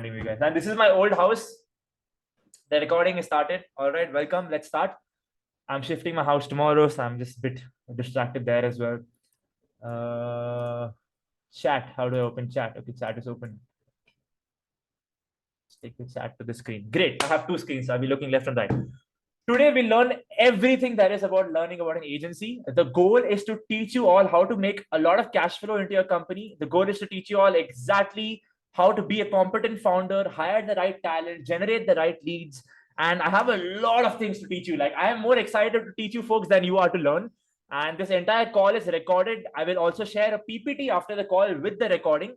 You guys. And this is my old house. The recording is started. All right, welcome. Let's start. I'm shifting my house tomorrow, so I'm just a bit distracted there as well. Chat. How do I open chat? Okay, chat is open. Let's take the chat to the screen. Great. I have two screens. I'll be looking left and right. Today, we learn everything there is about learning about an agency. The goal is to teach you all how to make a lot of cash flow into your company. The goal is to teach you all exactly how to be a competent founder, hire the right talent, generate the right leads. And I have a lot of things to teach you. Like, I am more excited to teach you folks than you are to learn. And this entire call is recorded. I will also share a PPT after the call with the recording.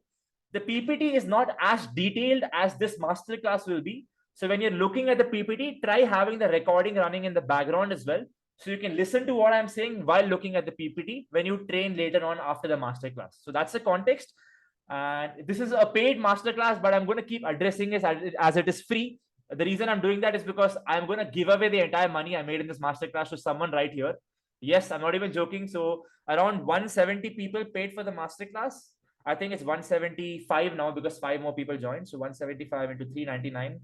The PPT is not as detailed as this masterclass will be. So when you're looking at the PPT, try having the recording running in the background as well. So you can listen to what I'm saying while looking at the PPT when you train later on after the masterclass. So that's the context. And this is a paid masterclass, but I'm going to keep addressing this as it is free. The reason I'm doing that is because I'm going to give away the entire money I made in this masterclass to someone right here. Yes, I'm not even joking. So around 170 people paid for the masterclass. I think it's 175 now because 5 more people joined. So 175 into 399.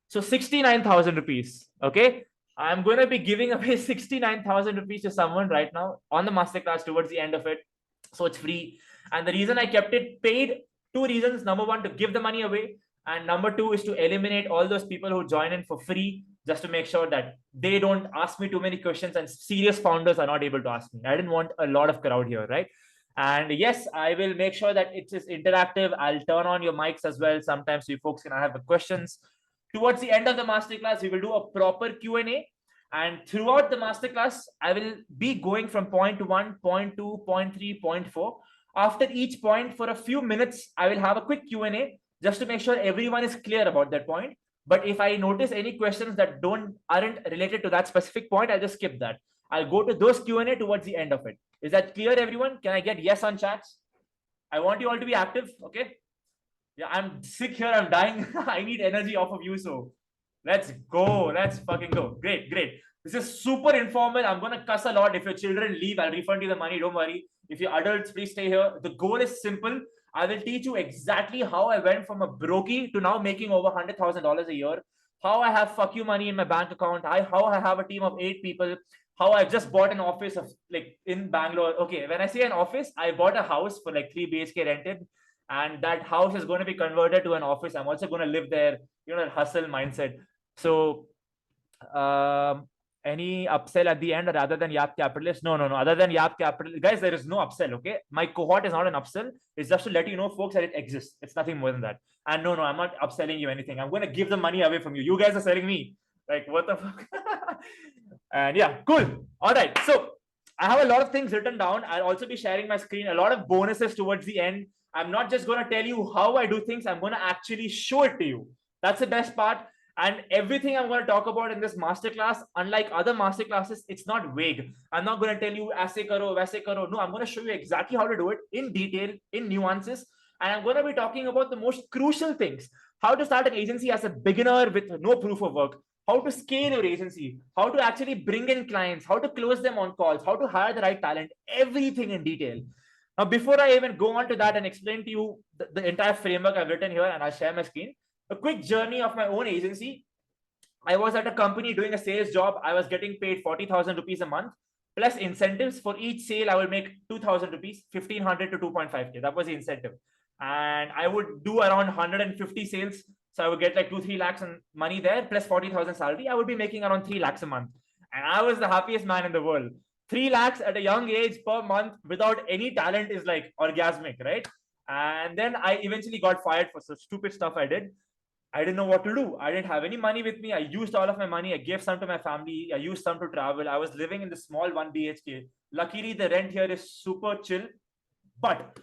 So 69,000 rupees. Okay. I'm going to be giving away 69,000 rupees to someone right now on the masterclass towards the end of it. So it's free. And the reason I kept it paid, two reasons. Number one, to give the money away. And number two is to eliminate all those people who join in for free, just to make sure that they don't ask me too many questions and serious founders are not able to ask me. I didn't want a lot of crowd here, right? And yes, I will make sure that it is interactive. I'll turn on your mics as well. Sometimes you folks can have questions. Towards the end of the masterclass, we will do a proper Q&A. And throughout the masterclass, I will be going from point 1, point 2, point 3, point 4. After each point, for a few minutes, I will have a quick Q&A just to make sure everyone is clear about that point. But if I notice any questions that aren't related to that specific point, I'll just skip that. I'll go to those Q&A towards the end of it. Is that clear, everyone? Can I get yes on chats? I want you all to be active, okay? Yeah, I'm sick here. I'm dying. I need energy off of you. So let's go. Let's fucking go. Great, great. This is super informal. I'm going to cuss a lot. If your children leave, I'll refund you the money. Don't worry. If you're adults, please stay here. The goal is simple. I will teach you exactly how I went from a brokey to now making over $100,000 a year. How I have fuck you money in my bank account. How I have a team of 8 people. How I just bought an office of like in Bangalore. Okay, when I say an office, I bought a house for like 3 BHK rented. And that house is going to be converted to an office. I'm also going to live there, that hustle mindset. So any upsell at the end rather than Yap Capitalist? No. Other than Yap Capitalist, guys, there is no upsell, okay? My cohort is not an upsell. It's just to let you know, folks, that it exists. It's nothing more than that. And no, I'm not upselling you anything. I'm going to give the money away from you. You guys are selling me. Like, what the fuck? And yeah, cool. All right. So I have a lot of things written down. I'll also be sharing my screen, a lot of bonuses towards the end. I'm not just going to tell you how I do things. I'm going to actually show it to you. That's the best part. And everything I'm going to talk about in this masterclass, unlike other masterclasses, it's not vague. I'm not going to tell you aise karo, vaise karo. No, I'm going to show you exactly how to do it in detail, in nuances. And I'm going to be talking about the most crucial things. How to start an agency as a beginner with no proof of work. How to scale your agency. How to actually bring in clients. How to close them on calls. How to hire the right talent. Everything in detail. Now, before I even go on to that and explain to you the entire framework I've written here, and I'll share my screen, a quick journey of my own agency. I was at a company doing a sales job. I was getting paid 40,000 rupees a month, plus incentives. For each sale, I will make 2,000 rupees, 1,500 to 2.5K. That was the incentive. And I would do around 150 sales. So I would get like 2-3 lakhs in money there, plus 40,000 salary. I would be making around 3 lakhs a month. And I was the happiest man in the world. 3 lakhs at a young age per month without any talent is like orgasmic, right? And then I eventually got fired for such stupid stuff I did. I didn't know what to do. I didn't have any money with me. I used all of my money. I gave some to my family. I used some to travel. I was living in the small 1 BHK. Luckily, the rent here is super chill, but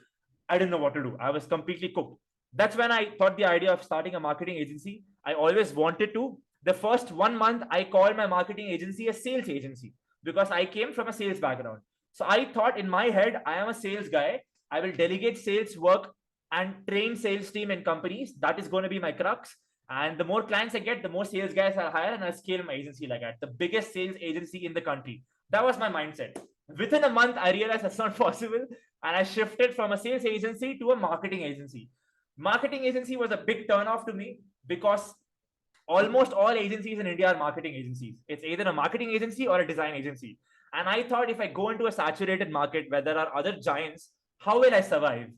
I didn't know what to do. I was completely cooked. That's when I thought the idea of starting a marketing agency. I always wanted to. The first 1 month, I called my marketing agency a sales agency because I came from a sales background. So I thought in my head, I am a sales guy. I will delegate sales work and train sales team in companies. That is going to be my crux. And the more clients I get, the more sales guys I hire, and I scale my agency like that. The biggest sales agency in the country. That was my mindset. Within a month, I realized that's not possible. And I shifted from a sales agency to a marketing agency. Marketing agency was a big turnoff to me because almost all agencies in India are marketing agencies. It's either a marketing agency or a design agency. And I thought if I go into a saturated market where there are other giants, how will I survive?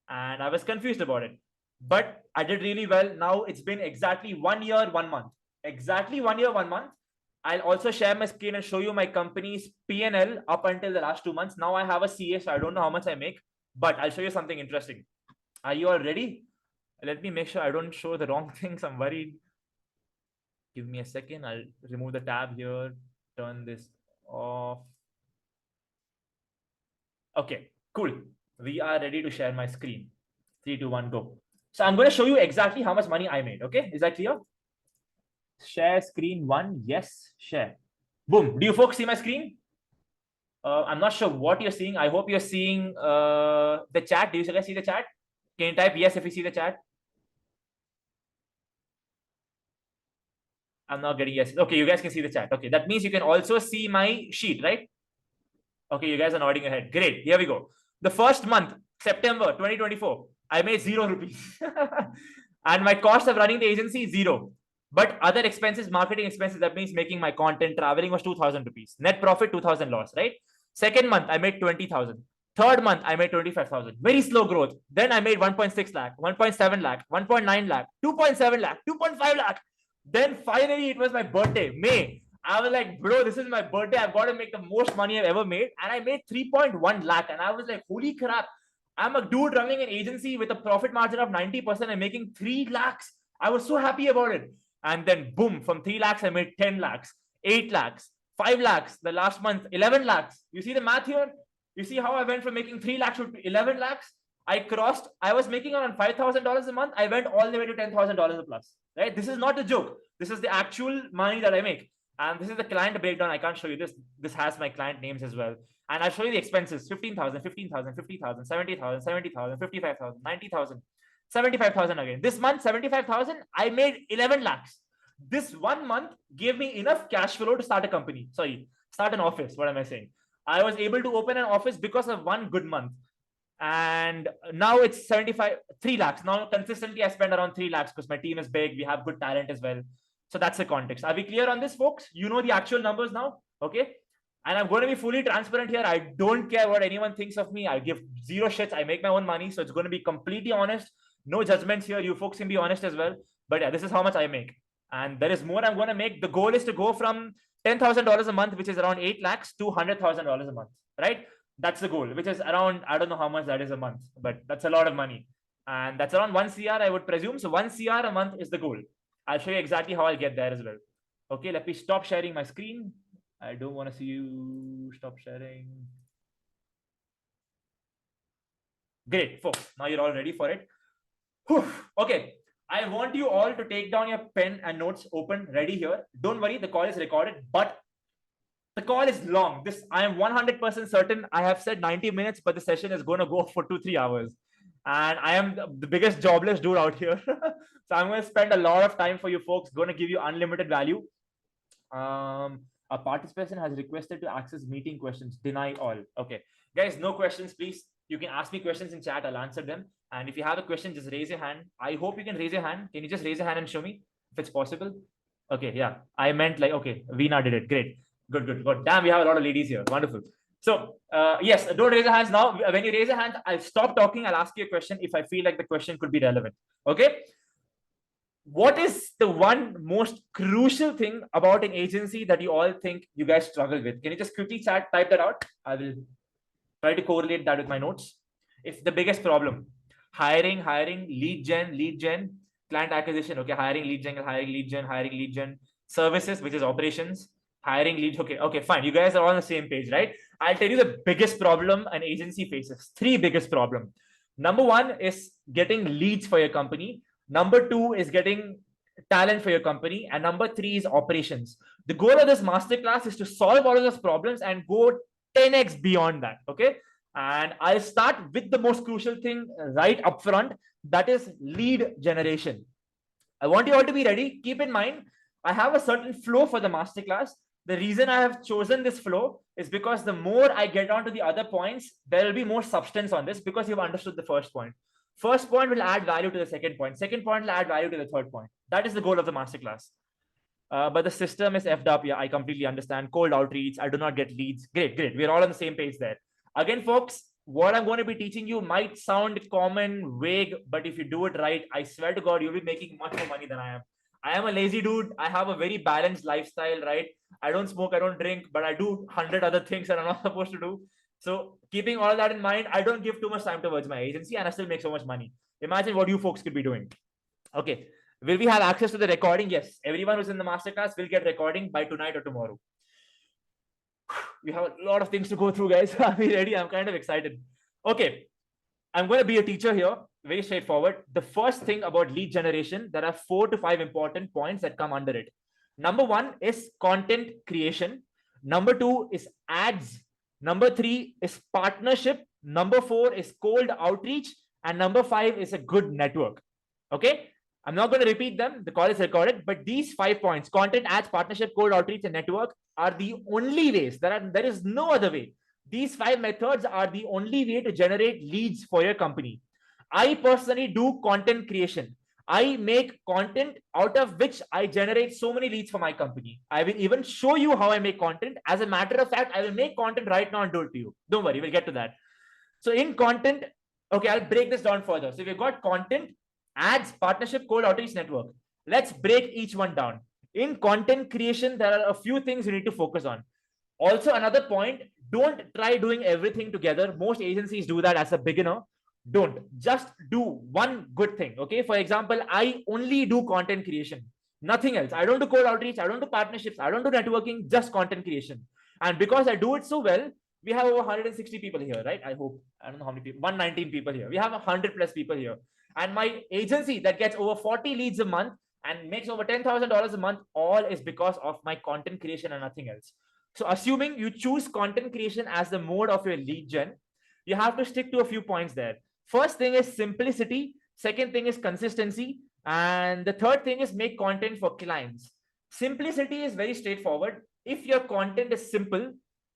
And I was confused about it. But I did really well. Now it's been exactly 1 year, 1 month. Exactly 1 year, 1 month. I'll also share my screen and show you my company's P&L up until the last 2 months. Now I have a CA, so I don't know how much I make, but I'll show you something interesting. Are you all ready? Let me make sure I don't show the wrong things. I'm worried. Give me a second. I'll remove the tab here, turn this off. Okay, cool. We are ready to share my screen. 3, 2, 1, go. So I'm going to show you exactly how much money I made. Okay, is that clear? Share screen 1. Yes, share. Boom. Do you folks see my screen? I'm not sure what you're seeing. I hope you're seeing the chat. Do you guys see the chat? Can you type yes if you see the chat? I'm not getting yes. Okay, you guys can see the chat. Okay, that means you can also see my sheet, right? Okay, you guys are nodding your head. Great. Here we go. The first month, September 2024, I made 0 rupees. And my cost of running the agency is 0. But other expenses, marketing expenses, that means making my content, traveling was 2,000 rupees. Net profit, 2,000 loss, right? Second month, I made 20,000. Third month, I made 25,000. Very slow growth. Then I made 1.6 lakh, 1.7 lakh, 1.9 lakh, 2.7 lakh, 2.5 lakh. Then finally, it was my birthday, May. I was like, bro, this is my birthday. I've got to make the most money I've ever made. And I made 3.1 lakh. And I was like, holy crap. I'm a dude running an agency with a profit margin of 90% and making 3 lakhs. I was so happy about it. And then boom, from 3 lakhs, I made 10 lakhs, 8 lakhs, 5 lakhs. The last month, 11 lakhs. You see the math here? You see how I went from making 3 lakhs to 11 lakhs? I was making around $5,000 a month. I went all the way to $10,000 plus, right? This is not a joke. This is the actual money that I make. And this is the client breakdown. I can't show you this. This has my client names as well. And I'll show you the expenses: 15,000, 15,000, 50,000, 70,000, 70,000, 55,000, 90,000, 75,000 again. This month, 75,000, I made 11 lakhs. This 1 month gave me enough cash flow to start a company. Sorry, start an office. What am I saying? I was able to open an office because of 1 good month. And now it's 3 lakhs. Now consistently I spend around 3 lakhs because my team is big. We have good talent as well. So that's the context. Are we clear on this, folks? You know the actual numbers now, okay? And I'm going to be fully transparent here. I don't care what anyone thinks of me. I give 0 shits. I make my own money. So it's going to be completely honest. No judgments here. You folks can be honest as well. But yeah, this is how much I make. And there is more I'm going to make. The goal is to go from $10,000 a month, which is around 8 lakhs, to $100,000 a month, right? That's the goal, which is around, I don't know how much that is a month, but that's a lot of money. And that's around 1 CR, I would presume. So 1 CR a month is the goal. I'll show you exactly how I'll get there as well. Okay, let me stop sharing my screen. I don't want to see you. Stop sharing. Great, folks. Now you're all ready for it. Whew. Okay, I want you all to take down your pen and notes open, ready here. Don't worry, the call is recorded, but the call is long. This, I am 100% certain. I have said 90 minutes, but the session is going to go for 2-3 hours. And I am the biggest jobless dude out here. So I'm going to spend a lot of time for you folks, going to give you unlimited value. A participant has requested to access meeting questions. Deny all. Okay. Guys, no questions, please. You can ask me questions in chat. I'll answer them. And if you have a question, just raise your hand. I hope you can raise your hand. Can you just raise your hand and show me if it's possible? Okay. Yeah. I meant like, okay. Veena did it. Great. Good, good, good. Damn, we have a lot of ladies here. Wonderful. So yes, don't raise your hands now. When you raise your hand, I'll stop talking. I'll ask you a question if I feel like the question could be relevant. Okay. What is the one most crucial thing about an agency that you all think you guys struggle with? Can you just quickly type that out? I will try to correlate that with my notes. It's the biggest problem. Hiring, lead gen, client acquisition. Okay, hiring, lead gen, services, which is operations, hiring lead. Okay, fine. You guys are all on the same page, right? I'll tell you the biggest problem an agency faces. 3 biggest problem. Number 1 is getting leads for your company. Number 2 is getting talent for your company. And number 3 is operations. The goal of this masterclass is to solve all of those problems and go 10x beyond that. Okay. And I'll start with the most crucial thing right up front. That is lead generation. I want you all to be ready. Keep in mind, I have a certain flow for the masterclass. The reason I have chosen this flow is because the more I get on to the other points, there will be more substance on this because you've understood the first point. First point will add value to the second point. Second point will add value to the third point. That is the goal of the masterclass. But the system is effed up. Yeah, I completely understand. Cold outreach. I do not get leads. Great, great. We're all on the same page there. Again, folks, what I'm going to be teaching you might sound common, vague, but if you do it right, I swear to God, you'll be making much more money than I am. I am a lazy dude. I have a very balanced lifestyle, right? I don't smoke, I don't drink, but I do 100 other things that I'm not supposed to do. So keeping all that in mind, I don't give too much time towards my agency and I still make so much money. Imagine what you folks could be doing. Okay. Will we have access to the recording? Yes. Everyone who's in the masterclass will get recording by tonight or tomorrow. We have a lot of things to go through, guys. Are we ready? I'm kind of excited. Okay. I'm going to be a teacher here. Very straightforward. The first thing about lead generation, there are 4 to 5 important points that come under it. Number 1 is content creation. Number 2 is ads. Number 3 is partnership. Number 4 is cold outreach. And number 5 is a good network. Okay. I'm not going to repeat them. The call is recorded, but these 5 points, content, ads, partnership, cold outreach, and network, are the only ways. There is no other way. These 5 methods are the only way to generate leads for your company. I personally do content creation. I make content out of which I generate so many leads for my company. I will even show you how I make content. As a matter of fact, I will make content right now and do it to you. Don't worry, we'll get to that. So in content, okay, I'll break this down further. So we've got content, ads, partnership, cold outreach, network. Let's break each one down. In content creation, there are a few things you need to focus on. Also, another point, don't try doing everything together. Most agencies do that as a beginner. Don't. Just do one good thing. Okay. For example, I only do content creation. Nothing else. I don't do cold outreach. I don't do partnerships. I don't do networking, just content creation. And because I do it so well, we have over 160 people here, right? I hope. I don't know how many people. 119 people here. We have 100 plus people here. And my agency that gets over 40 leads a month and makes over $10,000 a month, all is because of my content creation and nothing else. So assuming you choose content creation as the mode of your lead gen, you have to stick to a few points there. First thing is simplicity. Second thing is consistency. And the third thing is make content for clients. Simplicity is very straightforward. If your content is simple,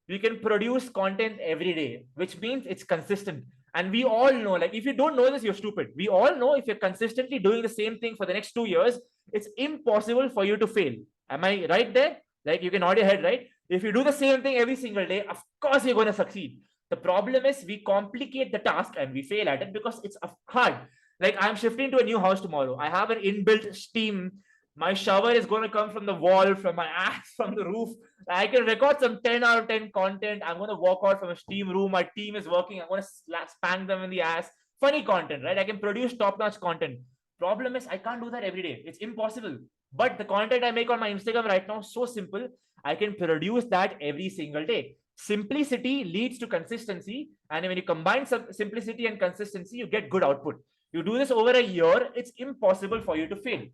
you can produce content every day, which means it's consistent. And we all know, like, if you don't know this, you're stupid. We all know if you're consistently doing the same thing for the next 2 years, it's impossible for you to fail. Am I right there? Like, you can nod your head, right? If you do the same thing every single day, of course you're going to succeed. The problem is we complicate the task and we fail at it because it's hard. Like, I'm shifting to a new house tomorrow. I have an inbuilt steam. My shower is going to come from the wall, from my ass, from the roof. I can record some 10 out of 10 content. I'm going to walk out from a steam room. My team is working. I'm going to spank them in the ass. Funny content, right? I can produce top-notch content. Problem is, I can't do that every day. It's impossible. But the content I make on my Instagram right now is so simple. I can produce that every single day. Simplicity leads to consistency. And when you combine simplicity and consistency, you get good output. You do this over a year, it's impossible for you to fail.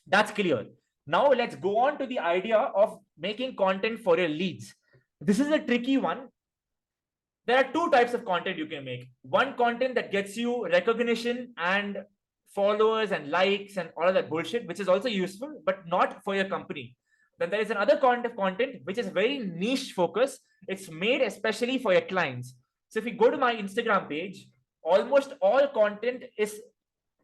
That's clear. Now let's go on to the idea of making content for your leads. This is a tricky one. There are 2 types of content you can make. One, content that gets you recognition and followers and likes and all of that bullshit, which is also useful, but not for your company. Then there is another kind of content which is very niche focus. It's made especially for your clients. So if you go to my Instagram page, almost all content is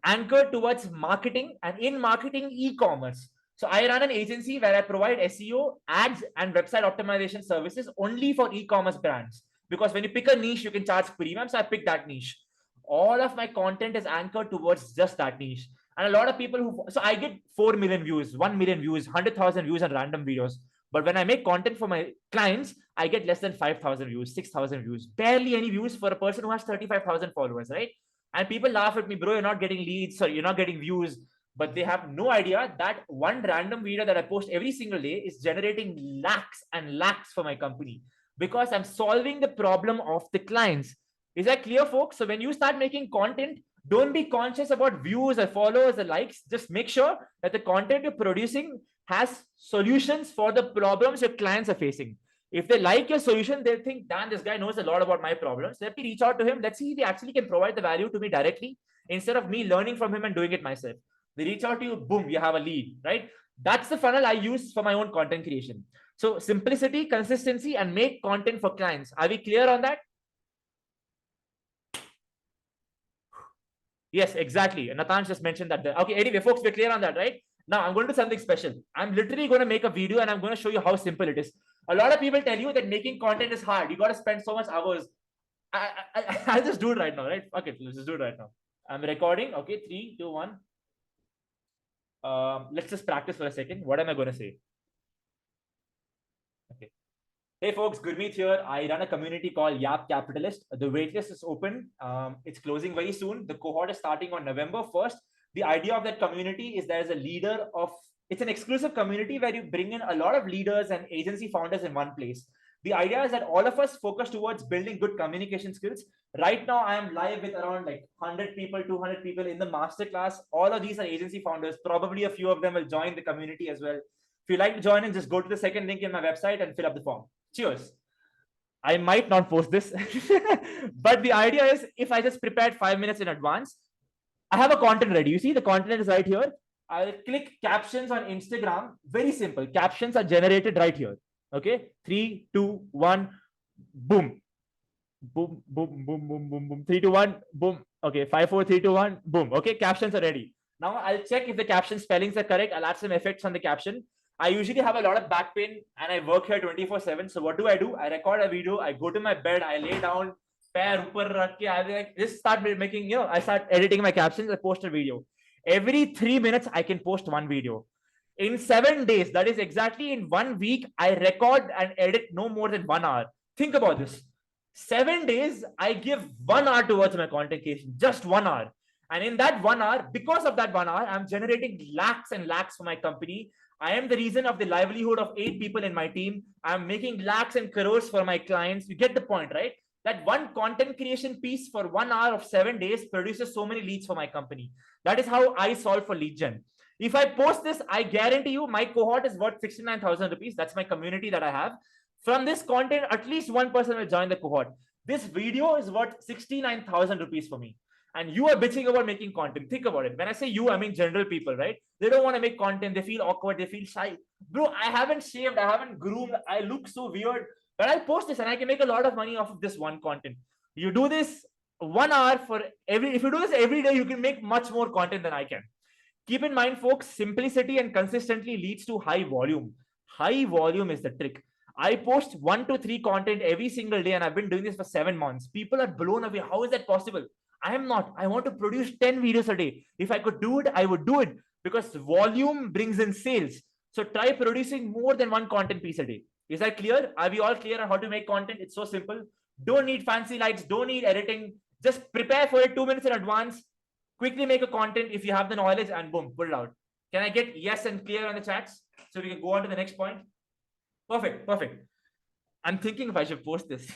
anchored towards marketing, and in marketing, e-commerce. So I run an agency where I provide SEO, ads, and website optimization services only for e-commerce brands. Because when you pick a niche, you can charge premium. So I picked that niche. All of my content is anchored towards just that niche. And a lot of people so I get 4 million views, 1 million views, 100,000 views on random videos. But when I make content for my clients, I get less than 5,000 views, 6,000 views, barely any views for a person who has 35,000 followers, right? And people laugh at me, bro, you're not getting leads, or you're not getting views. But they have no idea that one random video that I post every single day is generating lakhs and lakhs for my company because I'm solving the problem of the clients. Is that clear, folks? So when you start making content, don't be conscious about views or followers or likes. Just make sure that the content you're producing has solutions for the problems your clients are facing. If they like your solution, they'll think, damn, this guy knows a lot about my problems. Let me reach out to him. Let's see if he actually can provide the value to me directly instead of me learning from him and doing it myself. They reach out to you, boom, you have a lead, right? That's the funnel I use for my own content creation. So simplicity, consistency, and make content for clients. Are we clear on that? Yes, exactly. Nathan just mentioned that there. Okay, anyway, folks, we're clear on that, right? Now I'm going to do something special. I'm literally going to make a video and I'm going to show you how simple it is. A lot of people tell you that making content is hard. You got to spend so much hours. I'll just do it right now, right? Okay, let's just do it right now. I'm recording. Okay, 3, 2, 1. Let's just practice for a second. What am I going to say? Okay. Hey folks, Gurmeet here. I run a community called Yap Capitalist. The waitlist is open. It's closing very soon. The cohort is starting on November 1st. The idea of that community is there is a leader of, it's an exclusive community where you bring in a lot of leaders and agency founders in one place. The idea is that all of us focus towards building good communication skills. Right now, I am live with around like 100 people, 200 people in the masterclass. All of these are agency founders. Probably a few of them will join the community as well. If you like to join in, just go to the second link in my website and fill up the form. Cheers. I might not post this, but the idea is if I just prepared 5 minutes in advance, I have a content ready. You see the content is right here. I'll click captions on Instagram. Very simple. Captions are generated right here. Okay. 3, 2, 1, boom. Boom, boom, boom, boom, boom, boom. 3, 2, 1, boom. Okay. 5, 4, 3, 2, 1, boom. Okay. Captions are ready. Now I'll check if the caption spellings are correct. I'll add some effects on the caption. I usually have a lot of back pain and I work here 24/7. So what do? I record a video. I go to my bed. I lay down. I like, just start making, I start editing my captions. I post a video. Every 3 minutes, I can post one video. In 7 days, that is exactly in 1 week, I record and edit no more than 1 hour. Think about this. 7 days, I give 1 hour towards my content creation, just 1 hour. And in that 1 hour, because of that 1 hour, I'm generating lakhs and lakhs for my company. I am the reason of the livelihood of 8 people in my team. I'm making lakhs and crores for my clients. You get the point, right? That one content creation piece for 1 hour of 7 days produces so many leads for my company. That is how I solve for lead gen. If I post this, I guarantee you my cohort is worth 69,000 rupees. That's my community that I have. From this content, at least one person will join the cohort. This video is worth 69,000 rupees for me. And you are bitching about making content. Think about it. When I say you, I mean general people, right? They don't want to make content. They feel awkward. They feel shy. Bro, I haven't shaved. I haven't groomed. I look so weird. But I'll post this and I can make a lot of money off of this one content. You do this 1 hour for every, if you do this every day, you can make much more content than I can. Keep in mind, folks, simplicity and consistently leads to high volume. High volume is the trick. I post 1 to 3 content every single day and I've been doing this for 7 months. People are blown away. How is that possible? I am not. I want to produce 10 videos a day. If I could do it, I would do it because volume brings in sales. So try producing more than 1 content piece a day. Is that clear? Are we all clear on how to make content? It's so simple. Don't need fancy lights. Don't need editing. Just prepare for it 2 minutes in advance. Quickly make a content if you have the knowledge and boom, put it out. Can I get yes and clear on the chats so we can go on to the next point? Perfect. Perfect. I'm thinking if I should post this.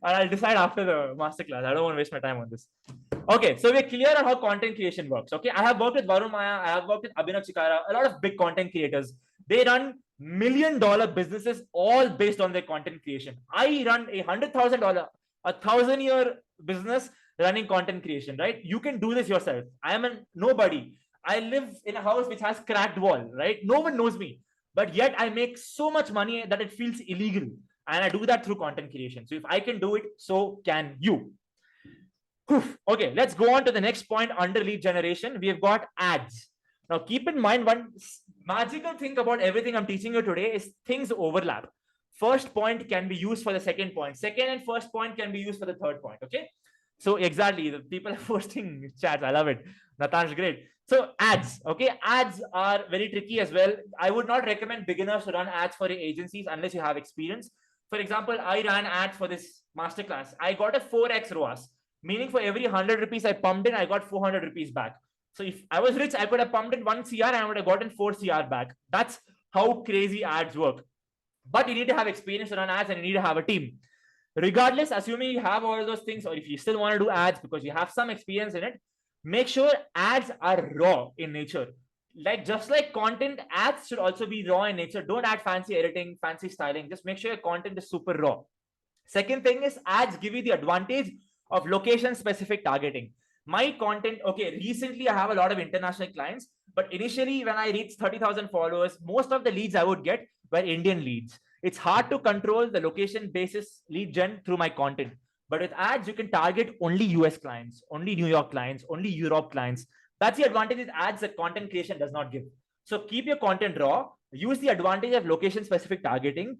I'll decide after the masterclass. I don't want to waste my time on this. Okay, so we're clear on how content creation works. Okay, I have worked with Varun Maya. I have worked with Abhinav Chikara, a lot of big content creators. They run $1 million businesses all based on their content creation. I run a $100,000, a 1,000-year business running content creation, right? You can do this yourself. I am a nobody. I live in a house which has cracked wall, right? No one knows me, but yet I make so much money that it feels illegal. And I do that through content creation. So if I can do it, so can you. Whew. Okay, let's go on to the next point under lead generation. We have got ads. Now, keep in mind one magical thing about everything I'm teaching you today is things overlap. First point can be used for the second point. Second and first point can be used for the third point. Okay. So exactly, the people are posting chats. I love it. Natan's great. So ads, okay, ads are very tricky as well. I would not recommend beginners to run ads for your agencies unless you have experience. For example, I ran ads for this masterclass. I got a 4x ROAS, meaning for every 100 rupees I pumped in, I got 400 rupees back. So if I was rich, I could have pumped in 1 CR and I would have gotten 4 CR back. That's how crazy ads work. But you need to have experience to run ads and you need to have a team. Regardless, assuming you have all those things, or if you still want to do ads because you have some experience in it, make sure ads are raw in nature. Like just like content, ads should also be raw in nature. Don't add fancy editing, fancy styling. Just make sure your content is super raw. Second thing is ads give you the advantage of location specific targeting. My content, okay, recently I have a lot of international clients, but initially when I reached 30,000 followers, most of the leads I would get were Indian leads. It's hard to control the location basis lead gen through my content. But with ads, you can target only US clients, only New York clients, only Europe clients. That's the advantage with ads that content creation does not give. So keep your content raw, use the advantage of location specific targeting.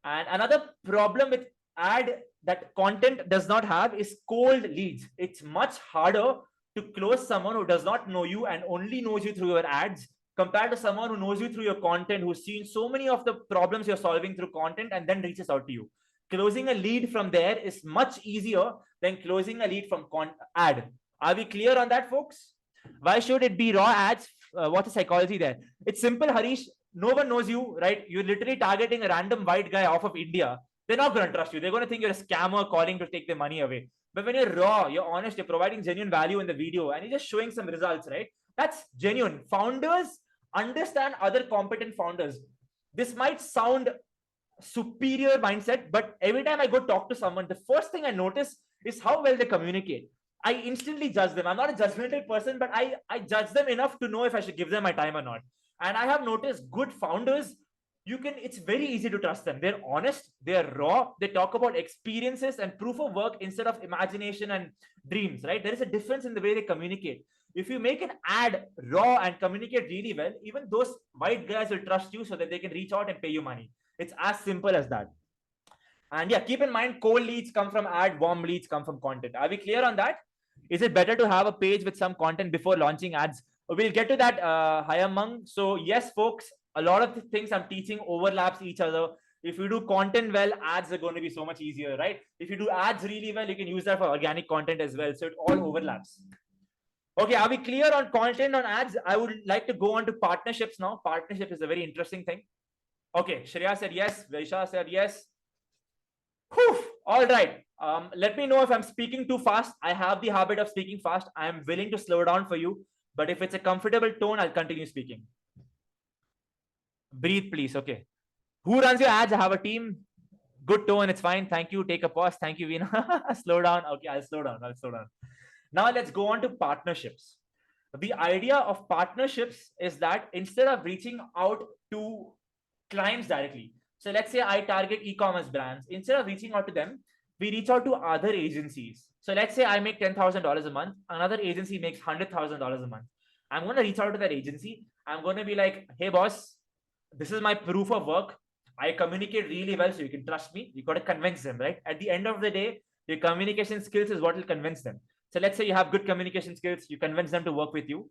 And another problem with ad that content does not have is cold leads. It's much harder to close someone who does not know you and only knows you through your ads compared to someone who knows you through your content, who's seen so many of the problems you're solving through content and then reaches out to you. Closing a lead from there is much easier than closing a lead from ad. Are we clear on that, folks? Why should it be raw ads? What's the psychology there? It's simple, Harish. No one knows you, right? You're literally targeting a random white guy off of India. They're not going to trust you. They're going to think you're a scammer calling to take their money away. But when you're raw, you're honest, you're providing genuine value in the video and you're just showing some results, right? That's genuine. Founders understand other competent founders. This might sound superior mindset, but every time I go talk to someone, the first thing I notice is how well they communicate. I instantly judge them. I'm not a judgmental person, but I judge them enough to know if I should give them my time or not. And I have noticed good founders, it's very easy to trust them. They're honest, they're raw, they talk about experiences and proof of work instead of imagination and dreams, right? There is a difference in the way they communicate. If you make an ad raw and communicate really well, even those white guys will trust you so that they can reach out and pay you money. It's as simple as that. And yeah, keep in mind, cold leads come from ad, warm leads come from content. Are we clear on that? Is it better to have a page with some content before launching ads? We'll get to that, Hayamang. So yes, folks, a lot of the things I'm teaching overlaps each other. If you do content well, ads are going to be so much easier, right? If you do ads really well, you can use that for organic content as well. So it all overlaps. Okay, are we clear on content on ads? I would like to go on to partnerships now. Partnership is a very interesting thing. Okay, Shreya said yes. Vaisha said yes. Whew. All right. Let me know if I'm speaking too fast. I have the habit of speaking fast. I am willing to slow down for you. But if it's a comfortable tone, I'll continue speaking. Breathe, please. Okay. Who runs your ads? I have a team. Good tone. It's fine. Thank you. Take a pause. Thank you, Veena. Slow down. Okay, I'll slow down. Now let's go on to partnerships. The idea of partnerships is that instead of reaching out to clients directly, so let's say I target e-commerce brands, instead of reaching out to them, we reach out to other agencies. So let's say I make $10,000 a month, another agency makes $100,000 a month. I'm going to reach out to that agency. I'm going to be like, hey boss, this is my proof of work. I communicate really well, so you can trust me. You got to convince them, right? At the end of the day, your communication skills is what will convince them. So let's say you have good communication skills, you convince them to work with you.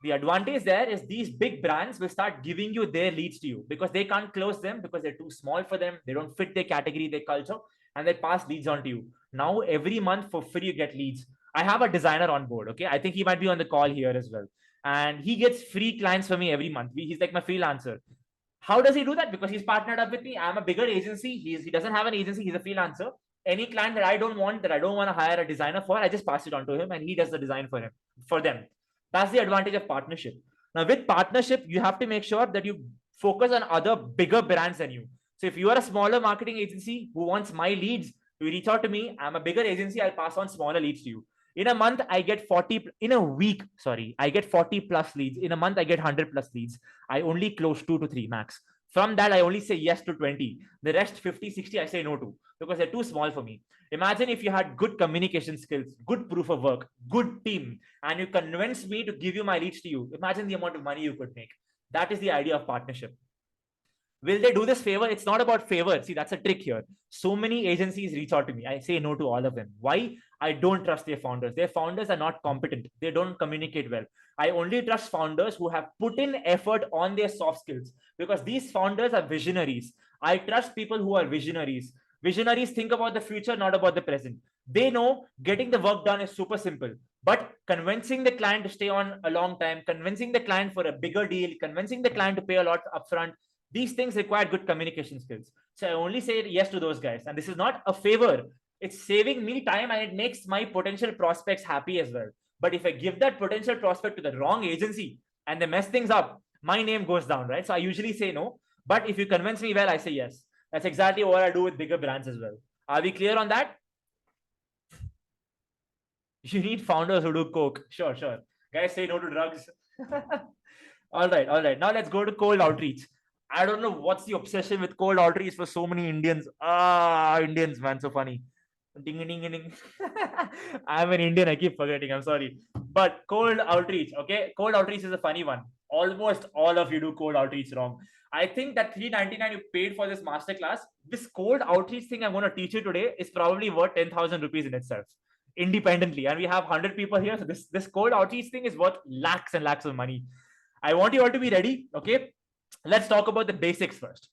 The advantage there is these big brands will start giving you their leads to you because they can't close them because they're too small for them. They don't fit their category, their culture, and they pass leads on to you. Now, every month for free, you get leads. I have a designer on board. Okay. I think he might be on the call here as well. And he gets free clients for me every month. He's like my freelancer. How does he do that? Because he's partnered up with me. I'm a bigger agency. He doesn't have an agency. He's a freelancer. Any client that I don't want to hire a designer for, I just pass it on to him and he does the design for them. That's the advantage of partnership. Now with partnership, you have to make sure that you focus on other bigger brands than you. So if you are a smaller marketing agency who wants my leads, you reach out to me. I'm a bigger agency. I'll pass on smaller leads to you. In a month, I get 40, in a week, sorry, I get 40 plus leads. In a month, I get 100 plus leads. I only close 2 to 3 max. From that, I only say yes to 20. The rest 50, 60, I say no to because they're too small for me. Imagine if you had good communication skills, good proof of work, good team, and you convinced me to give you my leads to you. Imagine the amount of money you could make. That is the idea of partnership. Will they do this favor? It's not about favor. See, that's a trick here. So many agencies reach out to me. I say no to all of them. Why? I don't trust their founders. Their founders are not competent. They don't communicate well. I only trust founders who have put in effort on their soft skills because these founders are visionaries. I trust people who are visionaries. Visionaries think about the future, not about the present. They know getting the work done is super simple, but convincing the client to stay on a long time, convincing the client for a bigger deal, convincing the client to pay a lot upfront, these things require good communication skills. So I only say yes to those guys. And this is not a favor. It's saving me time and it makes my potential prospects happy as well. But if I give that potential prospect to the wrong agency and they mess things up, my name goes down, right? So I usually say no. But if you convince me well, I say yes. That's exactly what I do with bigger brands as well. Are we clear on that? You need founders who do coke. Sure. Guys, say no to drugs. All right. Now let's go to cold outreach. I don't know what's the obsession with cold outreach for so many Indians. Indians, man, so funny. Ding, ding, ding. I'm an Indian. I keep forgetting. I'm sorry. But cold outreach. Okay. Cold outreach is a funny one. Almost all of you do cold outreach wrong. I think that $399 you paid for this masterclass, this cold outreach thing I'm going to teach you today is probably worth 10,000 rupees in itself, independently. And we have 100 people here. So this cold outreach thing is worth lakhs and lakhs of money. I want you all to be ready. Okay. Let's talk about the basics first.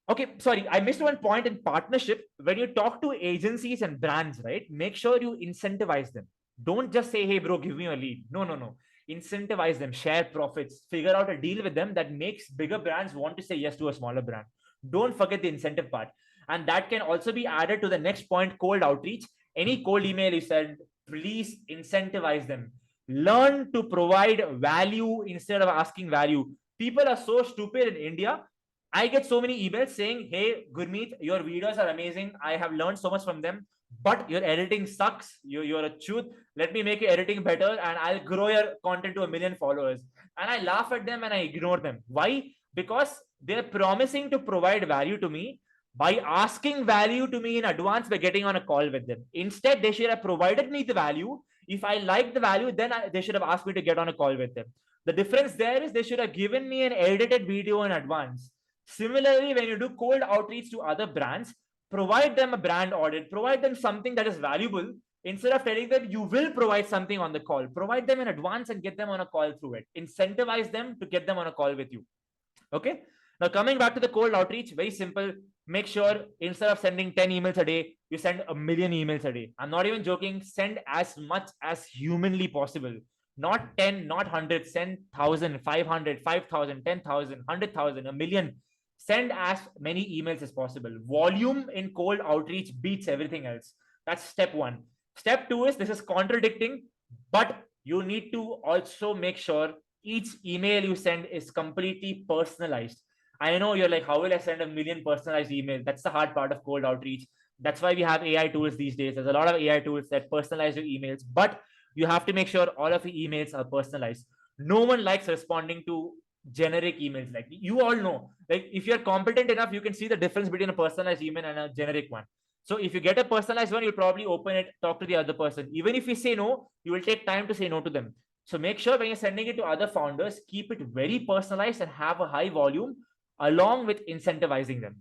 I missed one point in partnership. When you talk to agencies and brands, right, make sure you incentivize them. Don't just say, hey bro, give me a lead. No. Incentivize them, share profits, figure out a deal with them that makes bigger brands want to say yes to a smaller brand. Don't forget the incentive part. And that can also be added to the next point, cold outreach. Any cold email you send, please incentivize them. Learn to provide value instead of asking value. People are so stupid in India. I get so many emails saying, hey, Gurmeet, your videos are amazing. I have learned so much from them, but your editing sucks. You're a truth. Let me make your editing better and I'll grow your content to 1 million followers. And I laugh at them and I ignore them. Why? Because they're promising to provide value to me by asking value to me in advance by getting on a call with them. Instead, they should have provided me the value. If I like the value, then they should have asked me to get on a call with them. The difference there is they should have given me an edited video in advance. Similarly, when you do cold outreach to other brands, provide them a brand audit, provide them something that is valuable. Instead of telling them you will provide something on the call, provide them in advance and get them on a call through it. Incentivize them to get them on a call with you. Okay. Now, coming back to the cold outreach, very simple. Make sure instead of sending 10 emails a day, you send 1 million emails a day. I'm not even joking. Send as much as humanly possible. Not 10, not 100. Send 1,000, 500, 5,000, 10,000, 100,000, 1 million. Send as many emails as possible. Volume in cold outreach beats everything else. That's step one. Step two is, this is contradicting, but you need to also make sure each email you send is completely personalized. I know you're like, how will I send 1 million personalized emails? That's the hard part of cold outreach. That's why we have AI tools these days. There's a lot of AI tools that personalize your emails, but you have to make sure all of your emails are personalized. No one likes responding to generic emails. Like, you all know, like, if you're competent enough, you can see the difference between a personalized email and a generic one. So if you get a personalized one, you'll probably open it, talk to the other person. Even if you say no, you will take time to say no to them. So make sure when you're sending it to other founders, keep it very personalized and have a high volume along with incentivizing them.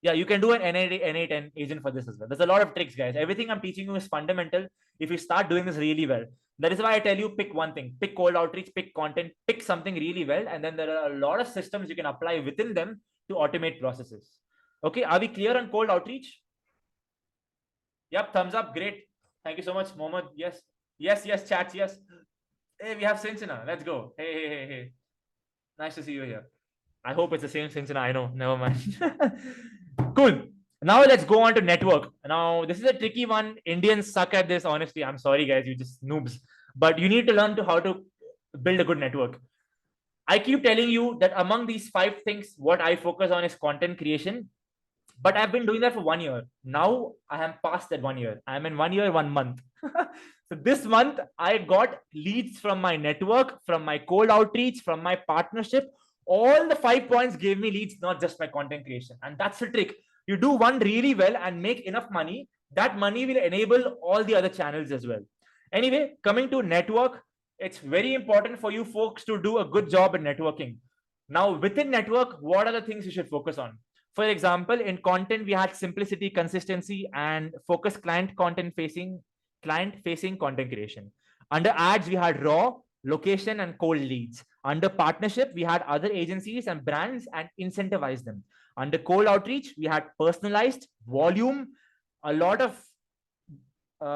Yeah, you can do an N8N agent for this as well. There's a lot of tricks, guys. Everything I'm teaching you is fundamental. If you start doing this really well, that is why I tell you, pick one thing, pick cold outreach, pick content, pick something really well. And then there are a lot of systems you can apply within them to automate processes. Okay, are we clear on cold outreach? Yep, thumbs up. Great. Thank you so much, Mohammed. Yes. Yes, chats. Yes. Hey, we have Sinchana. Let's go. Hey. Nice to see you here. I hope it's the same Sinchana. I know. Never mind. Cool. Now let's go on to network. Now, this is a tricky one. Indians suck at this, honestly. I'm sorry, guys. You just noobs. But you need to learn how to build a good network. I keep telling you that among these 5 things, what I focus on is content creation. But I've been doing that for 1 year. Now I am past that 1 year. I'm in 1 year, 1 month. So this month, I got leads from my network, from my cold outreach, from my partnership. All the 5 points gave me leads, not just my content creation. And that's the trick. You do one really well and make enough money. That money will enable all the other channels as well. Anyway, coming to network, it's very important for you folks to do a good job in networking. Now, within network, what are the things you should focus on? For example, in content, we had simplicity, consistency, and focus client facing content creation. Under ads, we had raw, location, and cold leads. Under partnership, we had other agencies and brands and incentivize them. Under cold outreach, we had personalized, volume, a lot of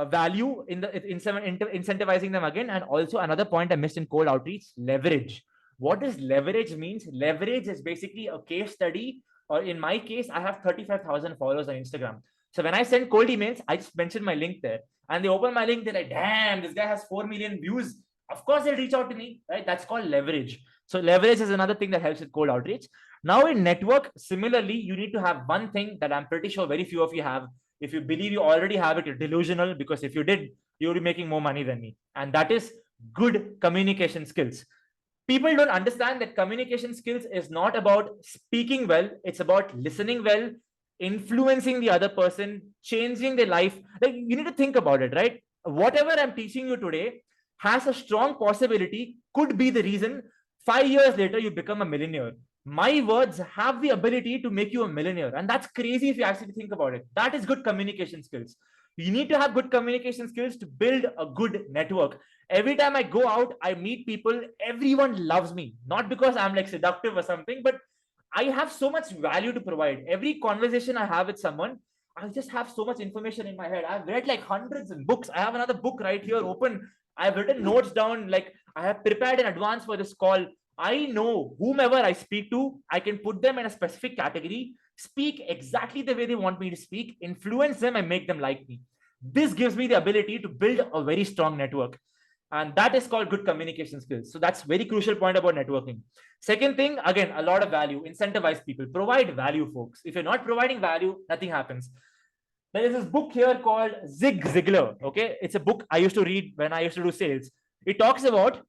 value in the incentivizing them again. And also another point I missed in cold outreach, leverage. What does leverage means? Leverage is basically a case study, or in my case, I have 35,000 followers on Instagram. So when I send cold emails, I just mention my link there, and they open my link. They're like, damn, this guy has 4 million views. Of course, they'll reach out to me, right? That's called leverage. So leverage is another thing that helps with cold outreach. Now in network, similarly, you need to have one thing that I'm pretty sure very few of you have. If you believe you already have it, you're delusional, because if you did, you would be making more money than me. And that is good communication skills. People don't understand that communication skills is not about speaking well. It's about listening well, influencing the other person, changing their life. Like, you need to think about it, right? Whatever I'm teaching you today has a strong possibility, could be the reason 5 years later you become a millionaire. My words have the ability to make you a millionaire. And that's crazy if you actually think about it. That is good communication skills. You need to have good communication skills to build a good network. Every time I go out, I meet people, everyone loves me. Not because I'm like seductive or something, but I have so much value to provide. Every conversation I have with someone, I just have so much information in my head. I've read like hundreds of books. I have another book right here open. I've written notes down, like I have prepared in advance for this call. I know whomever I speak to, I can put them in a specific category, speak exactly the way they want me to speak, influence them, and make them like me. This gives me the ability to build a very strong network. And that is called good communication skills. So that's very crucial point about networking. Second thing, again, a lot of value. Incentivize people. Provide value, folks. If you're not providing value, nothing happens. There is this book here called Zig Ziglar. Okay, it's a book I used to read when I used to do sales. It talks about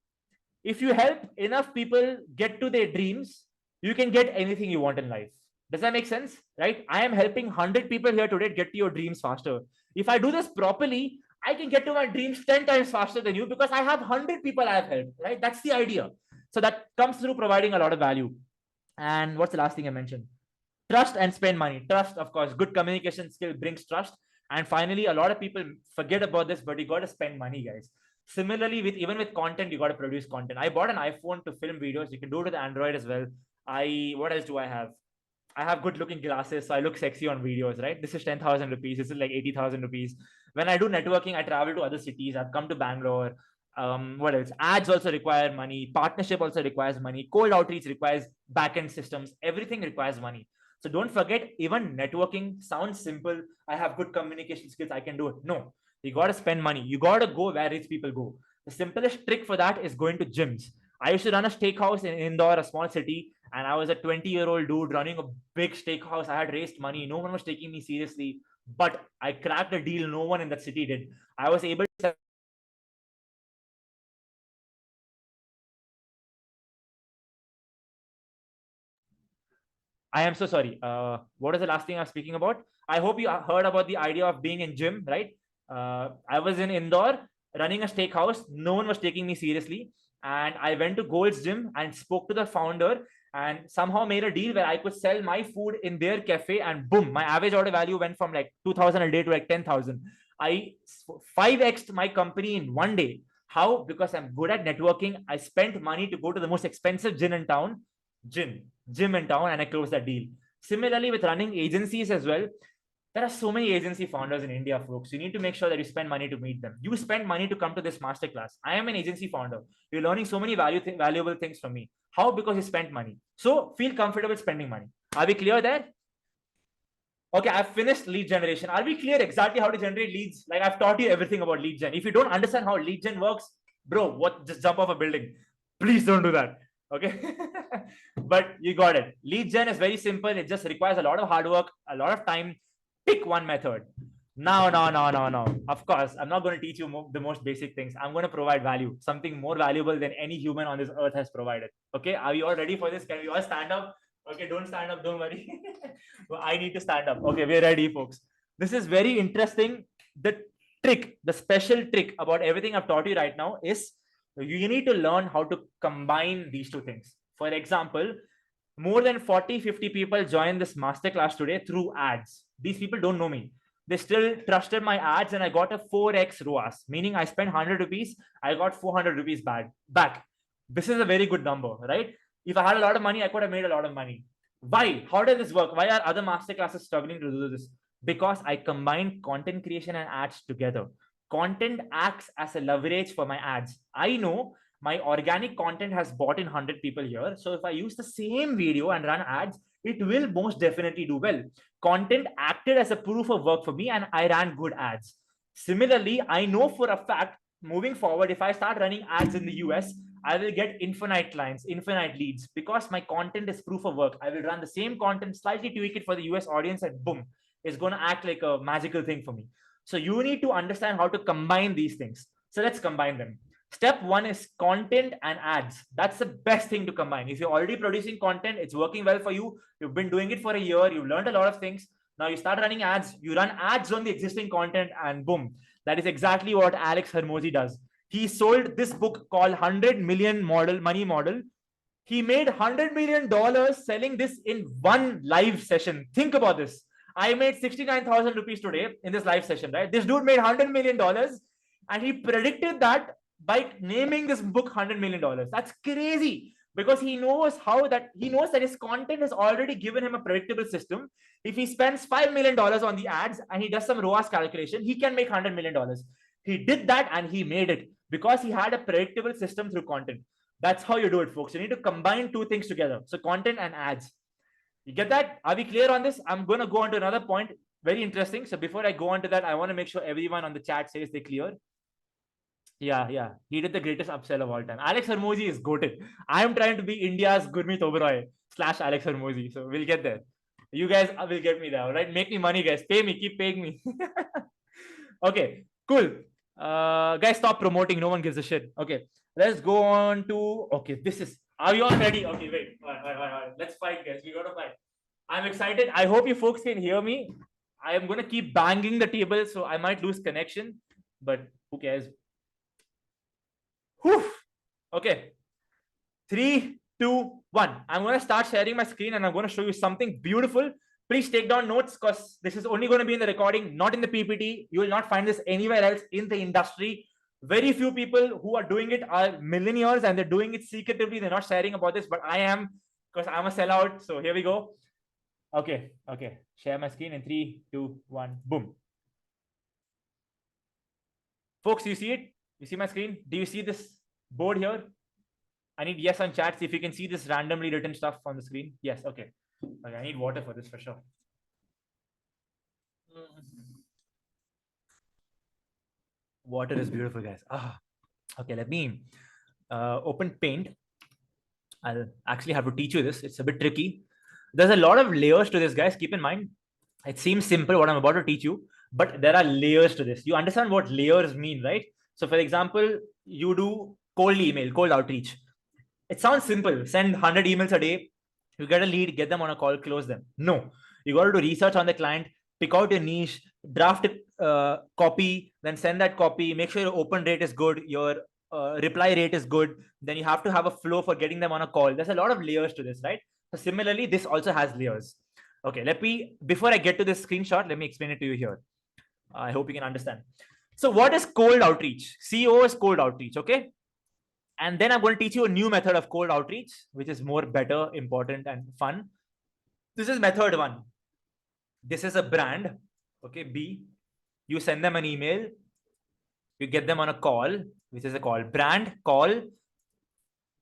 if you help enough people get to their dreams, you can get anything you want in life. Does that make sense? Right? I am helping 100 people here today get to your dreams faster. If I do this properly, I can get to my dreams 10 times faster than you because I have 100 people I have helped. Right? That's the idea. So that comes through providing a lot of value. And what's the last thing I mentioned? Trust and spend money. Trust, of course, good communication skill brings trust. And finally, a lot of people forget about this, but you got to spend money, guys. Similarly, with even with content, you got to produce content. I bought an iPhone to film videos. You can do it with Android as well. What else do I have? I have good looking glasses, so I look sexy on videos, right? This is 10,000 rupees. This is like 80,000 rupees. When I do networking, I travel to other cities. I've come to Bangalore. What else? Ads also require money. Partnership also requires money. Cold outreach requires backend systems. Everything requires money. So don't forget, even networking sounds simple. I have good communication skills. I can do it. No, you got to spend money. You got to go where rich people go. The simplest trick for that is going to gyms. I used to run a steakhouse in Indore, a small city, and I was a 20-year-old dude running a big steakhouse. I had raised money. No one was taking me seriously, but I cracked a deal no one in that city did. I was able to. I am so sorry. What is the last thing I was speaking about? I hope you heard about the idea of being in gym, right? I was in Indore running a steakhouse. No one was taking me seriously. And I went to Gold's Gym and spoke to the founder and somehow made a deal where I could sell my food in their cafe. And boom, my average order value went from like 2,000 a day to like 10,000. I 5x'd my company in one day. How? Because I'm good at networking. I spent money to go to the most expensive gym in town. Gym gym in town, and I closed that deal. Similarly, with running agencies as well, there are so many agency founders in India, folks. You need to make sure that you spend money to meet them. You spend money to come to this masterclass. I am an agency founder. You're learning so many valuable things from me. How? Because you spent money. So feel comfortable spending money. Are we clear there? Okay, I've finished lead generation. Are we clear exactly how to generate leads? Like I've taught you everything about lead gen. If you don't understand how lead gen works, bro, what? Just jump off a building. Please don't do that. Okay. But you got it. Lead gen is very simple. It just requires a lot of hard work, a lot of time. Pick one method. No. Of course, I'm not going to teach you the most basic things. I'm going to provide value, something more valuable than any human on this earth has provided. Okay. Are you all ready for this? Can we all stand up? Okay. Don't stand up. Don't worry. Well, I need to stand up. Okay. We're ready, folks. This is very interesting. The trick, the special trick about everything I've taught you right now is you need to learn how to combine these two things. For example, more than 40-50 people joined this masterclass today through ads. These people don't know me. They still trusted my ads and I got a 4x ROAS, meaning I spent 100 rupees, I got 400 rupees back. This is a very good number, right? If I had a lot of money, I could have made a lot of money. Why? How does this work? Why are other masterclasses struggling to do this? Because I combine content creation and ads together. Content acts as a leverage for my ads. I know my organic content has bought in 100 people here. So if I use the same video and run ads, it will most definitely do well. Content acted as a proof of work for me and I ran good ads. Similarly, I know for a fact moving forward, if I start running ads in the US, I will get infinite clients, infinite leads because my content is proof of work. I will run the same content, slightly tweak it for the US audience, and boom, it's going to act like a magical thing for me. So you need to understand how to combine these things. So let's combine them. Step one is content and ads. That's the best thing to combine. If you're already producing content, it's working well for you. You've been doing it for a year. You've learned a lot of things. Now you start running ads, you run ads on the existing content, and boom. That is exactly what Alex Hermosi does. He sold this book called 100 Million Money Model. He made $100 million selling this in one live session. Think about this. I made 69,000 rupees today in this live session, right? This dude made $100 million and he predicted that by naming this book $100 million. That's crazy because he knows that his content has already given him a predictable system. If he spends $5 million on the ads and he does some ROAS calculation, he can make $100 million. He did that and he made it because he had a predictable system through content. That's how you do it, folks. You need to combine two things together. So content and ads. You get that? Are we clear on this? I'm going to go on to another point. Very interesting. So before I go on to that, I want to make sure everyone on the chat says they're clear. Yeah. He did the greatest upsell of all time. Alex Hermosi is goated. I'm trying to be India's Gurmeet Oberoi / Alex Hermosi. So we'll get there. You guys will get me there, all right? Make me money, guys. Pay me. Keep paying me. Okay, cool. Guys, stop promoting. No one gives a shit. Okay, let's go on to. Okay, this is. Are you all ready? Okay, wait. All right. Let's fight, guys. We gotta fight. I'm excited. I hope you folks can hear me. I am gonna keep banging the table, so I might lose connection, but who cares? Whew. Okay. 3, 2, 1. I'm gonna start sharing my screen and I'm gonna show you something beautiful. Please take down notes because this is only going to be in the recording, not in the PPT. You will not find this anywhere else in the industry. Very few people who are doing it are millionaires and they're doing it secretively. They're not sharing about this, but I am because I'm a sellout. So here we go. Okay. Share my screen in 3, 2, 1. Boom. Folks, you see it? You see my screen? Do you see this board here? I need yes on chat. See if you can see this randomly written stuff on the screen. Yes. Okay. Okay, I need water for this for sure. Water is beautiful, guys. Okay, let me open Paint. I'll actually have to teach you this. It's a bit tricky. There's a lot of layers to this, guys. Keep in mind, it seems simple what I'm about to teach you, but there are layers to this. You understand what layers mean, right? So for example, you do cold email, cold outreach. It sounds simple. Send 100 emails a day. You get a lead, get them on a call, close them. No, you got to do research on the client, pick out your niche, draft a copy, then send that copy, make sure your open rate is good, your reply rate is good. Then you have to have a flow for getting them on a call. There's a lot of layers to this, right? So similarly, this also has layers. Okay, before I get to this screenshot, let me explain it to you here. I hope you can understand. So what is cold outreach? CEO is cold outreach, okay? And then I'm going to teach you a new method of cold outreach, which is more better, important, and fun. This is method 1. This is a brand. Okay, B. You send them an email. You get them on a call, which is a call. Brand, call,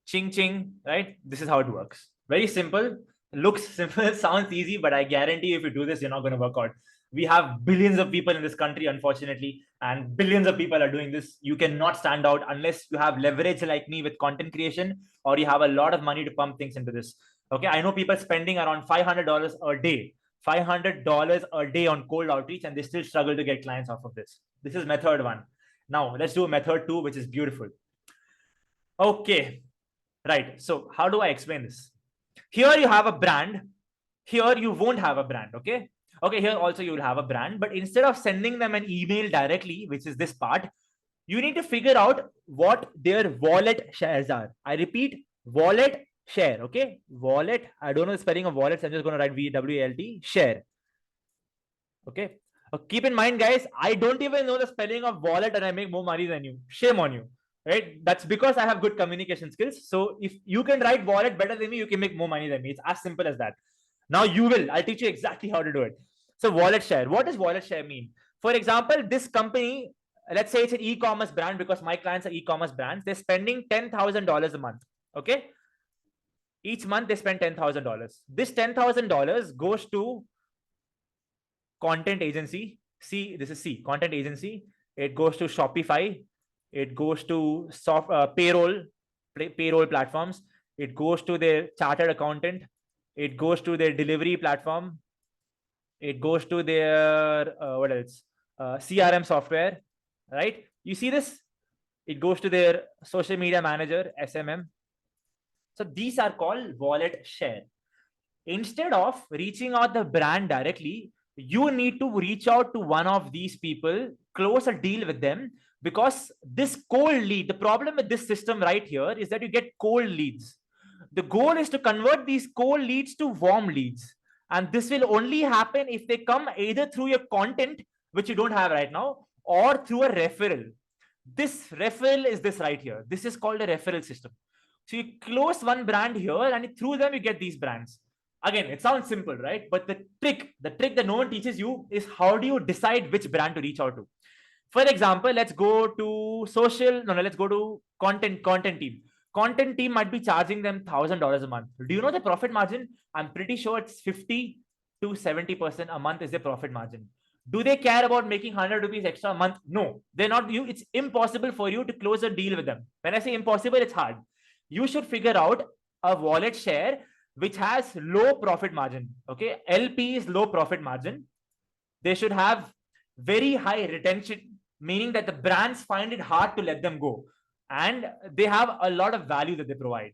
ching, ching, right? This is how it works. Very simple. Looks simple, sounds easy, but I guarantee if you do this, you're not going to work out. We have billions of people in this country, unfortunately, and billions of people are doing this. You cannot stand out unless you have leverage like me with content creation, or you have a lot of money to pump things into this. Okay, I know people spending around $500 a day, $500 a day on cold outreach, and they still struggle to get clients off of this. This is method 1. Now let's do method 2, which is beautiful. Okay, right. So how do I explain this? Here you have a brand. Here you won't have a brand. Okay. Okay, here also you will have a brand, but instead of sending them an email directly, which is this part, you need to figure out what their wallet shares are. I repeat, wallet share. Okay, wallet. I don't know the spelling of wallet, so I'm just going to write WALT share. Okay. Keep in mind, guys, I don't even know the spelling of wallet and I make more money than you. Shame on you. Right? That's because I have good communication skills. So if you can write wallet better than me, you can make more money than me. It's as simple as that. Now you will. I'll teach you exactly how to do it. So wallet share. What does wallet share mean? For example, this company, let's say it's an e-commerce brand because my clients are e-commerce brands. They're spending $10,000 a month. Okay. Each month they spend $10,000. This $10,000 goes to content agency. C, this is C, content agency. It goes to Shopify. It goes to payroll platforms. It goes to their chartered accountant. It goes to their delivery platform. It goes to their, what else? CRM software, right? You see this? It goes to their social media manager, SMM. So these are called wallet share. Instead of reaching out the brand directly, you need to reach out to one of these people, close a deal with them, because this cold lead, the problem with this system right here is that you get cold leads. The goal is to convert these cold leads to warm leads. And this will only happen if they come either through your content, which you don't have right now, or through a referral. This referral is this right here. This is called a referral system. So you close one brand here, and through them you get these brands. Again, it sounds simple, right? But the trick that no one teaches you is how do you decide which brand to reach out to. For example, let's go to social. No, let's go to content team. Content team might be charging them $1,000 a month. Do you know the profit margin? I'm pretty sure it's 50 to 70% a month is the profit margin. Do they care about making 100 rupees extra a month? No, they're not. It's impossible for you to close a deal with them. When I say impossible, it's hard. You should figure out a wallet share which has low profit margin. Okay, LP is low profit margin. They should have very high retention, meaning that the brands find it hard to let them go, and they have a lot of value that they provide.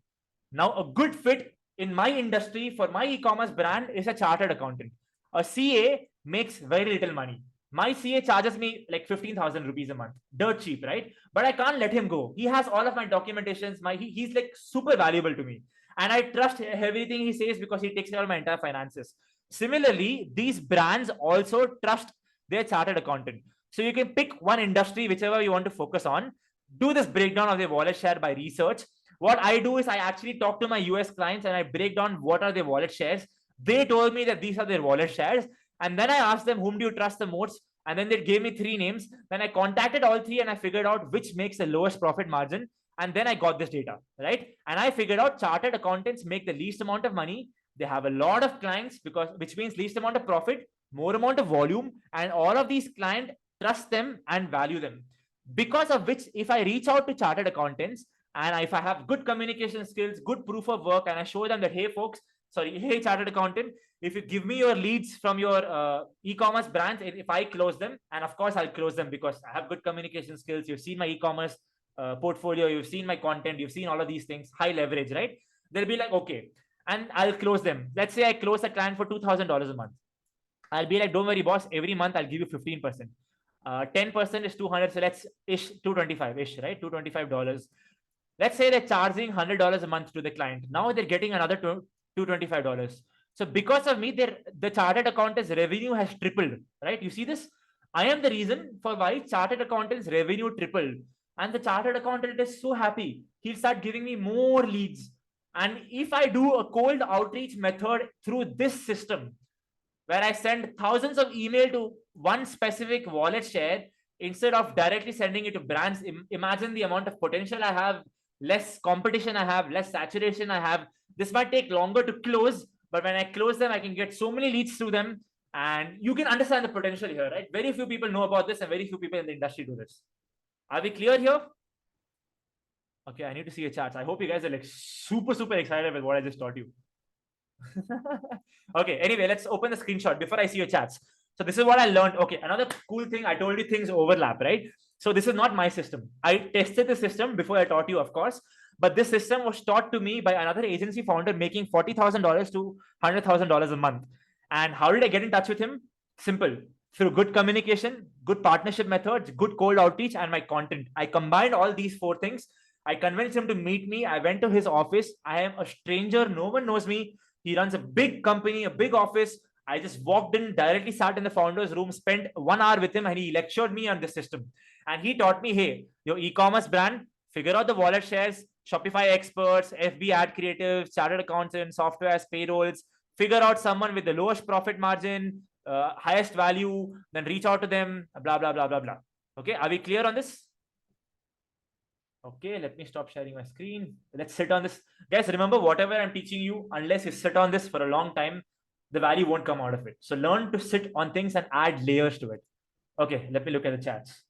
Now, a good fit in my industry for my e-commerce brand is a chartered accountant. A CA makes very little money. My CA charges me like 15,000 rupees a month, dirt cheap, right? But I can't let him go. He has all of my documentations. He's like super valuable to me, and I trust everything he says because he takes care of my entire finances. Similarly, these brands also trust their chartered accountant. So you can pick one industry, whichever you want to focus on. Do this breakdown of their wallet share by research. What I do is I actually talk to my US clients and I break down what are their wallet shares. They told me that these are their wallet shares. And then I asked them, whom do you trust the most? And then they gave me 3 names. Then I contacted all 3 and I figured out which makes the lowest profit margin. And then I got this data, right? And I figured out chartered accountants make the least amount of money. They have a lot of clients, which means least amount of profit, more amount of volume. And all of these clients trust them and value them. Because of which, if I reach out to chartered accountants and if I have good communication skills, good proof of work, and I show them that, hey, chartered accountant, if you give me your leads from your e-commerce brands, if I close them, and of course I'll close them because I have good communication skills. You've seen my e-commerce portfolio, you've seen my content, you've seen all of these things, high leverage, right? They'll be like, okay, and I'll close them. Let's say I close a client for $2,000 a month. I'll be like, don't worry, boss. Every month I'll give you 15%. 10% is 200, so let's 225 ish, right? $225. Let's say they're charging $100 a month to the client. Now they're getting another $225. So because of me, the chartered accountant's revenue has tripled, right? You see this? I am the reason for why chartered accountant's revenue tripled. And the chartered accountant is so happy. He'll start giving me more leads. And if I do a cold outreach method through this system, where I send thousands of email to one specific wallet share instead of directly sending it to brands, imagine the amount of potential I have, less competition I have, less saturation I have. This might take longer to close, but when I close them, I can get so many leads through them. And you can understand the potential here, right? Very few people know about this and very few people in the industry do this. Are we clear here? Okay, I need to see your charts. I hope you guys are like super, super excited with what I just taught you. Okay, anyway, let's open the screenshot before I see your chats. So this is what I learned. Okay, another cool thing, I told you things overlap, right? So this is not my system. I tested the system before I taught you, of course, but this system was taught to me by another agency founder making $40,000 to $100,000 a month. And how did I get in touch with him? Simple. Through good communication, good partnership methods, good cold outreach, and my content. I combined all these 4 things. I convinced him to meet me. I went to his office. I am a stranger. No one knows me. He runs a big company, a big office. I just walked in, directly sat in the founder's room, spent 1 hour with him, and he lectured me on the system. And he taught me, hey, your e-commerce brand, figure out the wallet shares, Shopify experts, FB ad creatives, chartered accountants, softwares, payrolls, figure out someone with the lowest profit margin, highest value, then reach out to them, blah, blah, blah, blah, blah. Okay, are we clear on this? Okay, let me stop sharing my screen. Let's sit on this. Guys, remember, whatever I'm teaching you, unless you sit on this for a long time, the value won't come out of it. So learn to sit on things and add layers to it. Okay, let me look at the chats.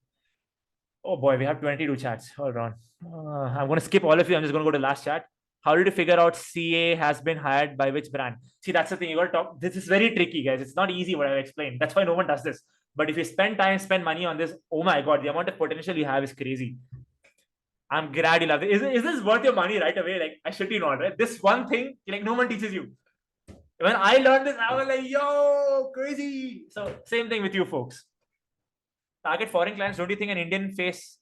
Oh boy, we have 22 chats. Hold on. I'm going to skip all of you. I'm just going to go to the last chat. How did you figure out CA has been hired by which brand? See, that's the thing. You got to talk. This is very tricky, guys. It's not easy what I've explained. That's why no one does this. But if you spend time, spend money on this, oh my God, the amount of potential you have is crazy. I'm glad you love it. Is this worth your money right away? Like, I should you not, right? This one thing, like, no one teaches you. When I learned this, I was like, yo, crazy. So same thing with you folks. Target foreign clients. Don't you think an Indian face?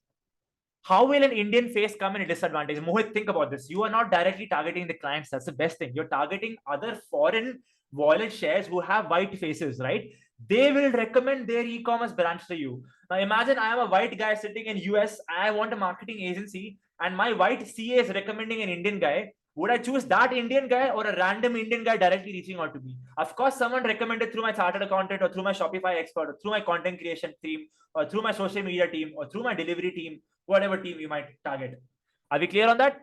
How will an Indian face come in a disadvantage? Mohit, think about this. You are not directly targeting the clients. That's the best thing. You're targeting other foreign wallet shares who have white faces, right? They will recommend their e-commerce brands to you. Now imagine I am a white guy sitting in US. I want a marketing agency, and my white CA is recommending an Indian guy. Would I choose that Indian guy or a random Indian guy directly reaching out to me? Of course, someone recommended through my chartered accountant or through my Shopify expert or through my content creation team or through my social media team or through my delivery team, whatever team you might target. Are we clear on that?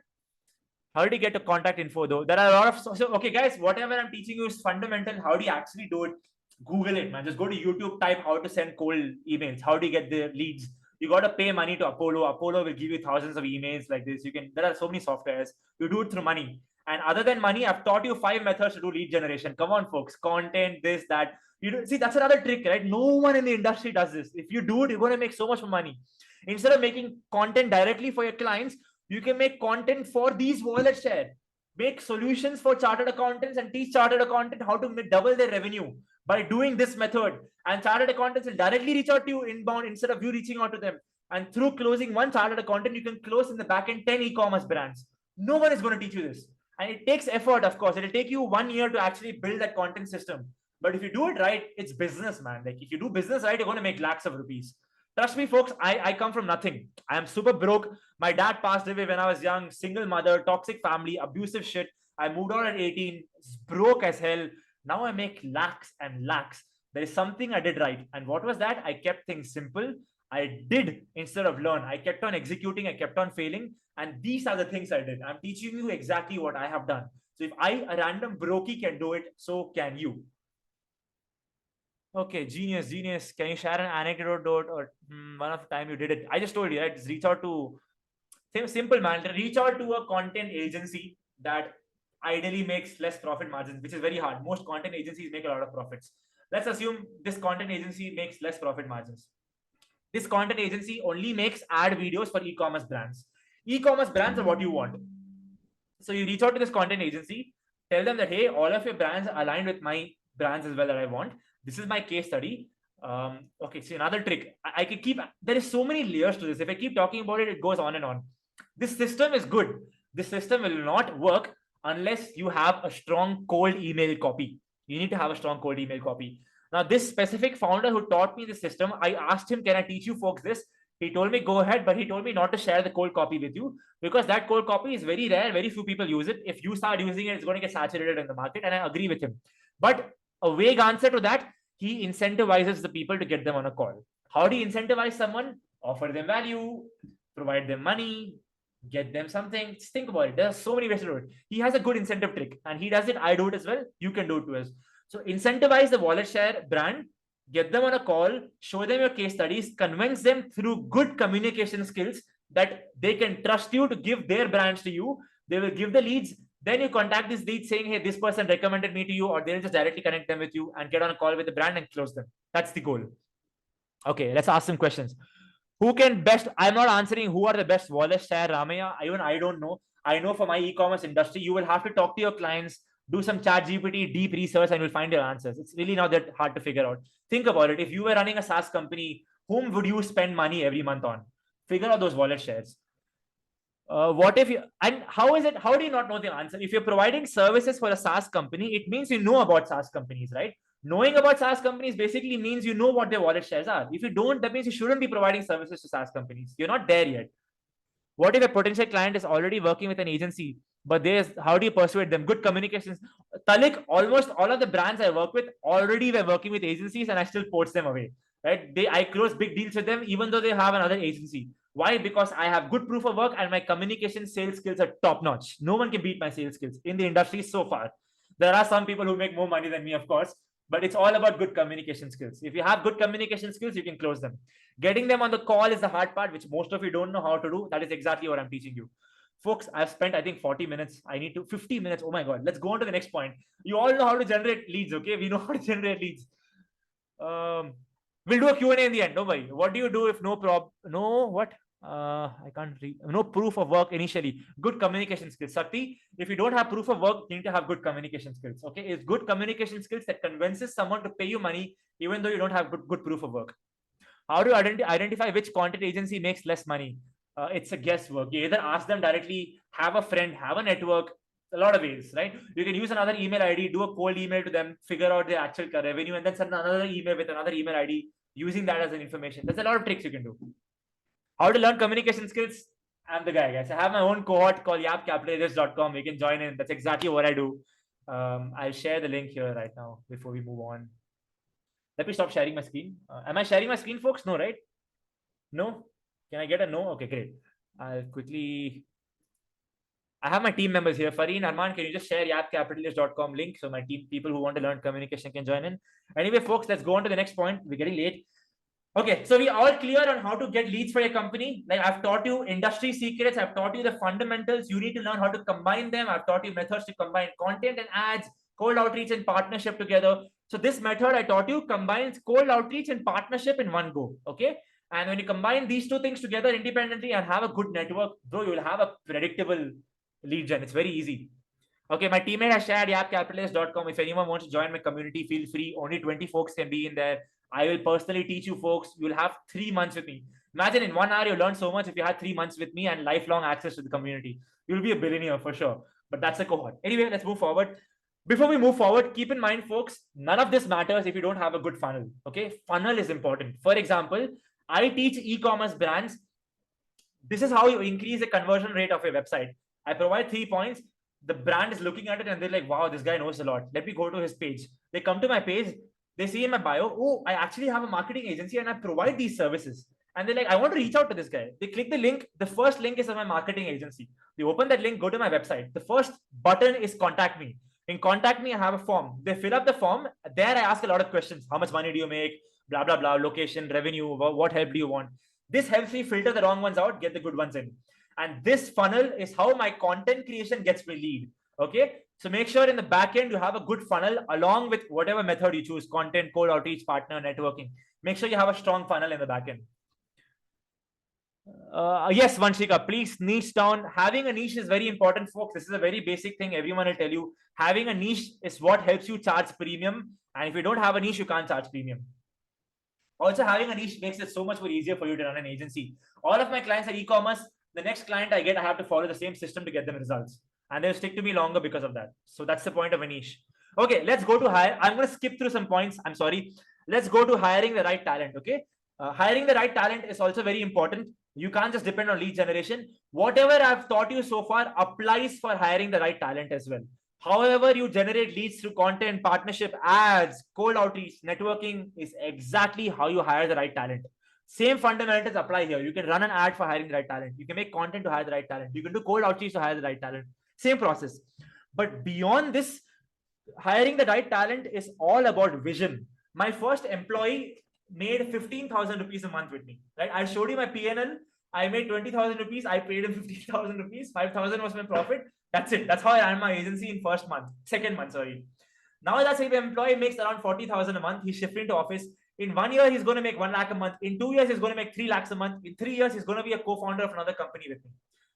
How do you get to contact info though? There are a lot of, so okay guys, whatever I'm teaching you is fundamental. How do you actually do it? Google it, man. Just go to YouTube, type how to send cold emails. How do you get the leads? You got to pay money to Apollo. Apollo will give you thousands of emails like this. There are so many softwares. You do it through money. And other than money, I've taught you 5 methods to do lead generation. Come on, folks. Content, this, that. See, that's another trick, right? No one in the industry does this. If you do it, you're going to make so much money. Instead of making content directly for your clients, you can make content for these wallet share. Make solutions for chartered accountants and teach chartered accountants how to double their revenue by doing this method. And chartered accountants will directly reach out to you inbound instead of you reaching out to them. And through closing one chartered accountant, you can close in the back end 10 e-commerce brands. No one is going to teach you this. And it takes effort, of course. It'll take you 1 year to actually build that content system. But if you do it right, it's business, man. Like if you do business right, you're going to make lakhs of rupees. Trust me, folks, I come from nothing. I am super broke. My dad passed away when I was young, single mother, toxic family, abusive shit. I moved out at 18, broke as hell. Now I make lakhs and lakhs. There is something I did right. And what was that? I kept things simple. I did instead of learn. I kept on executing. I kept on failing. And these are the things I did. I'm teaching you exactly what I have done. So if I, a random brokey, can do it, so can you. Okay, genius. Can you share an anecdote or one of the time you did it? I just told you, right? Just reach out to, simple man, reach out to a content agency that ideally makes less profit margins, which is very hard. Most content agencies make a lot of profits. Let's assume this content agency makes less profit margins. This content agency only makes ad videos for e-commerce brands. E-commerce brands are what you want. So you reach out to this content agency, tell them that, hey, all of your brands are aligned with my brands as well that I want. This is my case study. Okay, so another trick. I could keep, there is so many layers to this. If I keep talking about it, it goes on and on. This system is good. This system will not work unless you have a strong cold email copy. You need to have a strong cold email copy. Now, this specific founder who taught me the system, I asked him, can I teach you folks this? He told me, go ahead, but he told me not to share the cold copy with you because that cold copy is very rare. Very few people use it. If you start using it, it's going to get saturated in the market. And I agree with him. But a vague answer to that, he incentivizes the people to get them on a call. How do you incentivize someone? Offer them value, provide them money, get them something. Just think about it. There are so many ways to do it. He has a good incentive trick and he does it. I do it as well. You can do it too as. So incentivize the wallet share brand, get them on a call, show them your case studies, convince them through good communication skills that they can trust you to give their brands to you. They will give the leads. Then you contact this lead saying, hey, this person recommended me to you, or they'll just directly connect them with you and get on a call with the brand and close them. That's the goal. Okay, let's ask some questions. Who can best, I'm not answering who are the best wallet share, Ramaya. Even I don't know. I know for my e-commerce industry, you will have to talk to your clients, do some chat GPT, deep research, and you'll find your answers. It's really not that hard to figure out. Think about it. If you were running a SaaS company, whom would you spend money every month on? Figure out those wallet shares. What if you, and how is it, how do you not know the answer? If you're providing services for a SaaS company, it means you know about SaaS companies, right? Knowing about SaaS companies basically means you know what their wallet shares are. If you don't, that means you shouldn't be providing services to SaaS companies. You're not there yet. What if a potential client is already working with an agency, but there's, how do you persuade them? Good communications. Talik, almost all of the brands I work with already were working with agencies and I still poach them away, right? I close big deals with them, even though they have another agency. Why? Because I have good proof of work and my communication sales skills are top notch. No one can beat my sales skills in the industry so far. There are some people who make more money than me, of course, but it's all about good communication skills. If you have good communication skills, you can close them. Getting them on the call is the hard part, which most of you don't know how to do. That is exactly what I'm teaching you. Folks, I've spent, I think, 40 minutes. I need to 50 minutes. Oh my God. Let's go on to the next point. You all know how to generate leads, okay? We know how to generate leads. We'll do a Q&A in the end. Don't worry. What do you do if no I can't read. No proof of work initially. Good communication skills. Sakti, if you don't have proof of work, you need to have good communication skills. Okay, it's good communication skills that convinces someone to pay you money even though you don't have good proof of work. How do you identify which content agency makes less money? It's a guesswork. You either ask them directly, have a friend, have a network. A lot of ways, right? You can use another email ID, do a cold email to them, figure out their actual revenue, and then send another email with another email ID using that as an information. There's a lot of tricks you can do. How to learn communication skills? I'm the guy, guys. I have my own cohort called yapcapitalist.com. You can join in. That's exactly what I do. I'll share the link here right now before we move on. Let me stop sharing my screen. Am I sharing my screen, folks? No, right? No? Can I get a no? Okay, great. I'll quickly. I have my team members here. Fareen, Arman, can you just share yapcapitalist.com link so my team people who want to learn communication can join in? Anyway, folks, let's go on to the next point. We're getting late. Okay, so we all clear on how to get leads for your company. Like I've taught you industry secrets. I've taught you the fundamentals. You need to learn how to combine them. I've taught you methods to combine content and ads, cold outreach and partnership together. So this method I taught you combines cold outreach and partnership in one go. Okay. And when you combine these two things together independently and have a good network, bro, you will have a predictable lead gen. It's very easy. Okay, my teammate has shared appcapitalist.com. If anyone wants to join my community, feel free. Only 20 folks can be in there. I will personally teach you folks. You'll have 3 months with me. Imagine in 1 hour, you learn so much. If you had 3 months with me and lifelong access to the community, you'll be a billionaire for sure. But that's a cohort. Anyway, let's move forward. Before we move forward, keep in mind, folks, none of this matters if you don't have a good funnel. Okay, funnel is important. For example, I teach e-commerce brands. This is how you increase the conversion rate of your website. I provide 3 points. The brand is looking at it and they're like, wow, this guy knows a lot. Let me go to his page. They come to my page. They see in my bio, oh, I actually have a marketing agency and I provide these services. And they're like, I want to reach out to this guy. They click the link. The first link is of my marketing agency. They open that link, go to my website. The first button is contact me. In contact me, I have a form. They fill up the form. There I ask a lot of questions. How much money do you make? Blah, blah, blah. Location, revenue. What help do you want? This helps me filter the wrong ones out, get the good ones in. And this funnel is how my content creation gets me lead. Okay. So make sure in the back end, you have a good funnel along with whatever method you choose, content, cold outreach, partner, networking. Make sure you have a strong funnel in the back end. Yes, Vanshika, please niche down. Having a niche is very important, folks. This is a very basic thing. Everyone will tell you. Having a niche is what helps you charge premium. And if you don't have a niche, you can't charge premium. Also, having a niche makes it so much more easier for you to run an agency. All of my clients are e-commerce. The next client I get, I have to follow the same system to get them results. And they'll stick to me longer because of that. So that's the point of a niche. Okay, let's go to hire. I'm going to skip through some points. I'm sorry. Let's go to hiring the right talent. Okay. Hiring the right talent is also very important. You can't just depend on lead generation. Whatever I've taught you so far applies for hiring the right talent as well. However, you generate leads through content, partnership, ads, cold outreach, networking is exactly how you hire the right talent. Same fundamentals apply here. You can run an ad for hiring the right talent. You can make content to hire the right talent. You can do cold outreach to hire the right talent. Same process. But beyond this, hiring the right talent is all about vision. My first employee made 15,000 rupees a month with me. Right? I showed you my PNL. I made 20,000 rupees. I paid him 15,000 rupees. 5,000 was my profit. That's it. That's how I ran my agency in second month, sorry. Now that same employee makes around 40,000 a month. He's shifting to office. In 1 year, he's going to make 1 lakh a month. In 2 years, he's going to make 3 lakhs a month. In 3 years, he's going to be a co-founder of another company with me.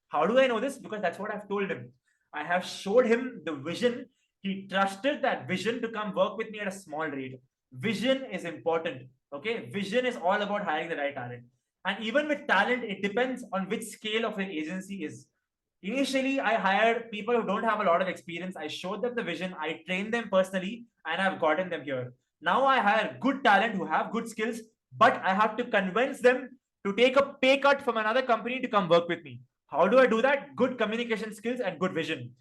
How do I know this? Because that's what I've told him. I have showed him the vision. He trusted that vision to come work with me at a small rate. Vision is important. Okay. Vision is all about hiring the right talent. And even with talent, it depends on which scale of an agency is. Initially, I hired people who don't have a lot of experience. I showed them the vision. I trained them personally and I've gotten them here. Now I hire good talent who have good skills, but I have to convince them to take a pay cut from another company to come work with me. How do I do that? Good communication skills and good vision.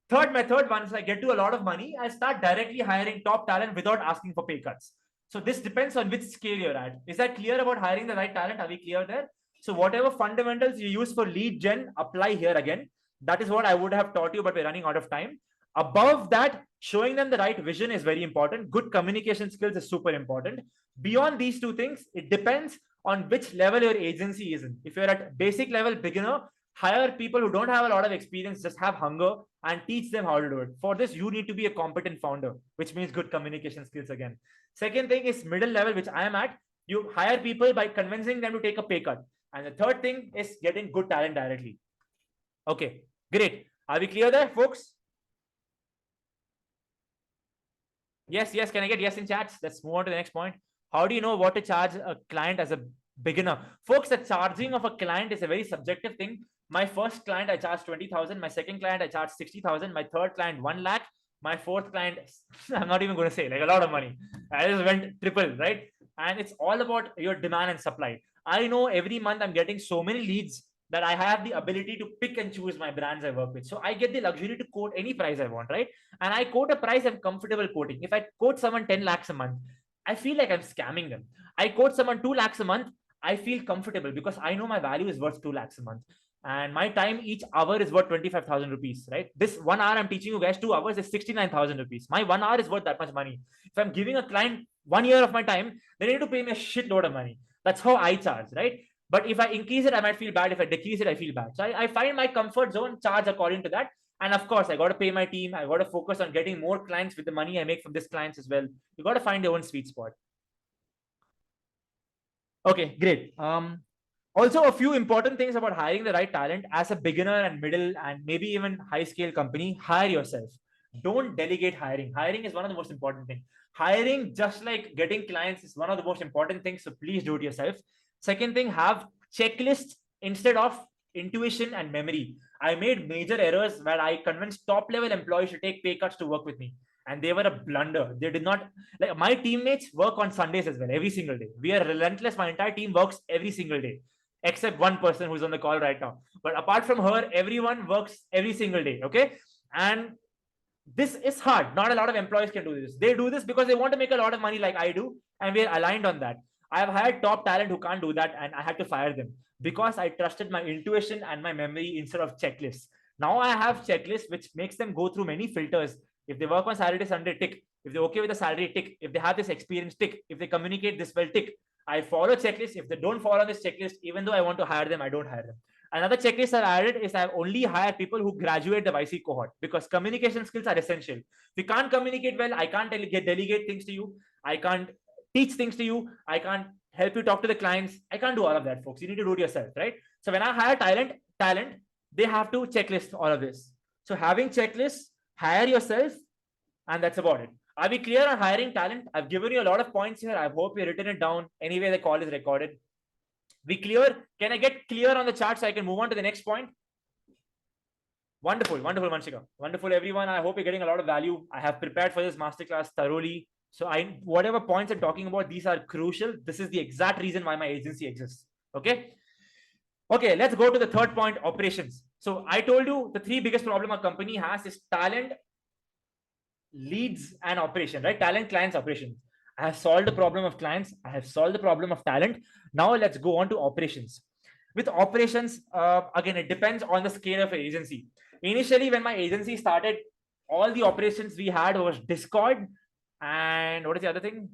Third method, once I get to a lot of money, I start directly hiring top talent without asking for pay cuts. So this depends on which scale you're at. Is that clear about hiring the right talent? Are we clear there? So whatever fundamentals you use for lead gen, apply here again. That is what I would have taught you, but we're running out of time. Above that, showing them the right vision is very important. Good communication skills is super important. Beyond these two things, it depends on which level your agency is in. If you're at basic level beginner, hire people who don't have a lot of experience, just have hunger and teach them how to do it. For this, you need to be a competent founder, which means good communication skills again. Second thing is middle level, which I am at. You hire people by convincing them to take a pay cut. And the third thing is getting good talent directly. Okay, great. Are we clear there, folks? Yes, yes. Can I get yes in chats? Let's move on to the next point. How do you know what to charge a client as a beginner? Folks, the charging of a client is a very subjective thing. My first client, I charged 20,000. My second client, I charged 60,000. My third client, 1 lakh. My fourth client, I'm not even going to say, like, a lot of money. I just went triple, right? And it's all about your demand and supply. I know every month I'm getting so many leads that I have the ability to pick and choose my brands I work with. So I get the luxury to quote any price I want, right? And I quote a price I'm comfortable quoting. If I quote someone 10 lakhs a month, I feel like I'm scamming them. I quote someone 2 lakhs a month, I feel comfortable because I know my value is worth 2 lakhs a month. And my time each hour is worth 25,000 rupees, right? This 1 hour I'm teaching you guys, 2 hours is 69,000 rupees. My 1 hour is worth that much money. If I'm giving a client 1 year of my time, they need to pay me a shitload of money. That's how I charge, right? But if I increase it, I might feel bad. If I decrease it, I feel bad. So I find my comfort zone, charge according to that. And of course, I got to pay my team. I got to focus on getting more clients with the money I make from these clients as well. You got to find your own sweet spot. Okay, great. Also, a few important things about hiring the right talent as a beginner and middle and maybe even high scale company. Hire yourself. Don't delegate hiring. Hiring is one of the most important things. Hiring, just like getting clients, is one of the most important things. So please do it yourself. Second thing, have checklists instead of intuition and memory. I made major errors where I convinced top level employees to take pay cuts to work with me. And they were a blunder. They did not, like, my teammates work on Sundays as well, every single day. We are relentless. My entire team works every single day, except one person who's on the call right now. But apart from her, everyone works every single day. Okay. And this is hard. Not a lot of employees can do this. They do this because they want to make a lot of money like I do. And we're aligned on that. I have hired top talent who can't do that. And I had to fire them because I trusted my intuition and my memory instead of checklists. Now I have checklists, which makes them go through many filters. If they work on Saturday, Sunday, tick. If they're okay with the salary, tick. If they have this experience, tick. If they communicate this well, tick. I follow checklist. If they don't follow this checklist, even though I want to hire them, I don't hire them. Another checklist I've added is I've only hired people who graduate the YC cohort because communication skills are essential. If you can't communicate well, I can't delegate things to you. I can't teach things to you. I can't help you talk to the clients. I can't do all of that, folks. You need to do it yourself, right? So when I hire talent, they have to checklist all of this. So having checklists, hire yourself, and that's about it. Are we clear on hiring talent? I've given you a lot of points here. I hope you've written it down. Anyway, the call is recorded. We clear? Can I get clear on the chart so I can move on to the next point? Wonderful, wonderful, Manshika. Wonderful, everyone. I hope you're getting a lot of value. I have prepared for this masterclass thoroughly. So whatever points I'm talking about, these are crucial. This is the exact reason why my agency exists. Okay. Okay, let's go to the third point, operations. So I told you the three biggest problem a company has is talent, leads, and operation, right? Talent, clients, operations. I have solved the problem of clients. I have solved the problem of talent. Now let's go on to operations. With operations, again, it depends on the scale of an agency. Initially, when my agency started, all the operations we had was Discord and what is the other thing?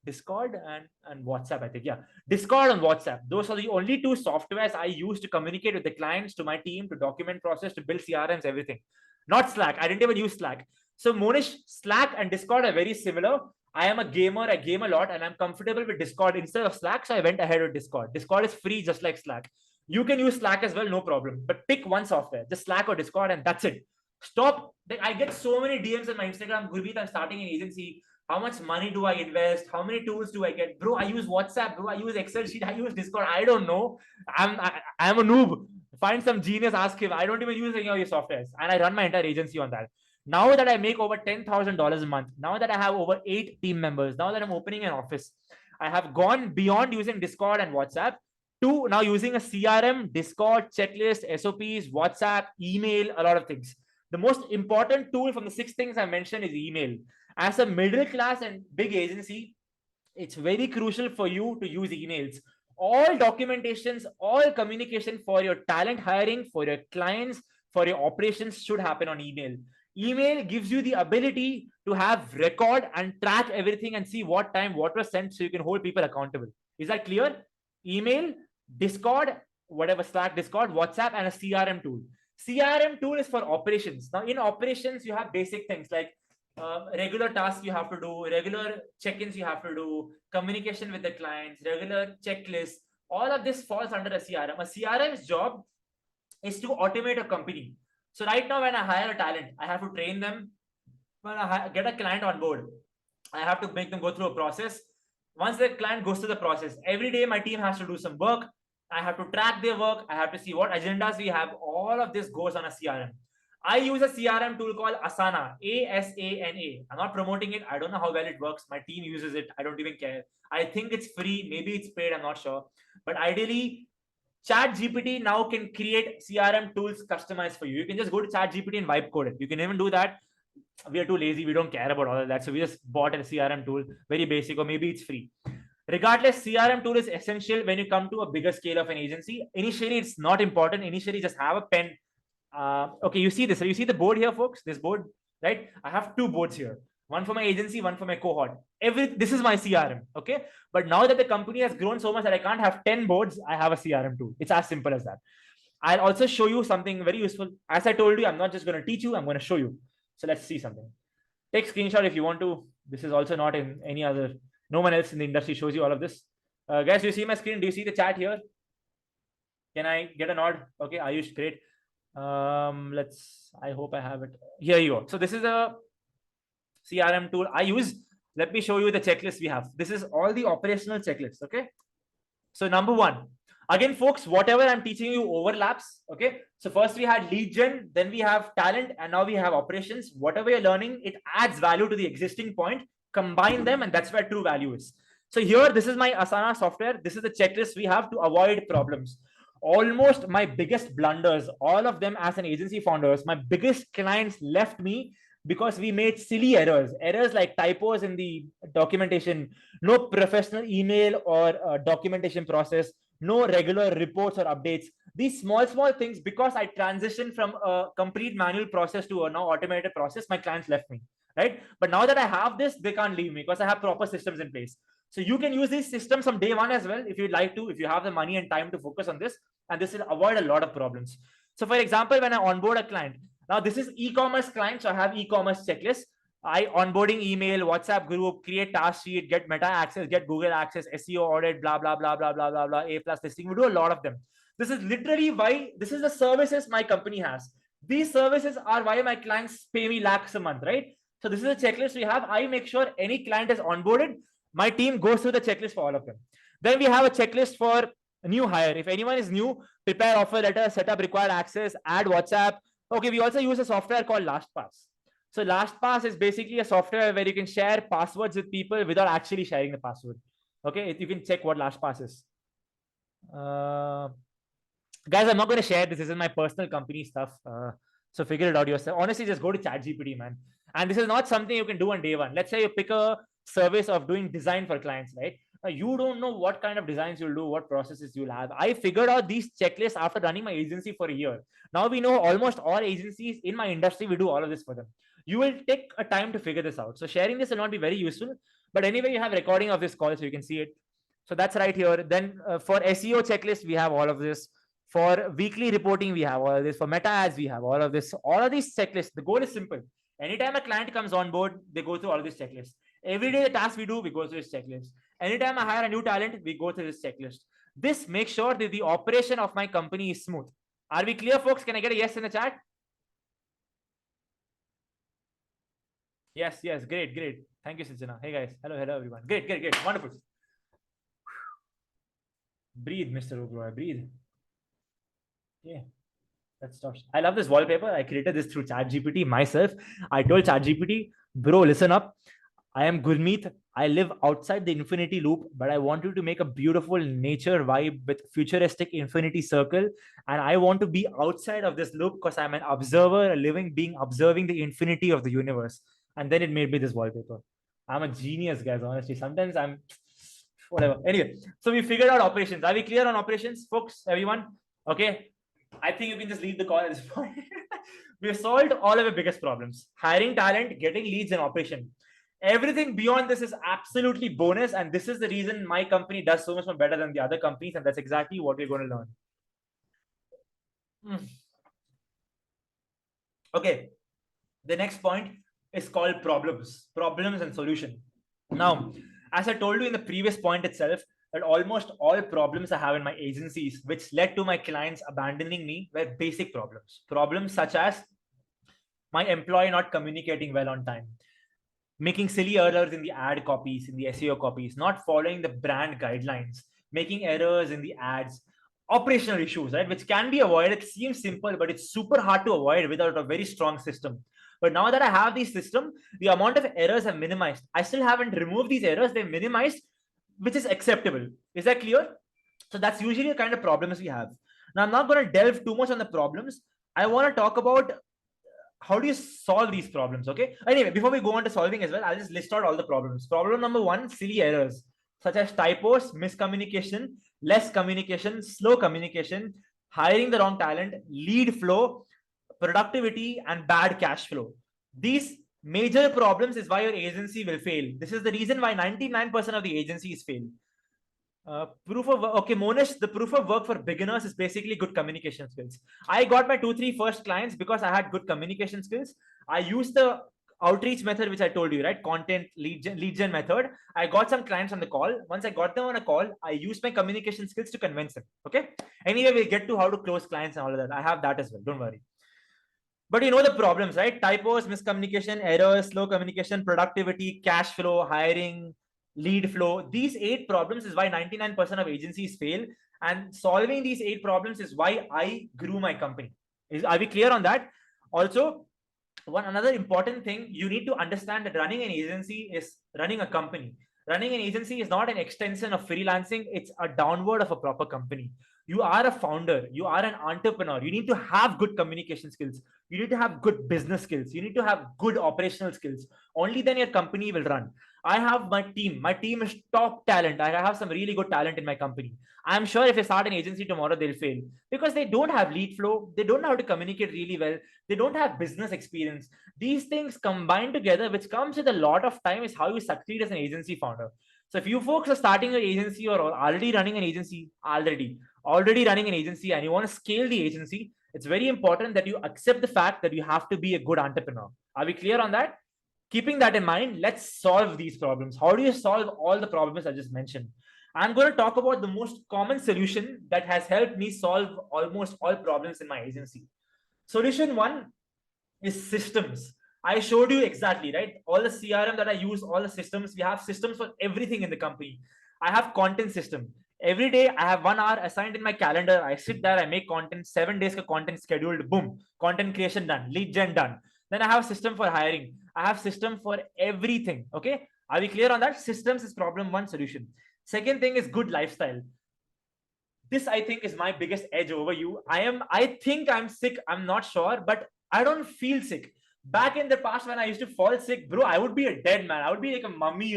Discord and WhatsApp, I think. Yeah, Discord and WhatsApp. Those are the only two softwares I use to communicate with the clients, to my team, to document process, to build CRMs, everything. Not Slack. I didn't even use Slack. So Monish, Slack and Discord are very similar. I am a gamer. I game a lot, and I'm comfortable with Discord instead of Slack. So I went ahead with Discord. Discord is free, just like Slack. You can use Slack as well, no problem. But pick one software, just Slack or Discord, and that's it. Stop. I get so many DMs on my Instagram. Gurmeet, I'm starting an agency. How much money do I invest? How many tools do I get? Bro, I use WhatsApp. Bro, I use Excel sheet. I use Discord. I don't know. I'm a noob. Find some genius, ask him. I don't even use any of your softwares. And I run my entire agency on that. Now that I make over $10,000 a month, now that I have over 8 team members, now that I'm opening an office, I have gone beyond using Discord and WhatsApp to now using a CRM, Discord, checklist, SOPs, WhatsApp, email, a lot of things. The most important tool from the 6 things I mentioned is email. As a middle class and big agency, it's very crucial for you to use emails. All documentations, all communication for your talent hiring, for your clients, for your operations should happen on email. Email gives you the ability to have record and track everything and see what time what was sent so you can hold people accountable. Is that clear? Email, Discord, whatever, Slack, Discord, WhatsApp, and a CRM tool. CRM tool is for operations. Now in operations, you have basic things like regular tasks you have to do, regular check-ins you have to do, communication with the clients, regular checklists, All of this falls under a CRM. A CRM's job is to automate a company. So right now, when I hire a talent, I have to train them. When I get a client on board, I have to make them go through a process. Once the client goes through the process, every day my team has to do some work. I have to track their work. I have to see what agendas we have. All of this goes on a CRM. I use a CRM tool called Asana, ASANA. I'm not promoting it. I don't know how well it works. My team uses it. I don't even care. I think it's free. Maybe it's paid. I'm not sure. But ideally, ChatGPT now can create CRM tools customized for you. You can just go to ChatGPT and vibe code it. You can even do that. We are too lazy. We don't care about all of that. So we just bought a CRM tool, very basic, or maybe it's free. Regardless, CRM tool is essential when you come to a bigger scale of an agency. Initially, it's not important. Initially, just have a pen. Okay, you see this. You see the board here, folks? This board, right? I have two boards here. One for my agency, one for my cohort. This is my CRM, okay? But now that the company has grown so much that I can't have 10 boards, I have a CRM tool. It's as simple as that. I'll also show you something very useful. As I told you, I'm not just going to teach you, I'm going to show you. So let's see something. Take screenshot if you want to. This is also not in any other, no one else in the industry shows you all of this. Guys, do you see my screen? Do you see the chat here? Can I get a nod? Okay, Ayush, great. I hope I have it. Here you go. So this is a CRM tool I use. Let me show you the checklist we have. This is all the operational checklists. Okay. So number one, again, folks, whatever I'm teaching you overlaps. Okay. So first we had lead gen, then we have talent, and now we have operations. Whatever you're learning, it adds value to the existing point. Combine them, and that's where true value is. So here, this is my Asana software. This is the checklist we have to avoid problems. Almost my biggest blunders, all of them as an agency founders, my biggest clients left me because we made silly errors like typos in the documentation, no professional email or documentation process, no regular reports or updates. These small things, because I transitioned from a complete manual process to a now automated process, my clients left me, right? But now that I have this, they can't leave me because I have proper systems in place. So you can use these systems from day one as well if you'd like to, if you have the money and time to focus on this, and this will avoid a lot of problems. So for example, when I onboard a client, now this is e-commerce client, so I have e-commerce checklist. I onboarding email, WhatsApp group, create task sheet, get meta access, get Google access, SEO audit, blah, blah, blah, blah, blah, blah, blah, A+ listing. We do a lot of them. This is literally why this is the services my company has. These services are why my clients pay me lakhs a month, right? So this is a checklist we have. I make sure any client is onboarded. My team goes through the checklist for all of them. Then we have a checklist for a new hire. If anyone is new, prepare offer letter, set up required access, add WhatsApp. Okay, we also use a software called LastPass. So LastPass is basically a software where you can share passwords with people without actually sharing the password. Okay, you can check what LastPass is. Guys, I'm not going to share this. This is my personal company stuff. So figure it out yourself. Honestly, just go to ChatGPT, man. And this is not something you can do on day one. Let's say you pick a service of doing design for clients, right? You don't know what kind of designs you'll do, what processes you'll have. I figured out these checklists after running my agency for a year. Now we know almost all agencies in my industry, we do all of this for them. You will take a time to figure this out. So sharing this will not be very useful, but anyway, you have recording of this call so you can see it. So that's right here. Then for SEO checklist, we have all of this. For weekly reporting, we have all of this. For meta ads, we have all of this. All of these checklists. The goal is simple. Anytime a client comes on board, they go through all of these checklists. Every day the task we do, we go through this checklist. Anytime I hire a new talent, we go through this checklist. This makes sure that the operation of my company is smooth. Are we clear, folks? Can I get a yes in the chat? Yes, great. Thank you, Sichana. Hey guys, hello everyone. Great, wonderful. Breathe, Mr. Ogroy, breathe. Yeah. That stops. I love this wallpaper. I created this through ChatGPT myself. I told ChatGPT, bro, listen up. I am Gurmeet. I live outside the infinity loop, but I want you to make a beautiful nature vibe with futuristic infinity circle. And I want to be outside of this loop because I'm an observer, a living being observing the infinity of the universe. And then it made me this wallpaper. I'm a genius, guys, honestly. Sometimes I'm whatever. Anyway, so we figured out operations. Are we clear on operations, folks? Everyone? Okay. I think you can just leave the call at this point. We've solved all of our biggest problems. Hiring talent, getting leads, and operation. Everything beyond this is absolutely bonus. And this is the reason my company does so much more better than the other companies. And that's exactly what we're going to learn. Okay. The next point is called problems and solution. Now, as I told you in the previous point itself, that almost all problems I have in my agencies, which led to my clients abandoning me, were basic problems. Problems such as my employee not communicating well on time, making silly errors in the ad copies, in the SEO copies, not following the brand guidelines, making errors in the ads, operational issues, right? Which can be avoided. It seems simple, but it's super hard to avoid without a very strong system. But now that I have this system, the amount of errors have minimized. I still haven't removed these errors, they've minimized, which is acceptable. Is that clear? So that's usually the kind of problems we have. Now, I'm not going to delve too much on the problems. I want to talk about how do you solve these problems. Okay, anyway, before we go on to solving as well, I'll just list out all the problems. Problem number one: silly errors such as typos, miscommunication, less communication, slow communication, hiring the wrong talent, lead flow, productivity, and bad cash flow. These major problems is why your agency will fail. This is the reason why 99% of the agencies fail. Proof of work. Okay, Monish, the proof of work for beginners is basically good communication skills. I got my 2-3 first clients because I had good communication skills. I used the outreach method, which I told you, right? Content lead gen method. I got some clients on the call. Once I got them on a call, I used my communication skills to convince them. Okay. Anyway, we'll get to how to close clients and all of that. I have that as well. Don't worry. But you know the problems, right? Typos, miscommunication, errors, slow communication, productivity, cash flow, hiring, lead flow. These 8 problems is why 99% of agencies fail. And solving these 8 problems is why I grew my company. Are we clear on that? Also, another important thing, you need to understand that running an agency is running a company. Running an agency is not an extension of freelancing, it's a downward of a proper company. You are a founder, you are an entrepreneur. You need to have good communication skills. You need to have good business skills. You need to have good operational skills. Only then your company will run. I have my team. My team is top talent. I have some really good talent in my company. I'm sure if I start an agency tomorrow, they'll fail because they don't have lead flow. They don't know how to communicate really well. They don't have business experience. These things combined together, which comes with a lot of time, is how you succeed as an agency founder. So if you folks are starting your agency or already running an agency, already running an agency, and you want to scale the agency, it's very important that you accept the fact that you have to be a good entrepreneur. Are we clear on that? Keeping that in mind, let's solve these problems. How do you solve all the problems I just mentioned? I'm going to talk about the most common solution that has helped me solve almost all problems in my agency. Solution one is systems. I showed you exactly, right? All the CRM that I use, all the systems, we have systems for everything in the company. I have content system. Every day I have 1 hour assigned in my calendar. I sit there, I make content, 7 days of content scheduled, boom, content creation done, lead gen done. Then I have a system for hiring. I have system for everything. Okay. Are we clear on that? Systems is problem one solution. Second thing is good lifestyle. This I think is my biggest edge over you. I think I'm sick. I'm not sure, but I don't feel sick. Back in the past, when I used to fall sick, bro, I would be a dead man. I would be like a mummy,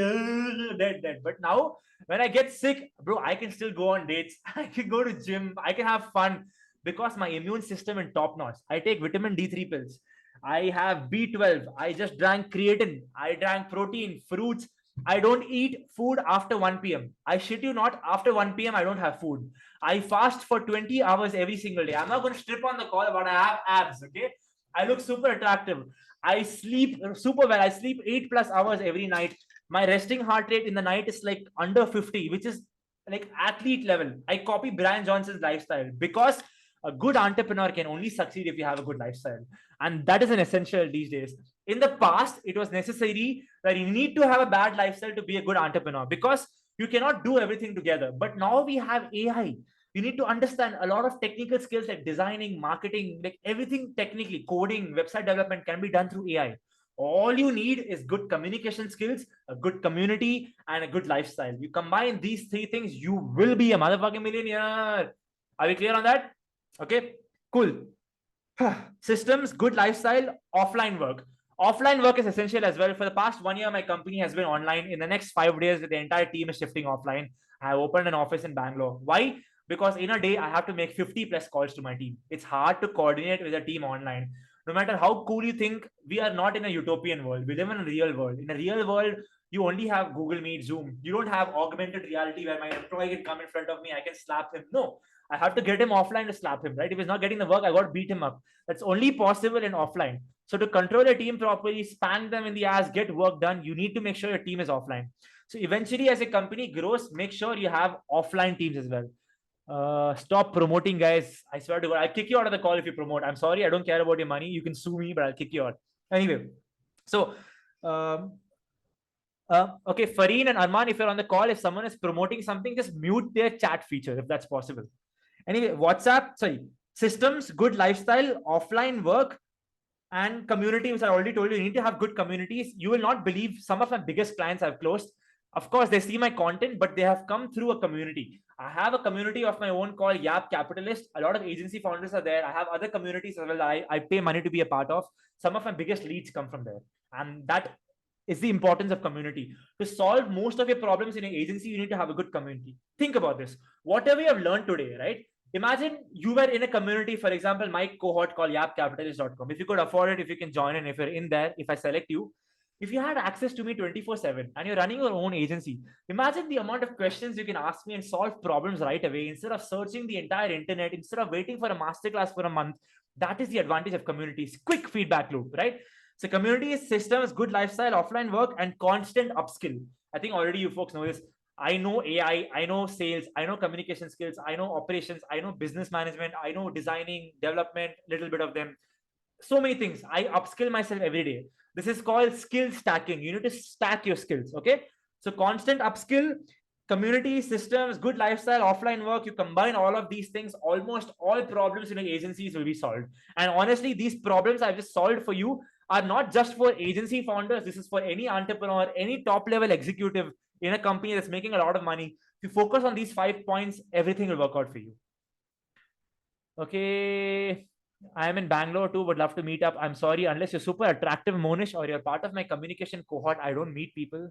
dead. But now, when I get sick, bro, I can still go on dates. I can go to gym. I can have fun because my immune system is top notch. I take vitamin D3 pills. I have B12. I just drank creatine. I drank protein, fruits. I don't eat food after 1 p.m. I shit you not, after 1 p.m. I don't have food. I fast for 20 hours every single day. I'm not going to strip on the call, but I have abs, okay? I look super attractive. I sleep super well. I sleep 8+ hours every night. My resting heart rate in the night is like under 50, which is like athlete level. I copy Brian Johnson's lifestyle because a good entrepreneur can only succeed if you have a good lifestyle. And that is an essential these days. In the past, it was necessary that you need to have a bad lifestyle to be a good entrepreneur because you cannot do everything together. But now we have AI. You need to understand a lot of technical skills like designing, marketing, like everything technically, coding, website development can be done through AI. All you need is good communication skills, a good community, and a good lifestyle. You combine these 3 things, you will be a motherfucking millionaire. Are we clear on that? Okay, cool. Systems, good lifestyle, offline work. Offline work is essential as well. For the past 1 year, my company has been online. In the next 5 days, the entire team is shifting offline. I have opened an office in Bangalore. Why? Because in a day, I have to make 50+ calls to my team. It's hard to coordinate with a team online. No matter how cool you think, we are not in a utopian world. We live in a real world. In a real world, you only have Google Meet, Zoom. You don't have augmented reality where my employee can come in front of me. I can slap him. No, I have to get him offline to slap him, right? If he's not getting the work, I got to beat him up. That's only possible in offline. So to control a team properly, spank them in the ass, get work done, you need to make sure your team is offline. So eventually, as a company grows, make sure you have offline teams as well. Stop promoting, guys. I swear to God, I'll kick you out of the call if you promote. I'm sorry, I don't care about your money. You can sue me, but I'll kick you out. Anyway, so okay, Fareen and Arman, if you're on the call, if someone is promoting something, just mute their chat feature if that's possible. Anyway, WhatsApp, sorry, systems, good lifestyle, offline work, and community, which I already told you, you need to have good communities. You will not believe some of my biggest clients I've closed. Of course, they see my content, but they have come through a community. I have a community of my own called Yap Capitalist. A lot of agency founders are there. I have other communities as well. I pay money to be a part of. Some of my biggest leads come from there. And that is the importance of community. To solve most of your problems in an agency, you need to have a good community. Think about this. Whatever you have learned today, right? Imagine you were in a community, for example, my cohort called yapcapitalist.com. If you could afford it, if you can join in, if you're in there, if I select you, if you had access to me 24/7 and you're running your own agency, imagine the amount of questions you can ask me and solve problems right away instead of searching the entire internet, instead of waiting for a masterclass for a month. That is the advantage of communities. Quick feedback loop, right? So communities, systems, good lifestyle, offline work, and constant upskill. I think already you folks know this. I know AI, I know sales, I know communication skills, I know operations, I know business management, I know designing, development, little bit of them. So many things. I upskill myself every day. This is called skill stacking. You need to stack your skills. Okay. So constant upskill, community, systems, good lifestyle, offline work. You combine all of these things, almost all problems in your agencies will be solved. And honestly, these problems I've just solved for you are not just for agency founders. This is for any entrepreneur, any top level executive in a company that's making a lot of money. If you focus on these 5 points, everything will work out for you. Okay. I am in Bangalore too, would love to meet up. I'm sorry, unless you're super attractive, Monish, or you're part of my communication cohort, I don't meet people.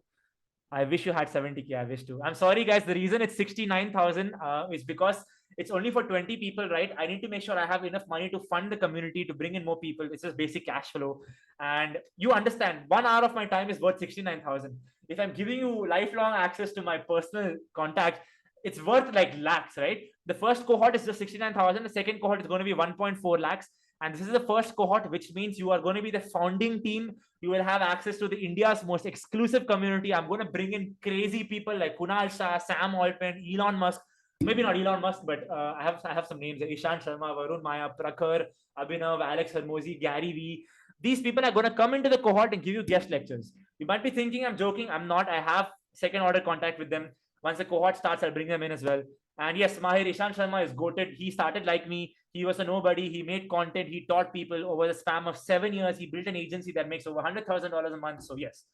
I wish you had 70K. I wish to. I'm sorry, guys. The reason it's 69,000 is because it's only for 20 people, right? I need to make sure I have enough money to fund the community, to bring in more people. It's just basic cash flow. And you understand, 1 hour of my time is worth 69,000. If I'm giving you lifelong access to my personal contact, it's worth like lakhs, right? The first cohort is just 69,000. The second cohort is going to be 1.4 lakhs. And this is the first cohort, which means you are going to be the founding team. You will have access to the India's most exclusive community. I'm going to bring in crazy people like Kunal Shah, Sam Altman, Elon Musk. Maybe not Elon Musk, but I have some names: Ishan Sharma, Varun Maya, Prakhar, Abhinav, Alex Hermosi, Gary Vee. These people are going to come into the cohort and give you guest lectures. You might be thinking I'm joking. I'm not. I have second order contact with them. Once the cohort starts, I'll bring them in as well. And yes, Mahir Ishan Sharma is goated. He started like me. He was a nobody. He made content. He taught people over the span of 7 years. He built an agency that makes over $100,000 a month. So yes.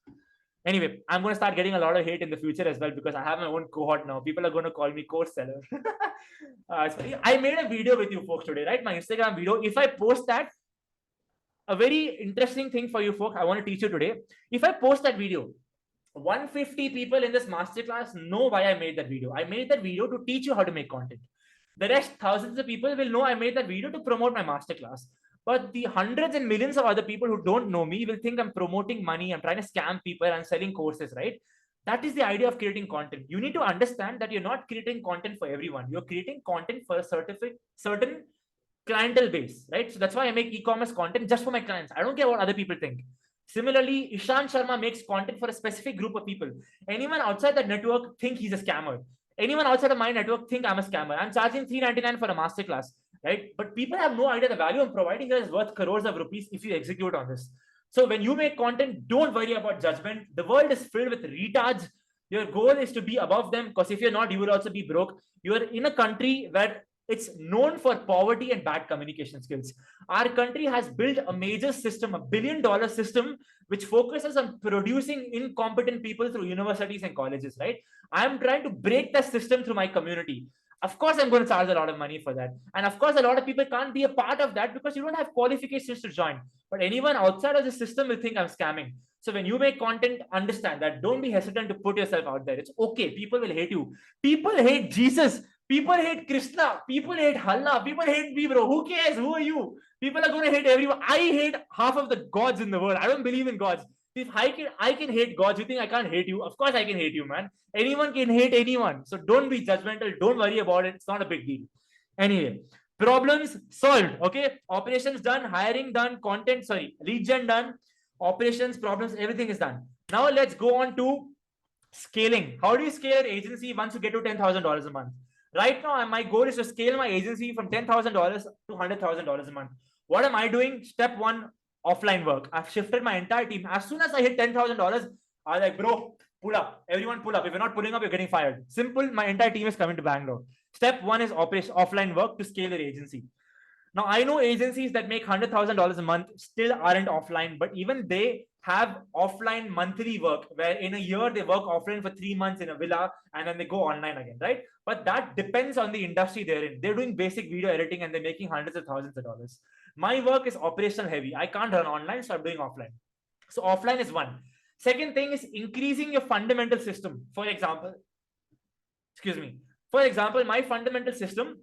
Anyway, I'm going to start getting a lot of hate in the future as well because I have my own cohort now. People are going to call me course seller. I made a video with you folks today, right? My Instagram video. If I post that, a very interesting thing for you folks, I want to teach you today. If I post that video, 150 people in this masterclass know why I made that video. I made that video to teach you how to make content. The rest, thousands of people will know I made that video to promote my masterclass. But the hundreds and millions of other people who don't know me will think I'm promoting money, I'm trying to scam people, I'm selling courses, right? That is the idea of creating content. You need to understand that you're not creating content for everyone. You're creating content for a certain clientele base, right? So that's why I make e-commerce content just for my clients. I don't care what other people think. Similarly, Ishan Sharma makes content for a specific group of people. Anyone outside that network think he's a scammer. Anyone outside of my network think I'm a scammer. I'm charging $399 for a masterclass, right? But people have no idea the value I'm providing here is worth crores of rupees if you execute on this. So when you make content, don't worry about judgment. The world is filled with retards. Your goal is to be above them, because if you're not, you will also be broke. You're in a country where it's known for poverty and bad communication skills. Our country has built a major system, $1 billion system, which focuses on producing incompetent people through universities and colleges, right? I'm trying to break that system through my community. Of course, I'm going to charge a lot of money for that. And of course, a lot of people can't be a part of that because you don't have qualifications to join. But anyone outside of the system will think I'm scamming. So when you make content, understand that. Don't be hesitant to put yourself out there. It's okay. People will hate you. People hate Jesus. People hate Krishna. People hate Allah. People hate me, bro. Who cares? Who are you? People are going to hate everyone. I hate half of the gods in the world. I don't believe in gods. If I can hate gods, you think I can't hate you? Of course I can hate you, man. Anyone can hate anyone. So don't be judgmental. Don't worry about it. It's not a big deal. Anyway, Problems solved. Okay. Operations done, hiring done, lead gen done, operations, problems, everything is done. Now let's go on to scaling. How do you scale an agency once you get to $10,000 a month? Right now, my goal is to scale my agency from $10,000 to $100,000 a month. What am I doing? Step one, offline work. I've shifted my entire team. As soon as I hit $10,000, I was like, bro, pull up. Everyone pull up. If you're not pulling up, you're getting fired. Simple. My entire team is coming to Bangalore. Step one is offline work to scale your agency. Now, I know agencies that make $100,000 a month still aren't offline, but even they have offline monthly work where in a year they work offline for 3 months in a villa and then they go online again, right? But that depends on the industry they're in. They're doing basic video editing and they're making hundreds of thousands of dollars. My work is operational heavy. I can't run online, so I'm doing offline. So offline is one. Second thing is increasing your fundamental system. For example, my fundamental system,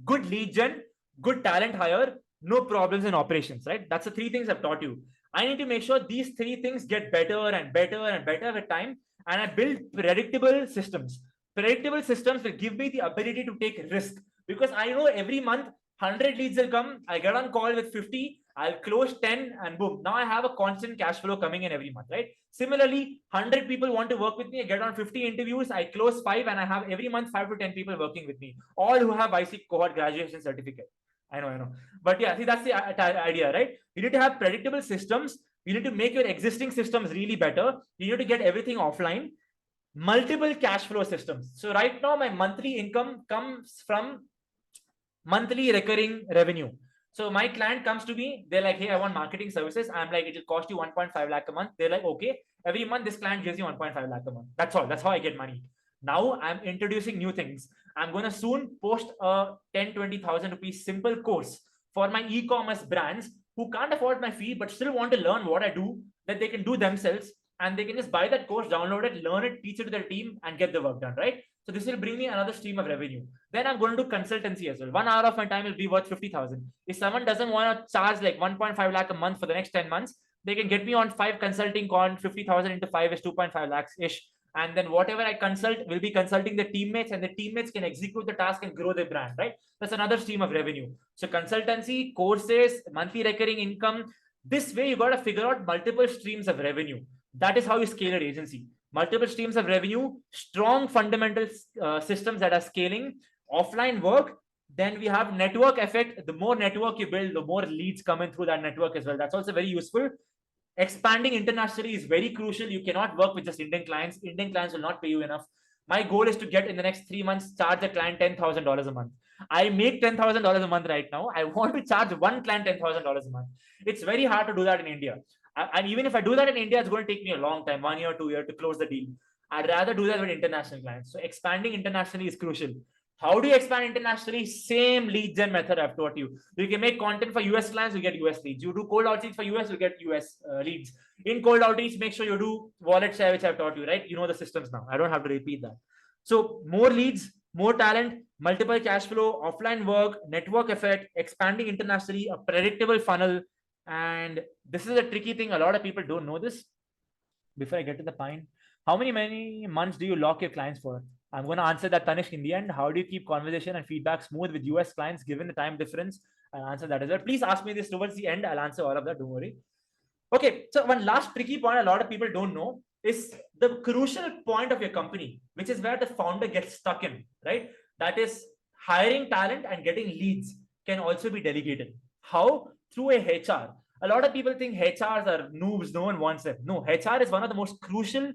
good lead gen, good talent hire, no problems in operations, right? That's the three things I've taught you. I need to make sure these three things get better and better and better with time. And I build predictable systems. Predictable systems will give me the ability to take risk because I know every month 100 leads will come. I get on call with 50. I'll close 10 and boom. Now I have a constant cash flow coming in every month, right? Similarly, 100 people want to work with me. I get on 50 interviews. I close 5 and I have every month 5 to 10 people working with me, all who have IC Cohort graduation certificate. I know. But yeah, see, that's the idea, right? You need to have predictable systems. You need to make your existing systems really better. You need to get everything offline. Multiple cash flow systems. So right now, my monthly income comes from monthly recurring revenue. So my client comes to me. They're like, hey, I want marketing services. I'm like, it'll cost you 1.5 lakh a month. They're like, okay. Every month, this client gives you 1.5 lakh a month. That's all. That's how I get money. Now I'm introducing new things. I'm going to soon post a 10, 20,000 rupees simple course for my e-commerce brands who can't afford my fee, but still want to learn what I do, that they can do themselves. And they can just buy that course, download it, learn it, teach it to their team and get the work done, right? So this will bring me another stream of revenue. Then I'm going to do consultancy as well. 1 hour of my time will be worth 50,000. If someone doesn't want to charge like 1.5 lakh a month for the next 10 months, they can get me on 5 consulting con 50,000 into 5 is 2.5 lakhs ish. And then whatever I consult will be consulting the teammates and the teammates can execute the task and grow their brand, right? That's another stream of revenue. So consultancy, courses, monthly recurring income. This way you got to figure out multiple streams of revenue. That is how you scale your agency. Multiple streams of revenue, strong fundamental systems that are scaling, offline work. Then we have network effect. The more network you build, the more leads coming through that network as well. That's also very useful. Expanding internationally is very crucial. You cannot work with just Indian clients. Indian clients will not pay you enough. My goal is to get in the next 3 months, charge a client $10,000 a month. I make $10,000 a month right now. I want to charge one client $10,000 a month. It's very hard to do that in India. And even if I do that in India, it's going to take me a long time, 1 year, 2 years to close the deal. I'd rather do that with international clients. So expanding internationally is crucial. How do you expand internationally? Same lead gen method I've taught you. You can make content for US clients, you get US leads. You do cold outreach for US, you get US leads. In cold outreach, make sure you do wallet share, which I've taught you, right? You know the systems now. I don't have to repeat that. So more leads, more talent, multiple cash flow, offline work, network effect, expanding internationally, a predictable funnel. And this is a tricky thing. A lot of people don't know this. Before I get to the point, how many months do you lock your clients for? I'm going to answer that, Tanishq, in the end. How do you keep conversation and feedback smooth with US clients given the time difference? I'll answer that as well. Please ask me this towards the end. I'll answer all of that. Don't worry. Okay. So one last tricky point a lot of people don't know is the crucial point of your company, which is where the founder gets stuck in, right? That is hiring talent and getting leads can also be delegated. How? Through a HR. A lot of people think HRs are noobs. No one wants them. No, HR is one of the most crucial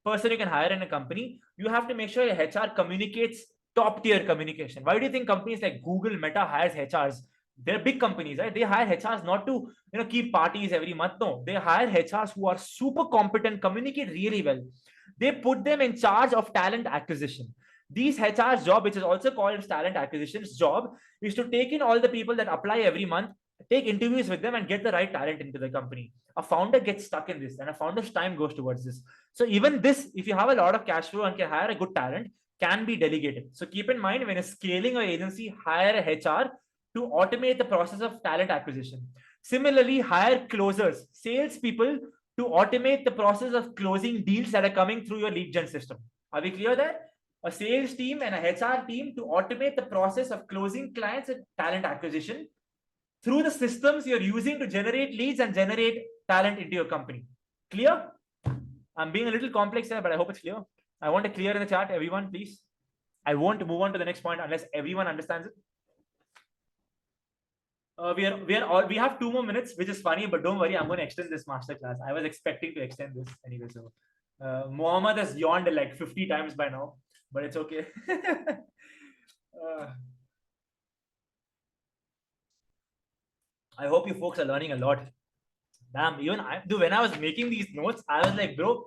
person you can hire in a company. You have to make sure your HR communicates top tier communication. Why do you think companies like Google, Meta hires HRs? They're big companies, right? They hire HRs not to keep parties every month. No, they hire HRs who are super competent, communicate really well. They put them in charge of talent acquisition. These HR's job, which is also called talent acquisition's job, is to take in all the people that apply every month, take interviews with them and get the right talent into the company. A founder gets stuck in this and a founder's time goes towards this. So even this, if you have a lot of cash flow and can hire a good talent, can be delegated. So keep in mind when you're scaling your agency, hire a HR to automate the process of talent acquisition. Similarly, hire closers, salespeople to automate the process of closing deals that are coming through your lead gen system. Are we clear there? a sales team and a HR team to automate the process of closing clients and talent acquisition through the systems you're using to generate leads and generate talent into your company. Clear? I'm being a little complex here, but I hope it's clear. I want to clear in the chat, everyone, please. I won't move on to the next point unless everyone understands it. We have 2 more minutes, which is funny, but don't worry, I'm going to extend this masterclass. I was expecting to extend this anyway. So Mohammed has yawned like 50 times by now, but it's okay. I hope you folks are learning a lot. Damn, even when I was making these notes, I was like, bro,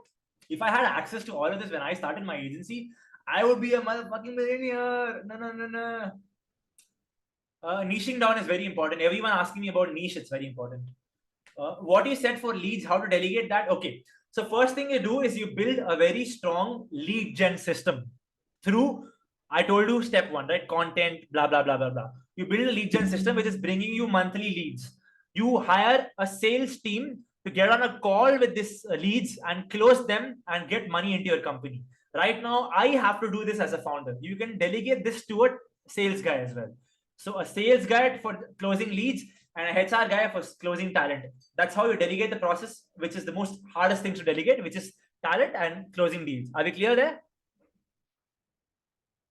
if I had access to all of this when I started my agency, I would be a motherfucking millionaire. No. Niching down is very important. Everyone asking me about niche, it's very important. What you said for leads, how to delegate that? Okay. So first thing you do is you build a very strong lead gen system through, I told you step 1, right? Content, blah, blah, blah, blah, blah. You build a lead gen system, which is bringing you monthly leads. You hire a sales team to get on a call with these leads and close them and get money into your company. Right now, I have to do this as a founder. You can delegate this to a sales guy as well. So a sales guy for closing leads and a HR guy for closing talent. That's how you delegate the process, which is the most hardest thing to delegate, which is talent and closing deals. Are we clear there?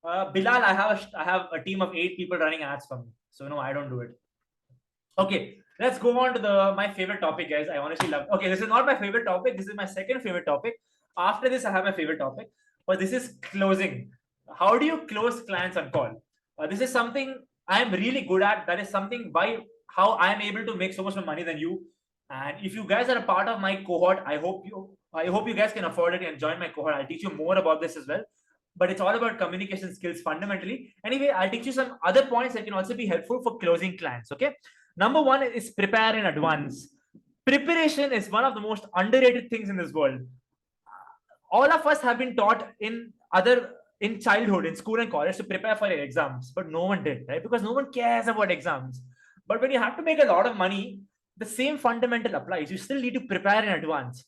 Bilal, I have a team of 8 people running ads for me. So no, I don't do it. Okay, let's go on to my favorite topic, guys. I honestly love. Okay, this is not my favorite topic. This is my second favorite topic. After this, I have my favorite topic, but this is closing. How do you close clients on call? This is something I'm really good at. That is something by how I'm able to make so much more money than you. And if you guys are a part of my cohort, I hope you guys can afford it and join my cohort. I'll teach you more about this as well. But it's all about communication skills fundamentally. Anyway, I'll teach you some other points that can also be helpful for closing clients. Okay. Number 1 is prepare in advance. Preparation is one of the most underrated things in this world. All of us have been taught in childhood, in school and college, to prepare for your exams, but no one did, right? Because no one cares about exams. But when you have to make a lot of money, the same fundamental applies. You still need to prepare in advance.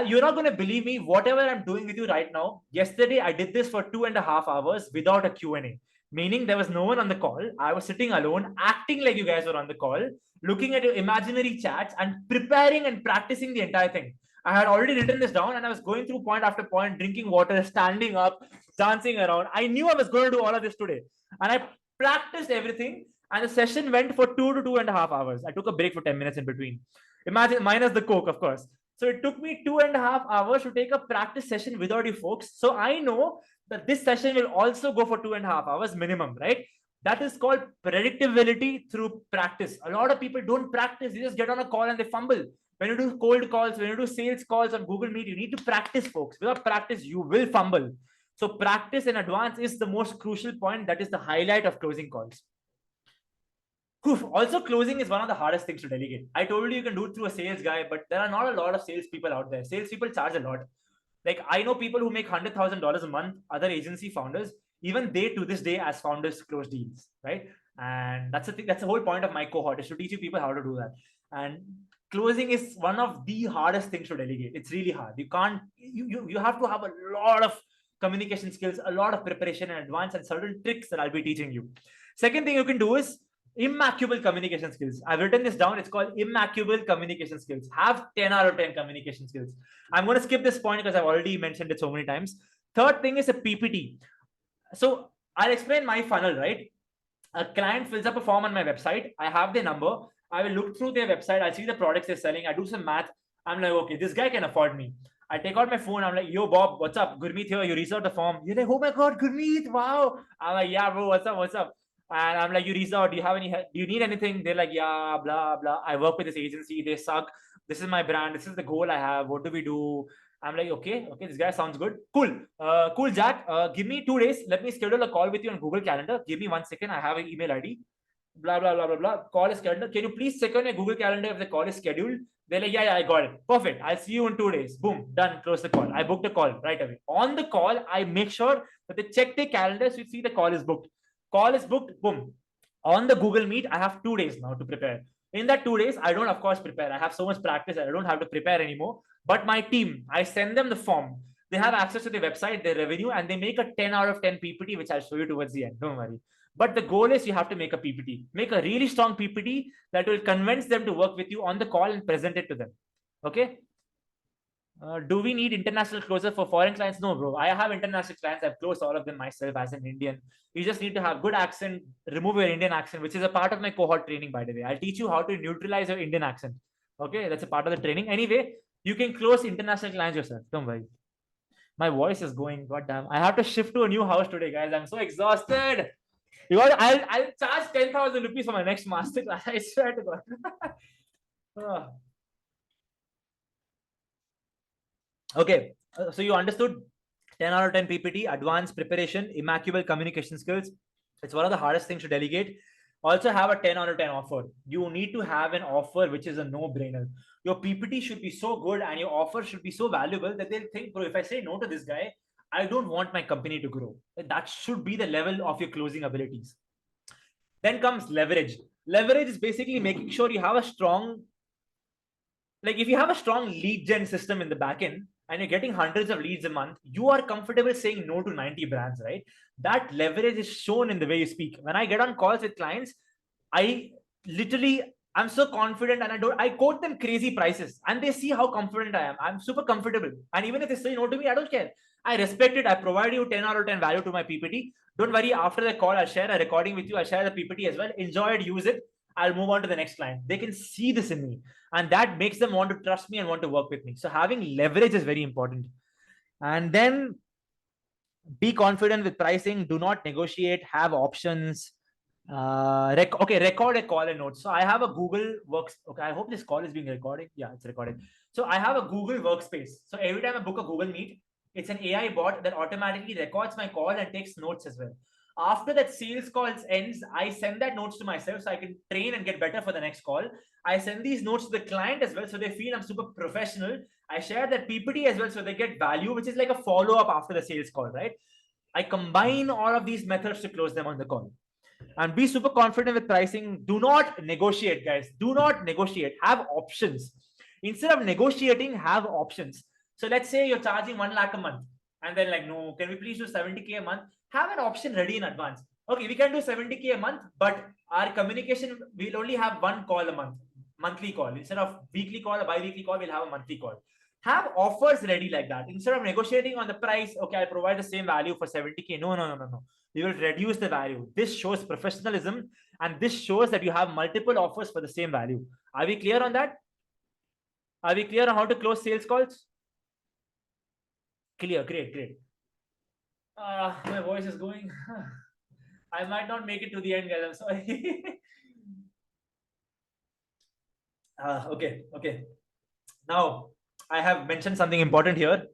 You're not going to believe me. Whatever I'm doing with you right now, yesterday I did this for 2.5 hours without a Q&A. Meaning there was no one on the call. I was sitting alone, acting like you guys were on the call, looking at your imaginary chats and preparing and practicing the entire thing. I had already written this down and I was going through point after point, drinking water, standing up, dancing around. I knew I was going to do all of this today. And I practiced everything. And the session went for 2 to 2.5 hours. I took a break for 10 minutes in between. Imagine, minus the Coke, of course. So it took me 2.5 hours to take a practice session without you folks. So I know that this session will also go for 2.5 hours minimum, right? That is called predictability through practice. A lot of people don't practice. They just get on a call and they fumble. When you do cold calls, when you do sales calls on Google Meet, you need to practice, folks. Without practice, you will fumble. So practice in advance is the most crucial point. That is the highlight of closing calls. Also, closing is one of the hardest things to delegate. I told you can do it through a sales guy, but there are not a lot of salespeople out there. Salespeople charge a lot. Like I know people who make $100,000 a month, other agency founders, even they to this day as founders close deals, right? And that's the thing. That's the whole point of my cohort, is to teach you people how to do that. And closing is one of the hardest things to delegate. It's really hard. You can't. You have to have a lot of communication skills, a lot of preparation in advance, and certain tricks that I'll be teaching you. Second thing you can do is immaculate communication skills. I've written this down. It's called immaculate communication skills. Have 10 out of 10 communication skills. I'm going to skip this point because I've already mentioned it so many times. Third thing is a PPT. So I'll explain my funnel, right? A client fills up a form on my website. I have their number. I will look through their website. I see the products they're selling. I do some math. I'm like, okay, this guy can afford me. I take out my phone. I'm like, yo, Bob, what's up? Gurmeet here. You reached out the form. You're like, oh my God, Gurmeet. Wow. I'm like, yeah, bro, what's up? What's up? And I'm like, you reached out. Do you have any help? Do you need anything? They're like, yeah, blah, blah. I work with this agency. They suck. This is my brand. This is the goal I have. What do we do? I'm like, okay, this guy sounds good. Cool. Cool, Jack. Give me 2 days. Let me schedule a call with you on Google Calendar. Give me 1 second. I have an email ID. Blah, blah, blah, blah, blah. Call is scheduled. Can you please check on your Google Calendar if the call is scheduled? They're like, yeah, I got it. Perfect. I'll see you in 2 days. Boom. Done. Close the call. I booked a call right away. On the call, I make sure that they check their calendar so you see the call is booked. Call is booked. Boom. On the Google Meet, I have 2 days now to prepare. In that 2 days, I don't, of course, prepare. I have so much practice. I don't have to prepare anymore. But my team, I send them the form. They have access to the website, their revenue, and they make a 10 out of 10 PPT, which I'll show you towards the end. Don't worry. But the goal is you have to make a PPT, make a really strong PPT that will convince them to work with you on the call and present it to them. Okay. Do we need international closer for foreign clients? No, bro. I have international clients. I've closed all of them myself as an Indian. You just need to have good accent, remove your Indian accent, which is a part of my cohort training, by the way. I'll teach you how to neutralize your Indian accent. Okay, that's a part of the training. Anyway, you can close international clients yourself. Don't worry. My voice is going. God damn. I have to shift to a new house today, guys. I'm so exhausted. I'll charge 10,000 rupees for my next masterclass. I swear to God. Okay, so you understood 10 out of 10 PPT, advanced preparation, immaculate communication skills. It's one of the hardest things to delegate. Also have a 10 out of 10 offer. You need to have an offer which is a no-brainer. Your PPT should be so good and your offer should be so valuable that they'll think, bro, if I say no to this guy, I don't want my company to grow. That should be the level of your closing abilities. Then comes leverage. Leverage is basically making sure you have a strong, like if you have a strong lead gen system in the backend, and you're getting hundreds of leads a month, you are comfortable saying no to 90 brands, right? That leverage is shown in the way you speak. When I get on calls with clients, I'm so confident and I quote them crazy prices and they see how confident I am. I'm super comfortable. And even if they say no to me, I don't care. I respect it. I provide you 10 out of 10 value to my PPT. Don't worry. After the call, I'll share a recording with you. I'll share the PPT as well. Enjoy it, use it. I'll move on to the next client. They can see this in me and that makes them want to trust me and want to work with me. So having leverage is very important. And then be confident with pricing. Do not negotiate. Have options. Record a call and notes. So I have a Google Works. Okay, I hope this call is being recorded. Yeah, it's recorded. So I have a Google Workspace. So every time I book a Google Meet, it's an AI bot that automatically records my call and takes notes as well. After that sales calls ends, I send that notes to myself so I can train and get better for the next call. I send these notes to the client as well so they feel I'm super professional. I share that PPT as well so they get value, which is like a follow-up after the sales call, right? I combine all of these methods to close them on the call. And be super confident with pricing. Do not negotiate, guys. Do not negotiate. Have options. Instead of negotiating, have options. So let's say you're charging 1 lakh a month. And then like, no, can we please do 70K a month? Have an option ready in advance. Okay, we can do 70K a month, but our communication, we'll only have one call a month, monthly call. Instead of weekly call or bi-weekly call, we'll have a monthly call. Have offers ready like that. Instead of negotiating on the price, okay, I'll provide the same value for 70K. No. We will reduce the value. This shows professionalism and this shows that you have multiple offers for the same value. Are we clear on that? Are we clear on how to close sales calls? Clear. Great. My voice is going. I might not make it to the end, guys. I'm sorry. Okay. Now, I have mentioned something important here.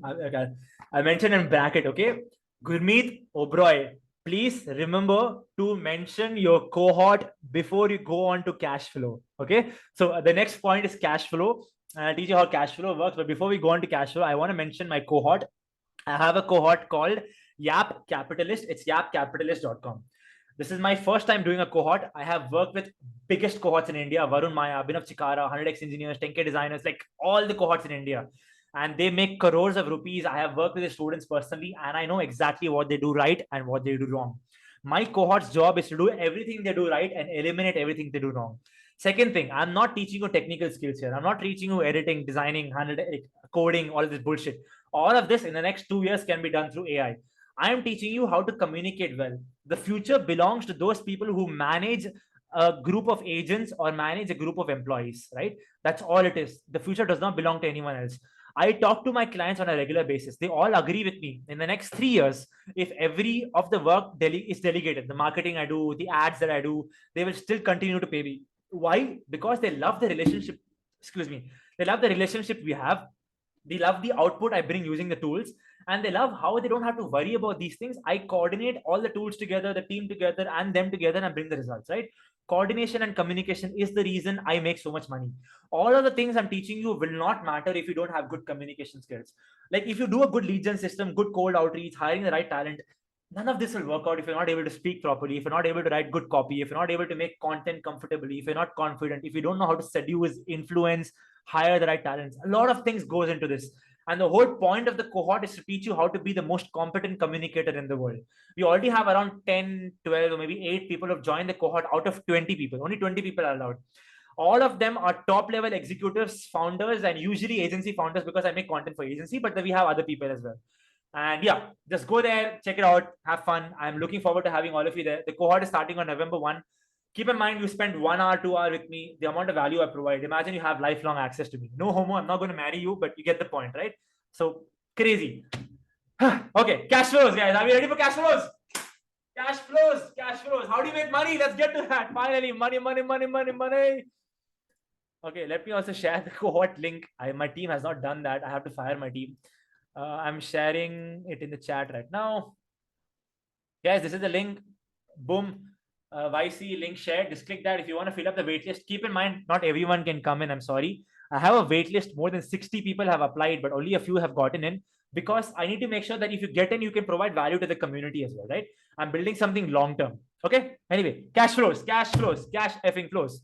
I mentioned in bracket, okay? Gurmeet Oberoi, please remember to mention your cohort before you go on to cash flow, okay? So the next point is cash flow. I'll teach you how cash flow works. But before we go on to cash flow, I want to mention my cohort. I have a cohort called Yap Capitalist. It's yapcapitalist.com. This is my first time doing a cohort. I have worked with biggest cohorts in India, Varun Maya, Abhinav Chikara, 100x engineers, 10K designers, like all the cohorts in India. And they make crores of rupees. I have worked with the students personally, and I know exactly what they do right and what they do wrong. My cohort's job is to do everything they do right and eliminate everything they do wrong. Second thing, I'm not teaching you technical skills here. I'm not teaching you editing, designing, coding, all of this bullshit. All of this in the next 2 years can be done through AI. I am teaching you how to communicate well. The future belongs to those people who manage a group of agents or manage a group of employees, right? That's all it is. The future does not belong to anyone else. I talk to my clients on a regular basis. They all agree with me. In the next 3 years, if every of the work is delegated, the marketing I do, the ads that I do, they will still continue to pay me. Why? Because they love the relationship. They love the relationship we have. They love the output I bring using the tools, and they love how they don't have to worry about these things. I coordinate all the tools together, the team together, and them together, and bring the results, right? Coordination and communication is the reason I make so much money. All of the things I'm teaching you will not matter if you don't have good communication skills. Like if you do a good lead gen system, good cold outreach, hiring the right talent, none of this will work out if you're not able to speak properly, if you're not able to write good copy, if you're not able to make content comfortably, if you're not confident, if you don't know how to seduce, influence, hire the right talents. A lot of things goes into this. And the whole point of the cohort is to teach you how to be the most competent communicator in the world. We already have around 10, 12, or maybe 8 people who have joined the cohort out of 20 people. Only 20 people are allowed. All of them are top level executives, founders, and usually agency founders, because I make content for agency, but we have other people as well. And yeah, just go there, check it out, have fun. I'm looking forward to having all of you there. The cohort is starting on November 1. Keep in mind, you spend 1 hour, 2 hours with me, the amount of value I provide. Imagine you have lifelong access to me. No homo, I'm not going to marry you, but you get the point, right? So crazy. Okay, cash flows, guys. Are we ready for cash flows? Cash flows, cash flows. How do you make money? Let's get to that. Finally, money, money, money, money, money. Okay, let me also share the cohort link. My team has not done that. I have to fire my team. I'm sharing it in the chat right now. Guys, this is the link. Boom. YC link shared. Just click that if you want to fill up the waitlist. Keep in mind, not everyone can come in. I'm sorry. I have a waitlist. More than 60 people have applied, but only a few have gotten in, because I need to make sure that if you get in, you can provide value to the community as well, right? I'm building something long term. Okay. Anyway, cash flows, cash flows, cash effing flows.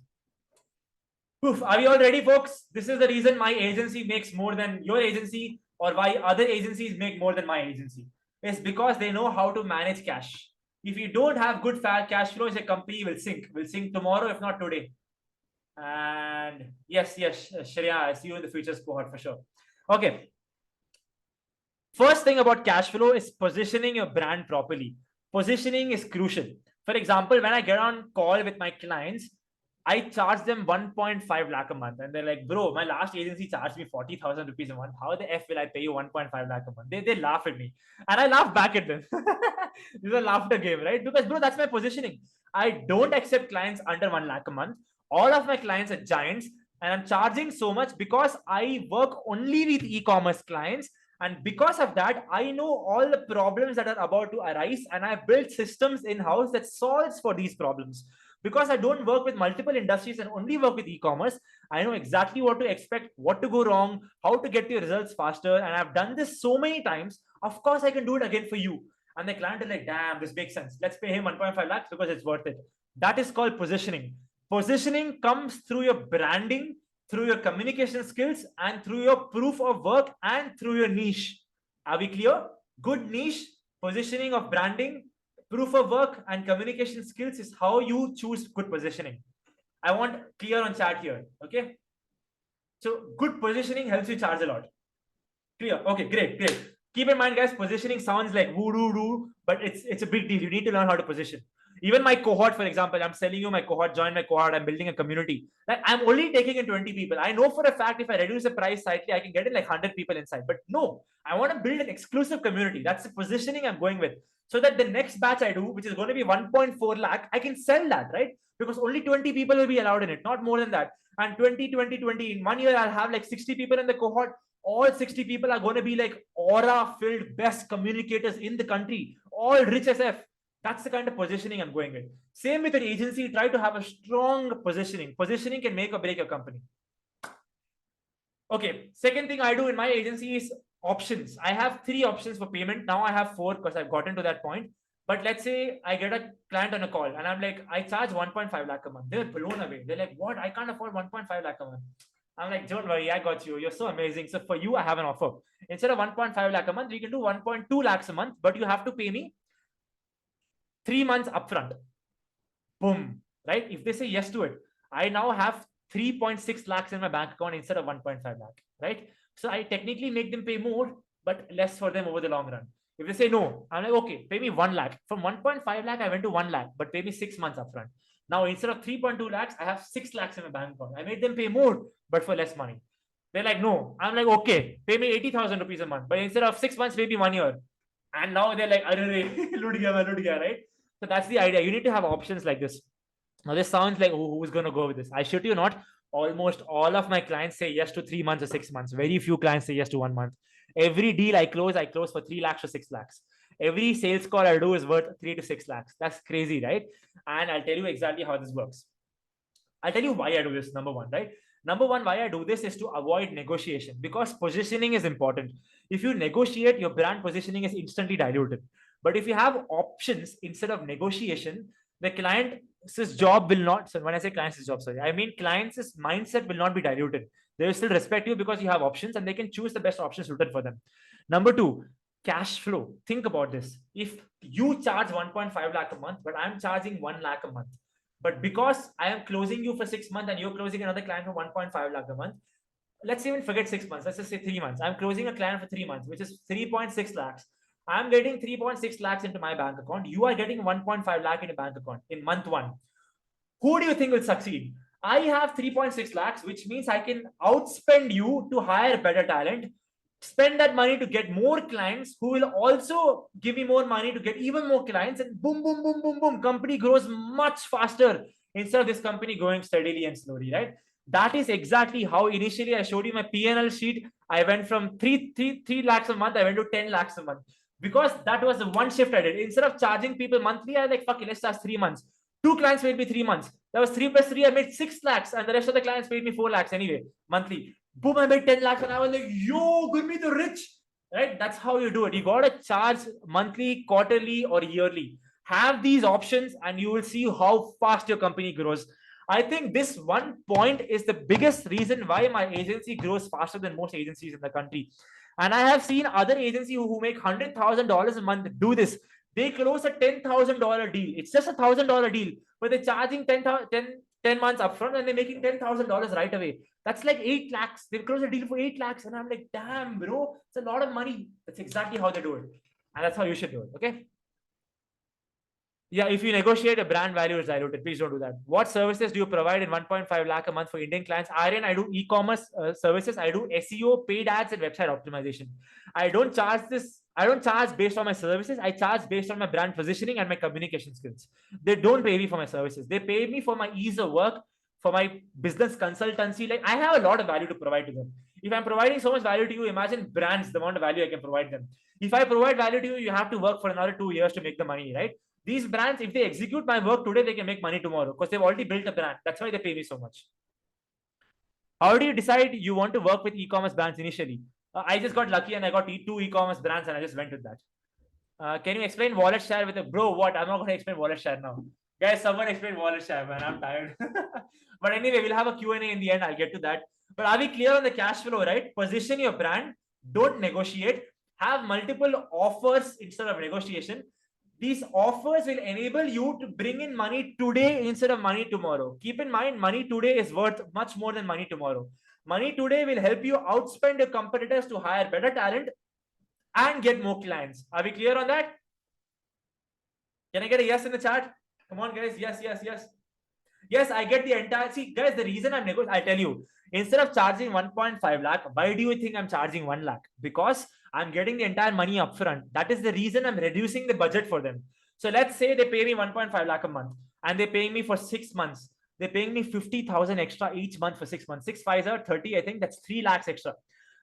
Oof, are we all ready, folks? This is the reason my agency makes more than your agency, or why other agencies make more than my agency. It's because they know how to manage cash. If you don't have good cash flows, a company will sink. Will sink tomorrow, if not today. And yes, Shreya, I see you in the futures cohort for sure. Okay. First thing about cash flow is positioning your brand properly. Positioning is crucial. For example, when I get on call with my clients, I charge them 1.5 lakh a month. And they're like, bro, my last agency charged me 40,000 rupees a month. How the F will I pay you 1.5 lakh a month? They laugh at me. And I laugh back at them. This is a laughter game, right? Because, bro, that's my positioning. I don't accept clients under 1 lakh a month. All of my clients are giants. And I'm charging so much because I work only with e-commerce clients. And because of that, I know all the problems that are about to arise. And I built systems in-house that solves for these problems. Because I don't work with multiple industries and only work with e-commerce, I know exactly what to expect, what to go wrong, how to get your results faster. And I've done this so many times. Of course, I can do it again for you. And the client is like, damn, this makes sense. Let's pay him 1.5 lakhs because it's worth it. That is called positioning. Positioning comes through your branding, through your communication skills, and through your proof of work, and through your niche. Are we clear? Good niche, positioning of branding, proof of work, and communication skills is how you choose good positioning. I want clear on chat here. Okay. So good positioning helps you charge a lot. Clear. Okay, great. Keep in mind, guys, positioning sounds like woo-doo-doo, but it's a big deal. You need to learn how to position. Even my cohort, for example, I'm selling you my cohort, join my cohort, I'm building a community. Like, I'm only taking in 20 people. I know for a fact if I reduce the price slightly, I can get in like 100 people inside. But no, I want to build an exclusive community. That's the positioning I'm going with. So that the next batch I do, which is going to be 1.4 lakh, I can sell that, right? Because only 20 people will be allowed in it, not more than that. And 20, 20, 20, in 1 year, I'll have like 60 people in the cohort. All 60 people are going to be like aura-filled best communicators in the country, all rich as F. That's the kind of positioning I'm going with. Same with an agency. Try to have a strong positioning. Positioning can make or break your company. Okay. Second thing I do in my agency is options. I have 3 options for payment. Now I have 4 because I've gotten to that point. But let's say I get a client on a call and I'm like, I charge 1.5 lakh a month. They're blown away. They're like, what? I can't afford 1.5 lakh a month. I'm like, don't worry, I got you. You're so amazing. So for you, I have an offer. Instead of 1.5 lakh a month, you can do 1.2 lakhs a month, but you have to pay me 3 months upfront. Boom. Right? If they say yes to it, I now have 3.6 lakhs in my bank account instead of 1.5 lakh. Right? So I technically make them pay more, but less for them over the long run. If they say no, I'm like, okay, pay me 1 lakh. From 1.5 lakh, I went to 1 lakh, but pay me 6 months upfront. Now, instead of 3.2 lakhs, I have 6 lakhs in my bank account. I made them pay more, but for less money. They're like, no. I'm like, okay, pay me 80,000 rupees a month. But instead of 6 months, maybe 1 year. And now they're like, right? So that's the idea. You need to have options like this. Now, this sounds like, who's going to go with this? I shit you not. Almost all of my clients say yes to 3 months or 6 months. Very few clients say yes to 1 month. Every deal I close for 3 lakhs to 6 lakhs. Every sales call I do is worth 3 to 6 lakhs. That's crazy, right? And I'll tell you exactly how this works. I'll tell you why I do this. Number one, right? Number one, why I do this is to avoid negotiation, because positioning is important. If you negotiate, your brand positioning is instantly diluted. But if you have options instead of negotiation, the client's job will not. So when I say client's job, sorry, I mean client's mindset will not be diluted. They will still respect you because you have options and they can choose the best option suited for them. Number two, cash flow. Think about this. If you charge 1.5 lakh a month, but I'm charging 1 lakh a month, but because I am closing you for 6 months and you're closing another client for 1.5 lakh a month, let's even forget 6 months. Let's just say 3 months. I'm closing a client for 3 months, which is 3.6 lakhs. I'm getting 3.6 lakhs into my bank account. You are getting 1.5 lakh in a bank account in month one. Who do you think will succeed? I have 3.6 lakhs, which means I can outspend you to hire better talent, spend that money to get more clients who will also give me more money to get even more clients, and boom, boom, boom, boom, boom, company grows much faster instead of this company going steadily and slowly, right? That is exactly how initially I showed you my P&L sheet. I went from 3 lakhs a month, I went to 10 lakhs a month because that was the one shift I did. Instead of charging people monthly, I was like, fuck it, let's charge 3 months. 2 clients paid me 3 months. That was 3 plus 3. I made 6 lakhs, and the rest of the clients paid me 4 lakhs anyway, monthly. Boom, I made 10 lakhs, and I was like, yo, good me the rich. Right? That's how you do it. You got to charge monthly, quarterly, or yearly. Have these options, and you will see how fast your company grows. I think this one point is the biggest reason why my agency grows faster than most agencies in the country. And I have seen other agencies who make $100,000 a month do this. They close a $10,000 deal. It's just $1,000 deal, but they're charging 10 months upfront and they're making $10,000 right away. That's like 8 lakhs. They close a deal for 8 lakhs. And I'm like, damn, bro, it's a lot of money. That's exactly how they do it. And that's how you should do it. Okay. Yeah, if you negotiate a brand value is diluted, please don't do that. What services do you provide in 1.5 lakh a month for Indian clients? Aryan, I do e-commerce services. I do SEO, paid ads, and website optimization. I don't charge this. I don't charge based on my services. I charge based on my brand positioning and my communication skills. They don't pay me for my services. They pay me for my ease of work, for my business consultancy. Like I have a lot of value to provide to them. If I'm providing so much value to you, imagine brands, the amount of value I can provide them. If I provide value to you, you have to work for another 2 years to make the money, right? These brands, if they execute my work today, they can make money tomorrow because they've already built a brand. That's why they pay me so much. How do you decide you want to work with e-commerce brands initially? I just got lucky and I got 2 e-commerce brands and I just went with that. Can you explain wallet share with a bro? What? I'm not going to explain wallet share now. Guys, someone explain wallet share, man. I'm tired. But anyway, we'll have a Q&A in the end. I'll get to that. But are we clear on the cash flow, right? Position your brand. Don't negotiate. Have multiple offers instead of negotiation. These offers will enable you to bring in money today instead of money tomorrow. Keep in mind, money today is worth much more than money tomorrow. Money today will help you outspend your competitors to hire better talent and get more clients. Are we clear on that? Can I get a yes in the chat? Come on, guys. Yes, yes, yes. Yes, I get the entire. See, guys, the reason I'm negotiating, I'll tell you. Instead of charging 1.5 lakh, why do you think I'm charging 1 lakh? Because I'm getting the entire money upfront. That is the reason I'm reducing the budget for them. So let's say they pay me 1.5 lakh a month and they're paying me for 6 months. They're paying me 50,000 extra each month for 6 months. 6 5s are 30. I think that's 3 lakhs extra.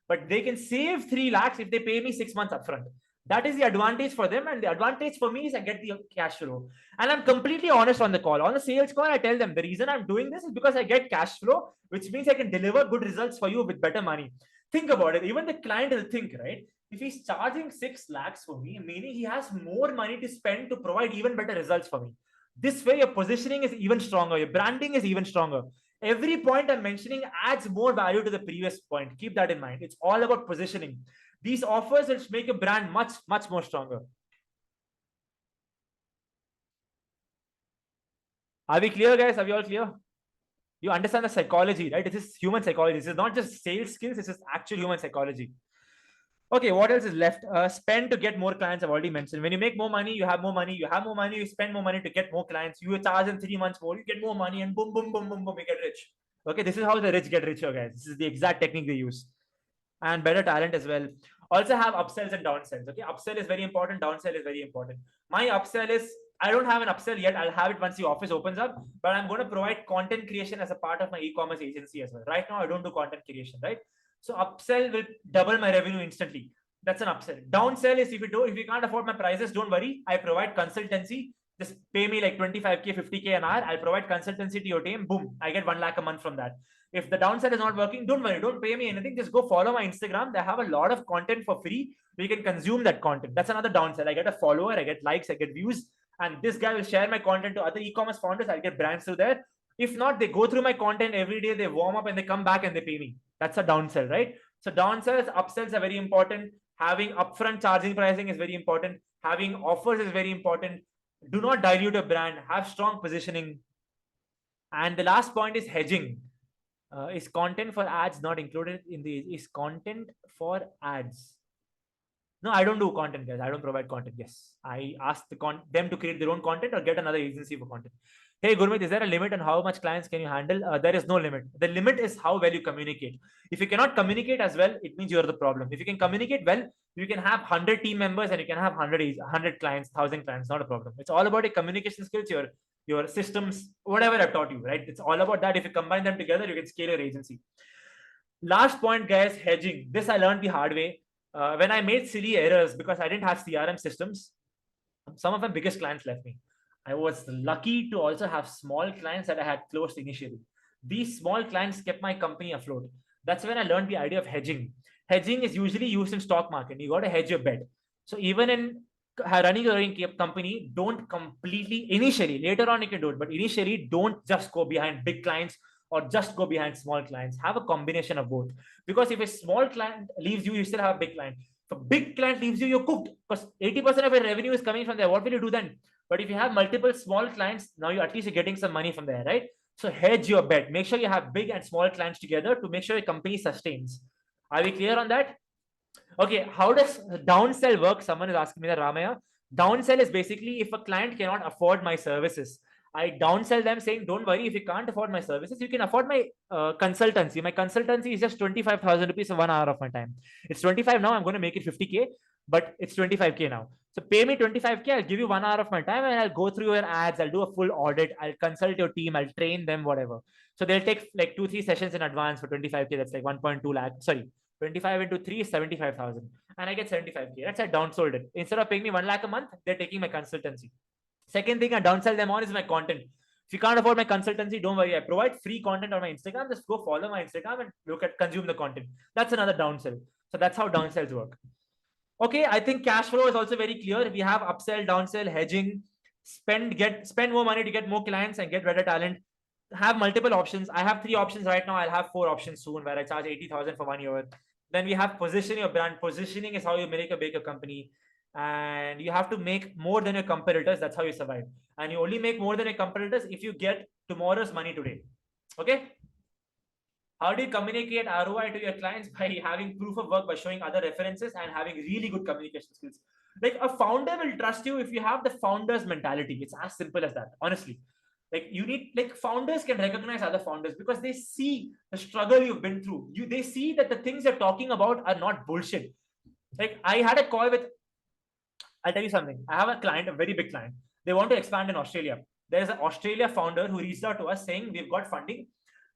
But they can save 3 lakhs if they pay me 6 months upfront. That is the advantage for them. And the advantage for me is I get the cash flow. And I'm completely honest on the call. On the sales call, I tell them the reason I'm doing this is because I get cash flow, which means I can deliver good results for you with better money. Think about it. Even the client will think, right? If he's charging 6 lakhs for me, meaning he has more money to spend to provide even better results for me. This way, your positioning is even stronger. Your branding is even stronger. Every point I'm mentioning adds more value to the previous point. Keep that in mind. It's all about positioning. These offers will make a brand much, much more stronger. Are we clear, guys? Are we all clear? You understand the psychology, right? This is human psychology. This is not just sales skills. This is actual human psychology. Okay, what else is left? Spend to get more clients. I've already mentioned. When you make more money, you have more money. You have more money, you spend more money to get more clients. You charge in 3 months more, you get more money, and boom, boom, boom, boom, boom, you get rich. Okay, this is how the rich get richer, guys. This is the exact technique they use. And better talent as well. Also have upsells and downsells. Okay, upsell is very important. Downsell is very important. My upsell is, I don't have an upsell yet. I'll have it once the office opens up, but I'm going to provide content creation as a part of my e-commerce agency as well. Right now, I don't do content creation, right? So upsell will double my revenue instantly. That's an upsell. Downsell is if you can't afford my prices, don't worry. I provide consultancy. Just pay me like 25K, 50K an hour. I'll provide consultancy to your team. Boom, I get 1 lakh a month from that. If the downsell is not working, don't worry. Don't pay me anything. Just go follow my Instagram. They have a lot of content for free. You can consume that content. That's another downsell. I get a follower, I get likes, I get views. And this guy will share my content to other e-commerce founders. I'll get brands through there. If not, they go through my content every day. They warm up and they come back and they pay me. That's a downsell, right? So downsells, upsells are very important. Having upfront charging pricing is very important. Having offers is very important. Do not dilute a brand. Have strong positioning. And the last point is hedging. Is content for ads not included in the? Is content for ads? No, I don't do content, guys. I don't provide content. Yes, I ask them to create their own content or get another agency for content. Hey, Gurmeet, is there a limit on how much clients can you handle? There is no limit. The limit is how well you communicate. If you cannot communicate as well, it means you're the problem. If you can communicate well, you can have 100 team members and you can have 100 clients, 1,000 clients. Not a problem. It's all about your communication skills, your systems, whatever I've taught you, right? It's all about that. If you combine them together, you can scale your agency. Last point, guys, hedging. This I learned the hard way. When I made silly errors because I didn't have CRM systems, some of my biggest clients left me. I was lucky to also have small clients that I had closed initially. These small clients kept my company afloat. That's when I learned the idea of hedging. Hedging is usually used in stock market. You got to hedge your bet. So even in running your own company, don't completely initially. Later on, you can do it, but initially, don't just go behind big clients or just go behind small clients. Have a combination of both. Because if a small client leaves you, you still have a big client. If a big client leaves you, you're cooked because 80% of your revenue is coming from there. What will you do then? But if you have multiple small clients, now you at least you're getting some money from there, right? So hedge your bet. Make sure you have big and small clients together to make sure your company sustains. Are we clear on that? Okay, how does downsell work? Someone is asking me that, Ramaya. Downsell is basically if a client cannot afford my services, I downsell them saying, don't worry, if you can't afford my services, you can afford my consultancy. My consultancy is just 25,000 rupees for 1 hour of my time. It's 25 now, I'm going to make it 50K, but it's 25K now. So pay me 25K, I'll give you 1 hour of my time and I'll go through your ads, I'll do a full audit, I'll consult your team, I'll train them, whatever. So they'll take like 2-3 sessions in advance for 25K. That's like 1.2 lakh. Sorry, 25 into 3 is 75,000. And I get 75K. That's I downsold it. Instead of paying me 1 lakh a month, they're taking my consultancy. Second thing I downsell them on is my content. If you can't afford my consultancy, don't worry. I provide free content on my Instagram. Just go follow my Instagram and consume the content. That's another downsell. So that's how downsells work. Okay, I think cash flow is also very clear. We have upsell, downsell, hedging, spend more money to get more clients and get better talent. Have multiple options. I have 3 options right now. I'll have 4 options soon where I charge 80,000 for 1 year. Then we have positioning your brand. Positioning is how you make or break a company. And you have to make more than your competitors. That's how you survive. And you only make more than your competitors if you get tomorrow's money today. Okay. How do you communicate ROI to your clients? By having proof of work, by showing other references and having really good communication skills. Like a founder will trust you if you have the founder's mentality. It's as simple as that, honestly. Like you need, like founders can recognize other founders because they see the struggle you've been through. They see that the things you're talking about are not bullshit. Like I had a call with, I'll tell you something. I have a client, a very big client. They want to expand in Australia. There's an Australia founder who reached out to us saying, we've got funding.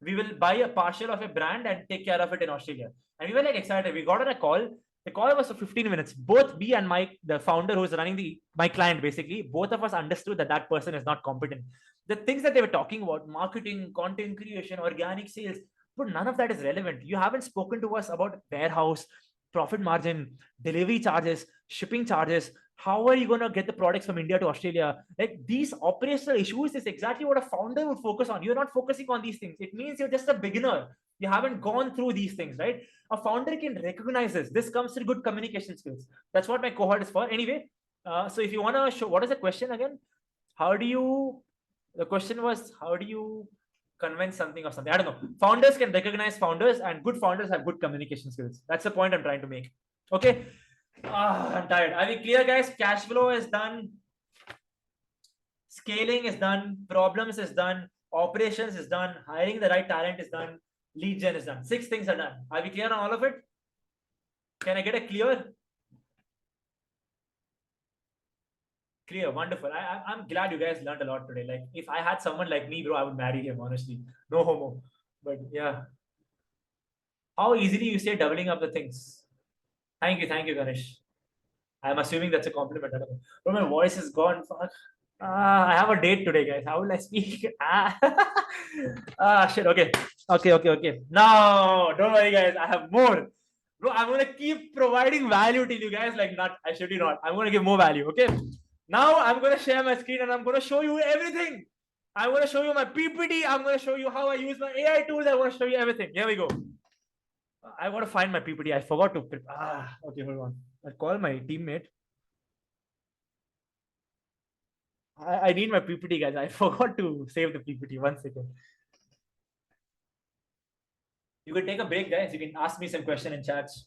We will buy a partial of a brand and take care of it in Australia. And we were like excited. We got on a call. The call was for 15 minutes. Both me and Mike, the founder who's running my client, basically, both of us understood that that person is not competent. The things that they were talking about, marketing, content creation, organic sales, but none of that is relevant. You haven't spoken to us about warehouse, profit margin, delivery charges, shipping charges. How are you going to get the products from India to Australia? Like these operational issues is exactly what a founder would focus on. You're not focusing on these things. It means you're just a beginner. You haven't gone through these things, right? A founder can recognize this. This comes to good communication skills. That's what my cohort is for. Anyway, so if you want to show, what is the question again? The question was, how do you convince something or something? I don't know. Founders can recognize founders and good founders have good communication skills. That's the point I'm trying to make. Okay. I'm tired. Are we clear, guys? Cash flow is done. Scaling is done. Problems is done. Operations is done. Hiring the right talent is done. Lead gen is done. 6 things are done. Are we clear on all of it? Can I get a clear? Clear. Wonderful. I'm glad you guys learned a lot today. Like if I had someone like me, bro, I would marry him, honestly. No homo. But yeah. How easily you say doubling up the things. Thank you, Ganesh. I'm assuming that's a compliment. I don't know. But my voice is gone. Fuck. I have a date today, guys. How will I speak? Shit. Okay. No, don't worry, guys. I have more. Bro, I'm gonna keep providing value to you guys. Like, not, I should not. I'm gonna give more value. Okay. Now I'm gonna share my screen and I'm gonna show you everything. I'm gonna show you my PPT. I'm gonna show you how I use my AI tools. I wanna show you everything. Here we go. I want to find my PPT. I forgot to. Okay, hold on. I'll call my teammate. I need my PPT, guys. I forgot to save the PPT. 1 second. You can take a break, guys. You can ask me some question in chats.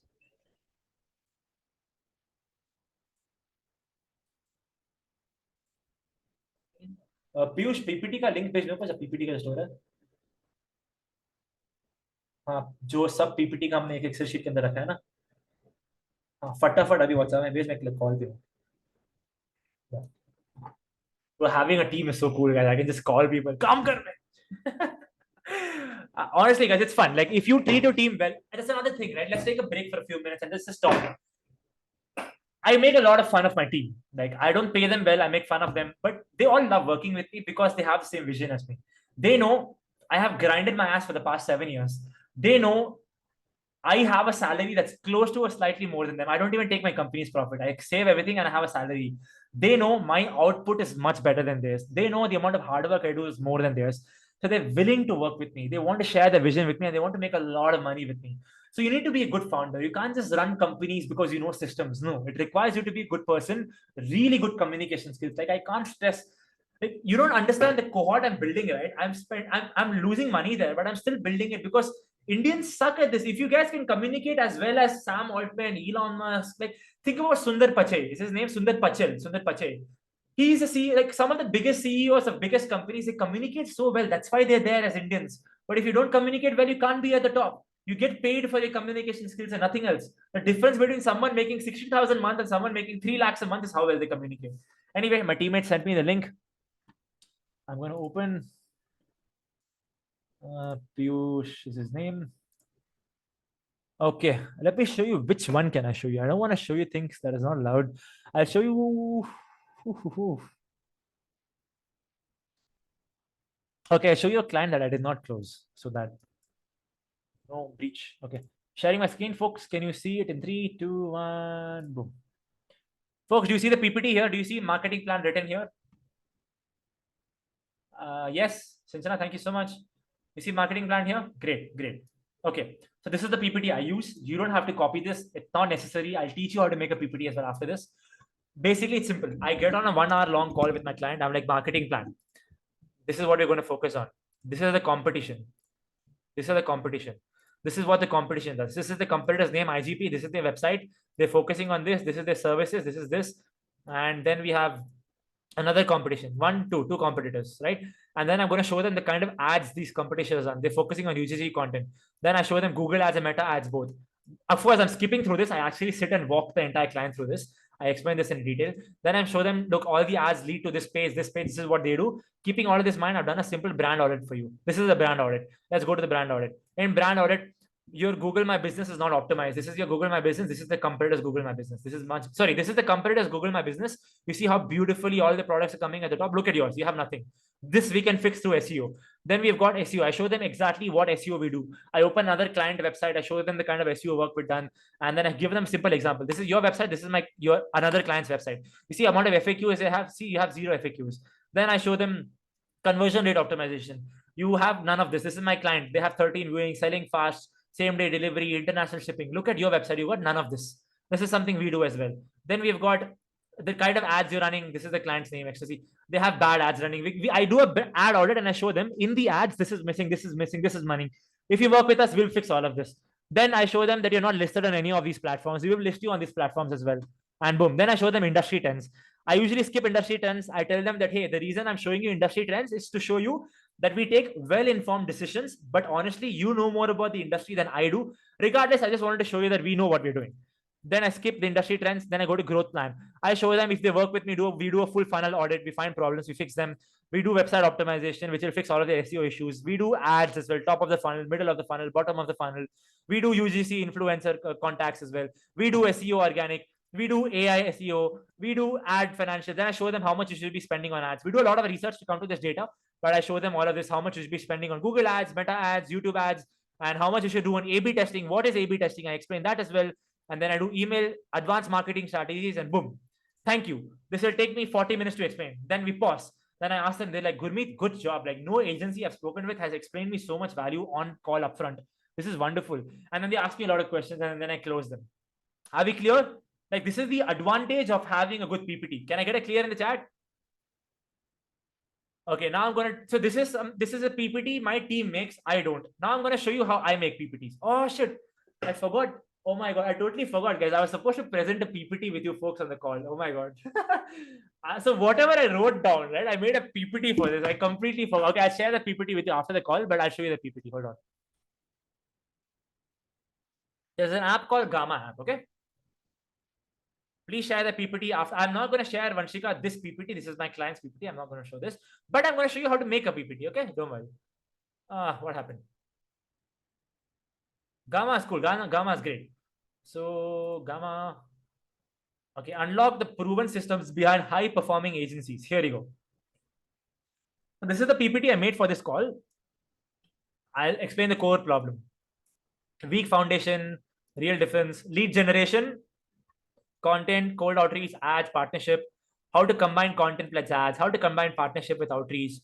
Piyush PPT का link भेज मेरे पास PPT का store है हाँ जो सब PPT का हमने एक एक्सेल शीट के अंदर रखा है ना हाँ फटाफट अभी व्हाट्सएप में भेज मैं कॉल पे हूँ So having a team is so cool, guys. I can just call people. Come kar rahe. Honestly, guys, it's fun. Like if you treat your team well, and that's another thing, right? Let's take a break for a few minutes and let's just talk. I make a lot of fun of my team. Like I don't pay them well, I make fun of them, but they all love working with me because they have the same vision as me. They know I have grinded my ass for the past 7 years. They know I have a salary that's close to or slightly more than them. I don't even take my company's profit. I save everything and I have a salary. They know my output is much better than theirs. They know the amount of hard work I do is more than theirs. So they're willing to work with me. They want to share their vision with me and they want to make a lot of money with me. So you need to be a good founder. You can't just run companies because you know systems. No, it requires you to be a good person, really good communication skills. Like I can't stress. Like, you don't understand the cohort I'm building, right? I'm losing money there, but I'm still building it because Indians suck at this. If you guys can communicate as well as Sam Altman, Elon Musk, like think about Sundar Pichai. Is his name Sundar Pichai? Sundar Pichai. He's a CEO, like some of the biggest CEOs of biggest companies, they communicate so well. That's why they're there as Indians. But if you don't communicate well, you can't be at the top. You get paid for your communication skills and nothing else. The difference between someone making 60,000 a month and someone making 3 lakhs a month is how well they communicate. Anyway, my teammate sent me the link. I'm going to open. Piyush is his name. Okay, let me show you which one can I show you. I don't want to show you things that is not allowed. I'll show you. Okay, I'll show you a client that I did not close. So that no breach. Okay. Sharing my screen, folks. Can you see it in 3, 2, 1? Boom. Folks, do you see the PPT here? Do you see marketing plan written here? Yes, Sinchana, thank you so much. You see marketing plan here? Great, great. Okay, so this is the PPT I use. You don't have to copy this. It's not necessary. I'll teach you how to make a PPT as well after this. Basically, it's simple. I get on a 1 hour long call with my client. I'm like, marketing plan. This is what we're going to focus on. This is the competition. This is the competition. This is what the competition does. This is the competitor's name, IGP. This is their website. They're focusing on this. This is their services. This is this. And then we have another competition, two competitors, right? And then I'm going to show them the kind of ads these competitors run. They're focusing on UGC content. Then I show them Google ads and Meta ads both. Of course, I'm skipping through this. I actually sit and walk the entire client through this. I explain this in detail. Then I show them, look, all the ads lead to this page, this page. This is what they do. Keeping all of this in mind, I've done a simple brand audit for you. This is a brand audit. Let's go to the brand audit. In brand audit, your Google My Business is not optimized. This is your Google My Business. This is the competitor's Google My Business. This is the competitor's Google My Business. You see how beautifully all the products are coming at the top. Look at yours. You have nothing. This we can fix through SEO. Then we've got SEO. I show them exactly what SEO we do. I open another client website. I show them the kind of SEO work we've done. And then I give them a simple example. This is your website. This is your another client's website. You see amount of FAQs they have. See, you have 0 FAQs. Then I show them conversion rate optimization. You have none of this. This is my client. They have 13 viewing, selling fast, same day delivery, international shipping. Look at your website. You got none of this. This is something we do as well. Then we've got the kind of ads you're running. This is the client's name. Actually, they have bad ads running. I do a ad audit and I show them in the ads. This is missing. This is missing. This is money. If you work with us, we'll fix all of this. Then I show them that you're not listed on any of these platforms. We will list you on these platforms as well. And boom. Then I show them industry trends. I usually skip industry trends. I tell them that, hey, the reason I'm showing you industry trends is to show you that we take well-informed decisions. But honestly, you know more about the industry than I do. Regardless, I just wanted to show you that we know what we're doing. Then I skip the industry trends. Then I go to growth plan. I show them if they work with me, we do a full funnel audit. We find problems, we fix them. We do website optimization, which will fix all of the SEO issues. We do ads as well, top of the funnel, middle of the funnel, bottom of the funnel. We do UGC influencer contacts as well. We do SEO organic. We do AI SEO. We do ad financial. Then I show them how much you should be spending on ads. We do a lot of research to come to this data, but I show them all of this, how much you should be spending on Google ads, Meta ads, YouTube ads, and how much you should do on A/B testing. What is A/B testing? I explain that as well. And then I do email, advanced marketing strategies, and boom. Thank you. This will take me 40 minutes to explain. Then we pause. Then I ask them, they're like, Gurmeet, good job. Like no agency I've spoken with has explained me so much value on call upfront. This is wonderful. And then they ask me a lot of questions and then I close them. Are we clear? Like, this is the advantage of having a good PPT. Can I get a clear in the chat? Okay, now I'm gonna. So this is a PPT my team makes. I don't. Now I'm gonna show you how I make PPTs. Oh shit, I forgot. Oh my god, I totally forgot, guys. I was supposed to present a PPT with you folks on the call. Oh my god. So whatever I wrote down, right? I made a PPT for this. I completely forgot. Okay, I'll share the PPT with you after the call, but I'll show you the PPT. Hold on. There's an app called Gamma app. Okay. Please share the PPT after. I'm not going to share, Vanshika, this PPT. This is my client's PPT. I'm not going to show this, but I'm going to show you how to make a PPT. Okay, don't worry. What happened? Gamma is cool. Gamma is great. So Gamma. Okay, unlock the proven systems behind high performing agencies. Here you go. So this is the PPT I made for this call. I'll explain the core problem. Weak foundation, real difference, lead generation, content, cold outreach, ads, partnership, how to combine content plus ads, how to combine partnership with outreach,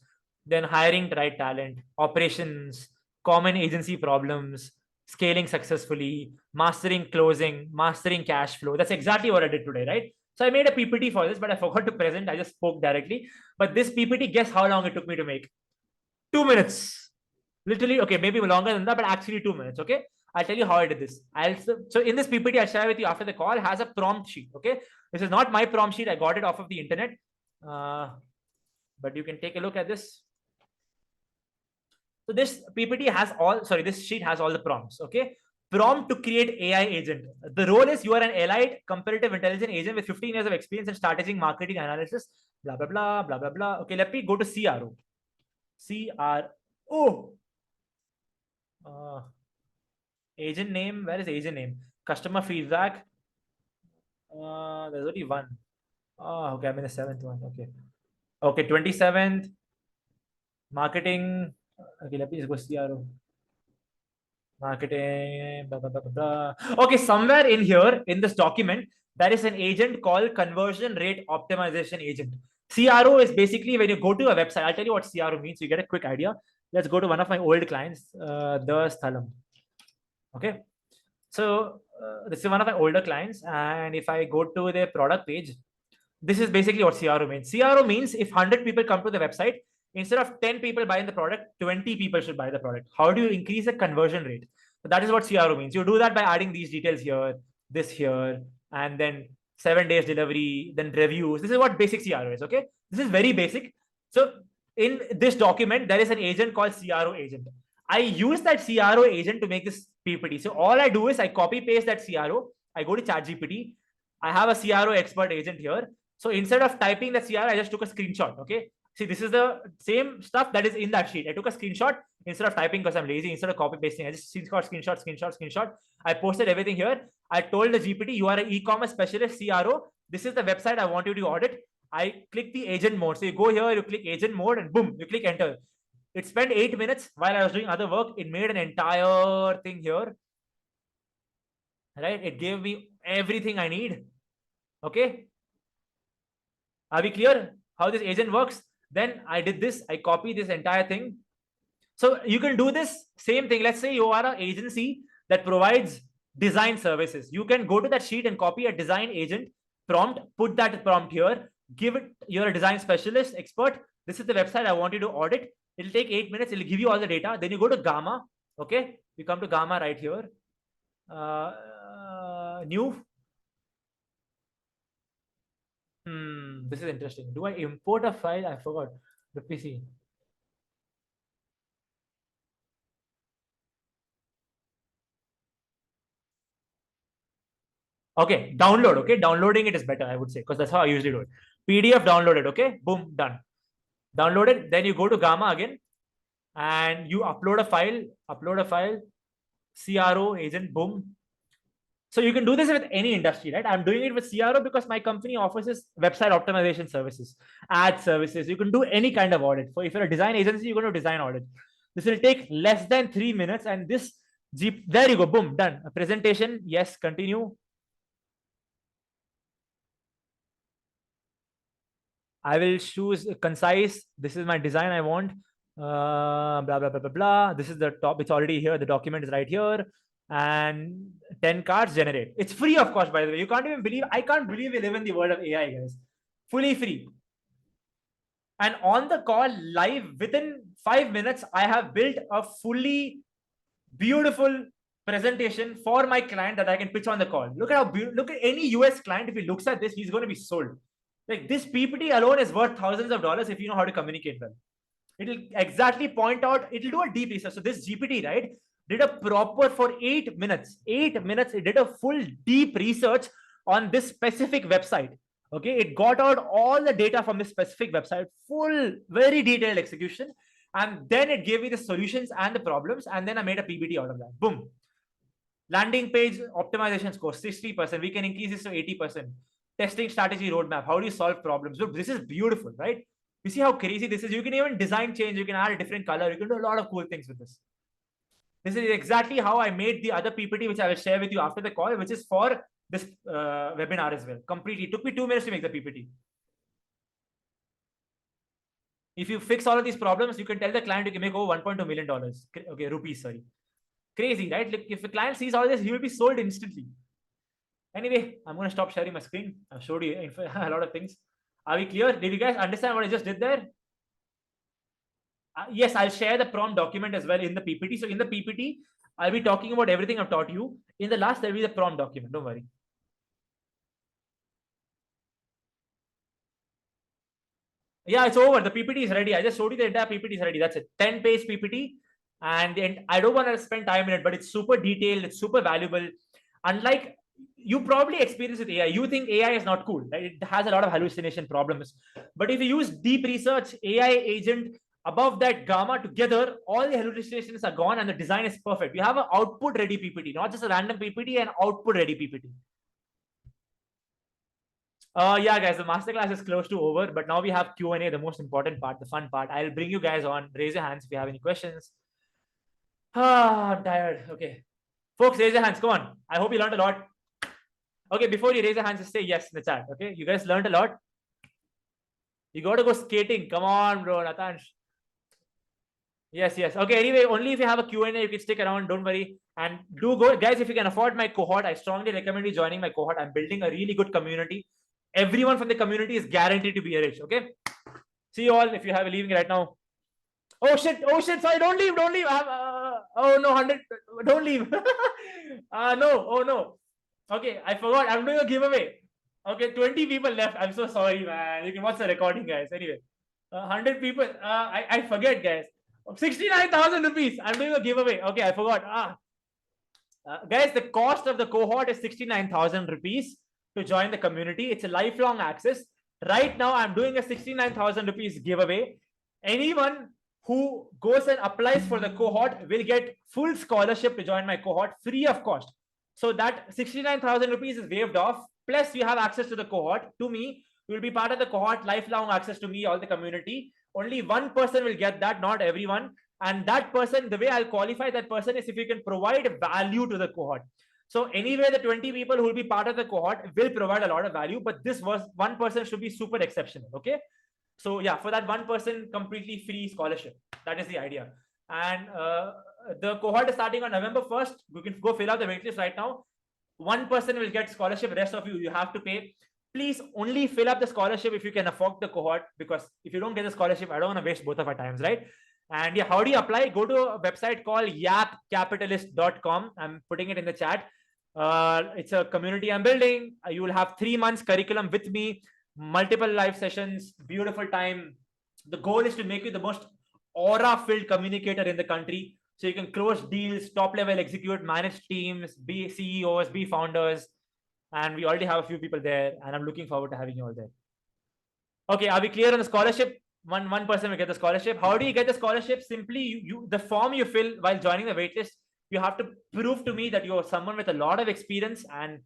then hiring the right talent, operations, common agency problems, scaling successfully, mastering closing, mastering cash flow. That's exactly what I did today, right? So I made a PPT for this, but I forgot to present. I just spoke directly. But this PPT, guess how long it took me to make? 2 minutes. Literally, okay, maybe longer than that, but actually 2 minutes. Okay. I'll tell you how I did this. So in this PPT, I'll share with you after the call, has a prompt sheet. Okay. This is not my prompt sheet. I got it off of the internet. But you can take a look at this. So this PPT has this sheet has all the prompts. Okay. Prompt to create AI agent. The role is you are an elite comparative intelligence agent with 15 years of experience in strategic marketing analysis, blah, blah, blah, blah, blah, blah. Okay. Let me go to CRO. CRO. Agent name. Where is agent name? Customer feedback. There's only one. Oh, okay. I'm in the 7th one. Okay. Okay. 27th. Marketing. Okay. Let me just go CRO. Marketing. Blah, blah, blah, blah, blah. Okay. Somewhere in here, in this document, there is an agent called conversion rate optimization agent. CRO is basically when you go to a website. I'll tell you what CRO means. So you get a quick idea. Let's go to one of my old clients, the Sthalam. Okay. So this is one of my older clients. And if I go to their product page, this is basically what CRO means. CRO means if 100 people come to the website, instead of 10 people buying the product, 20 people should buy the product. How do you increase the conversion rate? So that is what CRO means. You do that by adding these details here, this here, and then 7 days delivery, then reviews. This is what basic CRO is. Okay. This is very basic. So in this document, there is an agent called CRO agent. I use that CRO agent to make this PPT. So all I do is I copy paste that CRO. I go to ChatGPT. I have a CRO expert agent here. So instead of typing the CRO, I just took a screenshot. Okay. See, this is the same stuff that is in that sheet. I took a screenshot instead of typing because I'm lazy. Instead of copy pasting, I just screenshot. I posted everything here. I told the GPT, you are an e-commerce specialist CRO. This is the website I want you to audit. I click the agent mode. So you go here, you click agent mode, and boom, you click enter. It spent 8 minutes while I was doing other work. It made an entire thing here. Right? It gave me everything I need. Okay. Are we clear how this agent works? Then I did this. I copied this entire thing. So you can do this same thing. Let's say you are an agency that provides design services. You can go to that sheet and copy a design agent prompt, put that prompt here, give it, you're a design specialist, expert. This is the website I want you to audit. It'll take 8 minutes. It'll give you all the data. Then you go to Gamma. Okay. You come to Gamma right here. New. This is interesting. Do I import a file? I forgot. The PC. Okay, download. Okay, downloading it is better, I would say, because that's how I usually do it. PDF downloaded. Okay, boom, done. Downloaded. Then you go to Gamma again, and you upload a file. CRO agent. Boom. So you can do this with any industry, right? I'm doing it with CRO because my company offers this website optimization services, ad services. You can do any kind of audit. For if you're a design agency, you're going to design audit. This will take less than 3 minutes, and this there you go. Boom, done. A presentation. Yes, continue. I will choose concise. This is my design I want. Blah, blah, blah, blah, blah. This is the top. It's already here. The document is right here. And 10 cards generate. It's free, of course, by the way. You can't even believe, I can't believe we live in the world of AI, guys. Fully free. And on the call live within 5 minutes, I have built a fully beautiful presentation for my client that I can pitch on the call. Look at how beautiful, look at any US client. If he looks at this, he's going to be sold. Like this PPT alone is worth thousands of dollars if you know how to communicate well. It'll exactly point out, it'll do a deep research. So this GPT, right, did a proper for 8 minutes. 8 minutes, it did a full deep research on this specific website. Okay, it got out all the data from this specific website, full, very detailed execution. And then it gave me the solutions and the problems. And then I made a PPT out of that. Boom. Landing page optimization score, 60%. We can increase this to 80%. Testing strategy roadmap. How do you solve problems? Look, this is beautiful, right? You see how crazy this is? You can even design change. You can add a different color. You can do a lot of cool things with this. This is exactly how I made the other PPT, which I will share with you after the call, which is for this webinar as well. Completely. It took me 2 minutes to make the PPT. If you fix all of these problems, you can tell the client you can make over $1.2 million. Okay, rupees, sorry. Crazy, right? Like if the client sees all this, he will be sold instantly. Anyway, I'm going to stop sharing my screen. I've showed you a lot of things. Are we clear? Did you guys understand what I just did there? Yes, I'll share the prompt document as well in the PPT. So in the PPT, I'll be talking about everything I've taught you. In the last, there'll be the prompt document. Don't worry. Yeah, it's over. The PPT is ready. I just showed you the entire PPT is ready. That's it. 10-page PPT. And I don't want to spend time in it, but it's super detailed. It's super valuable. Unlike you probably experience with AI. You think AI is not cool, right? It has a lot of hallucination problems. But if you use deep research, AI agent, above that gamma together, all the hallucinations are gone and the design is perfect. You have an output ready PPT, not just a random PPT, and output ready PPT. Yeah, guys, the masterclass is close to over, but now we have Q&A, the most important part, the fun part. I'll bring you guys on. Raise your hands if you have any questions. I'm tired. Okay. Folks, raise your hands. Come on. I hope you learned a lot. Okay, before you raise your hands, just say yes in the chat. Okay, you guys learned a lot. You got to go skating. Come on, bro, Natansh. Yes, yes. Okay, anyway, only if you have a Q&A, you can stick around. Don't worry. And do go. Guys, if you can afford my cohort, I strongly recommend you joining my cohort. I'm building a really good community. Everyone from the community is guaranteed to be rich. Okay. See you all if you have leaving right now. Oh shit! Oh shit! Sorry, don't leave! Don't leave! Oh no, 100! Don't leave! No! Oh no! Okay, I forgot. I'm doing a giveaway. Okay, 20 people left. I'm so sorry, man. You can watch the recording, guys. Anyway, 100 people. I forget, guys. 69,000 rupees. I'm doing a giveaway. Okay, I forgot. Guys, the cost of the cohort is 69,000 rupees to join the community. It's a lifelong access. Right now, I'm doing a 69,000 rupees giveaway. Anyone who goes and applies for the cohort will get full scholarship to join my cohort free of cost. So that 69,000 rupees is waived off. Plus, you have access to the cohort. To me, you will be part of the cohort, lifelong access to me, all the community. Only one person will get that, not everyone. And that person, the way I'll qualify that person is if you can provide value to the cohort. So anyway, the 20 people who will be part of the cohort will provide a lot of value, but this was one person should be super exceptional. Okay. So yeah, for that one person, completely free scholarship. That is the idea. And the cohort is starting on November 1st. You can go fill out the waitlist right now. One person will get scholarship. The rest of you have to pay. Please only fill up the scholarship if you can afford the cohort, because if you don't get the scholarship, I don't want to waste both of our times, right? And yeah, how do you apply? Go to a website called yapcapitalist.com. I'm putting it in the chat. It's a community I'm building. You will have 3 months curriculum with me, multiple live sessions, beautiful time. The goal is to make you the most aura-filled communicator in the country. So you can close deals, top level execute, manage teams, be CEOs, be founders. And we already have a few people there. And I'm looking forward to having you all there. Okay, are we clear on the scholarship? One person will get the scholarship. How do you get the scholarship? Simply, the form you fill while joining the waitlist, you have to prove to me that you're someone with a lot of experience and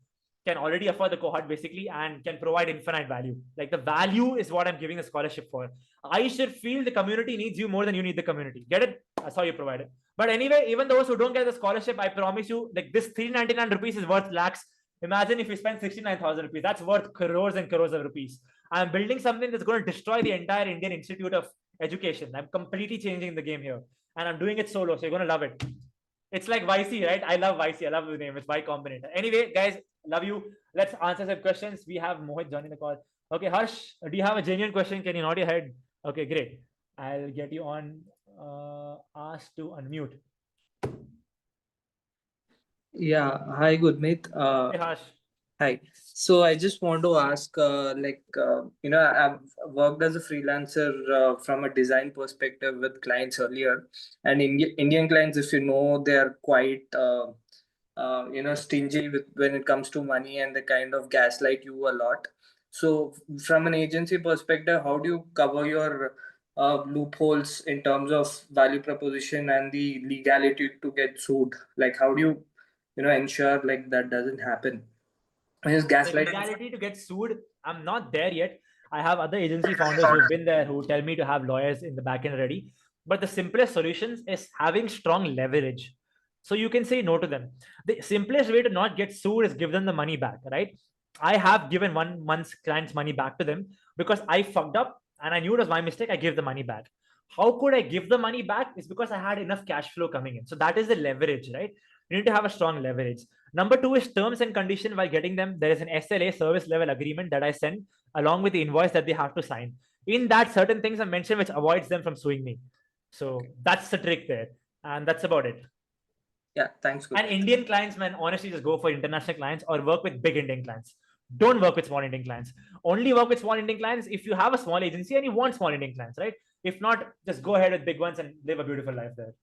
can already afford the cohort basically and can provide infinite value. Like the value is what I'm giving the scholarship for. I should feel the community needs you more than you need the community. Get it? That's how you provide it. But anyway, even those who don't get the scholarship, I promise you, like this 399 rupees is worth lakhs. Imagine if you spend 69,000 rupees, that's worth crores and crores of rupees. I'm building something that's going to destroy the entire Indian Institute of education. I'm completely changing the game here, and I'm doing it solo. So you're gonna love it. It's like YC, right? I love YC. I love the name. It's Y Combinator. Anyway, guys, love you. Let's answer some questions. We have Mohit joining the call. Okay, Harsh, do you have a genuine question? Can you nod your head? Okay, great. I'll get you on. Ask to unmute. Yeah, hi Gurmeet. Hey, Harsh. Hi. So I just want to ask, I've worked as a freelancer from a design perspective with clients earlier, and Indian clients, if you know, they are quite, stingy with when it comes to money, and they kind of gaslight you a lot. So from an agency perspective, how do you cover your loopholes in terms of value proposition and the legality to get sued? Like, how do you, ensure like that doesn't happen? His The gaslighting. legality to get sued, I'm not there yet. I have other agency founders who've been there who tell me to have lawyers in the back end ready. But the simplest solutions is having strong leverage. So you can say no to them. The simplest way to not get sued is give them the money back, right? I have given 1 month's client's money back to them because I fucked up and I knew it was my mistake. I gave the money back. How could I give the money back? It's because I had enough cash flow coming in. So that is the leverage, right? You need to have a strong leverage. Number two is terms and condition. While getting them, there is an SLA, service level agreement, that I send along with the invoice that they have to sign. In that, certain things are mentioned which avoids them from suing me. So that's the trick there, and that's about it. Yeah, thanks. And Indian clients, man, honestly, just go for international clients or work with big Indian clients. Don't work with small Indian clients. Only work with small Indian clients if you have a small agency and you want small Indian clients, right? If not, just go ahead with big ones and live a beautiful life there.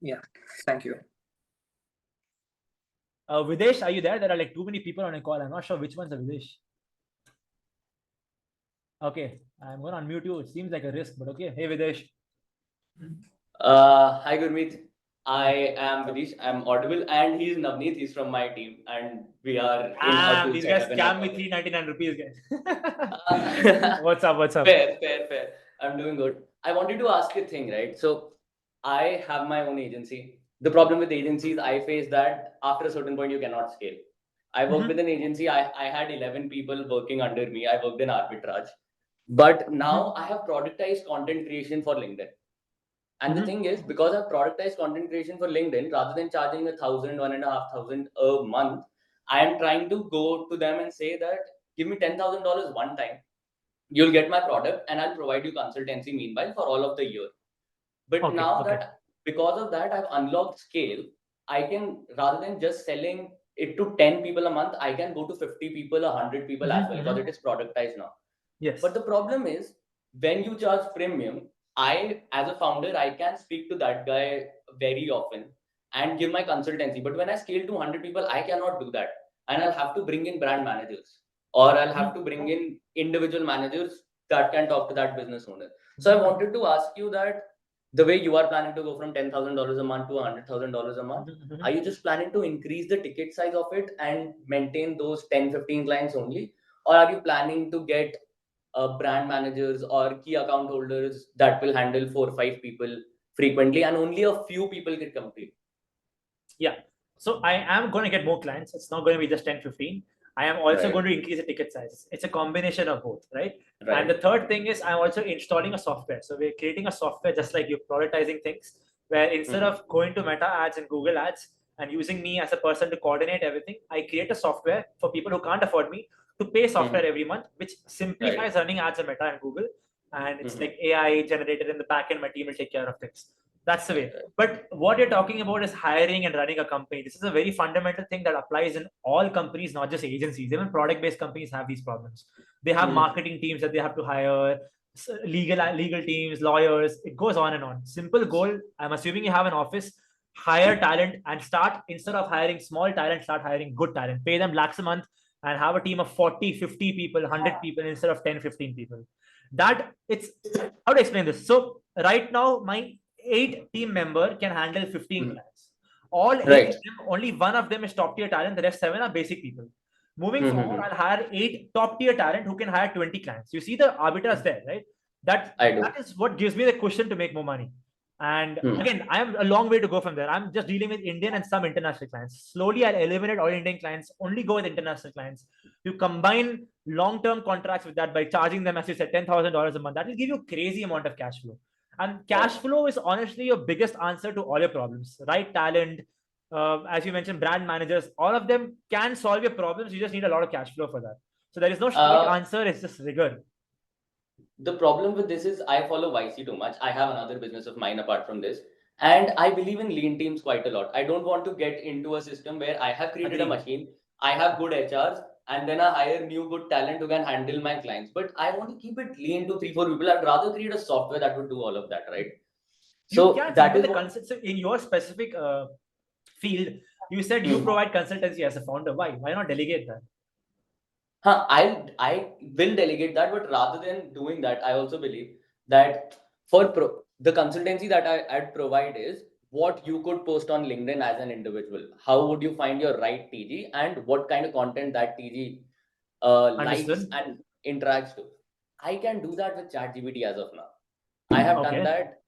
Yeah, thank you. Videsh, are you there? There are like too many people on a call. I'm not sure which one's a Videsh. Okay, I'm gonna unmute you. It seems like a risk, but okay. Hey, Videsh. Hi Gurmeet. I am Vidish. I'm audible, and he's Navneet. He's from my team, and we are in a cool These guys setup in scam me our 399 rupees, guys. company. What's up? What's up? Fair. I'm doing good. I wanted to ask you a thing, right? So I have my own agency. The problem with agencies, I face that after a certain point you cannot scale. I worked with an agency. I had 11 people working under me. I worked in arbitrage, but now I have productized content creation for LinkedIn. And the thing is, because I've productized content creation for LinkedIn, rather than charging 1,000, 1,500 a month, I am trying to go to them and say that give me $10,000 one time. You'll get my product and I'll provide you consultancy meanwhile for all of the year. But now that because of that, I've unlocked scale, I can, rather than just selling it to 10 people a month, I can go to 50 people, 100 people as well, because it is productized now. Yes. But the problem is, when you charge premium, I, as a founder, I can speak to that guy very often and give my consultancy. But when I scale to 100 people, I cannot do that. And I'll have to bring in brand managers, or I'll have to bring in individual managers that can talk to that business owner. So I wanted to ask you that the way you are planning to go from $10,000 a month to $100,000 a month, are you just planning to increase the ticket size of it and maintain those 10, 15 clients only? Or are you planning to get brand managers or key account holders that will handle 4 or 5 people frequently, and only a few people can complete? Yeah. So I am going to get more clients. It's not going to be just 10, 15. I am also going to increase the ticket size. It's a combination of both, right? And the third thing is I'm also installing a software. So we're creating a software just like you're prioritizing things, where instead of going to Meta ads and Google ads and using me as a person to coordinate everything, I create a software for people who can't afford me to pay software every month, which simplifies running ads on Meta and Google. And it's like AI generated in the back end. My team will take care of things. That's the way. But what you're talking about is hiring and running a company. This is a very fundamental thing that applies in all companies, not just agencies. Even product-based companies have these problems. They have marketing teams that they have to hire, legal teams, lawyers. It goes on and on. Simple goal. I'm assuming you have an office. Hire talent and start, instead of hiring small talent, start hiring good talent. Pay them lakhs a month and have a team of 40, 50 people, 100 people instead of 10, 15 people. That it's how to explain this. So right now, my 8 team member can handle 15 clients. All 8 of them, only one of them is top tier talent. The rest 7 are basic people. Moving forward, I'll hire 8 top tier talent who can hire 20 clients. You see the arbitrage there, right? That is what gives me the cushion to make more money. And again, I am a long way to go from there. I'm just dealing with Indian and some international clients. Slowly, I'll eliminate all Indian clients, only go with international clients. You combine long-term contracts with that by charging them, as you said, $10,000 a month. That will give you a crazy amount of cash flow. And cash flow is honestly your biggest answer to all your problems. Right talent, as you mentioned, brand managers, all of them can solve your problems. You just need a lot of cash flow for that. So there is no straight answer. It's just rigor. The problem with this is I follow YC too much. I have another business of mine apart from this. And I believe in lean teams quite a lot. I don't want to get into a system where I have created a machine, I have good HRs, and then I hire new good talent who can handle my clients. But I want to keep it lean to 3-4 people. I'd rather create a software that would do all of that, right? So that is the concept. So in your specific field, you said you provide consultancy as a founder. Why not delegate that? I will delegate that, but rather than doing that, I also believe that for the consultancy that I'd provide is what you could post on LinkedIn as an individual. How would you find your right TG and what kind of content that TG likes and interacts to. I can do that with ChatGPT as of now. I have done that.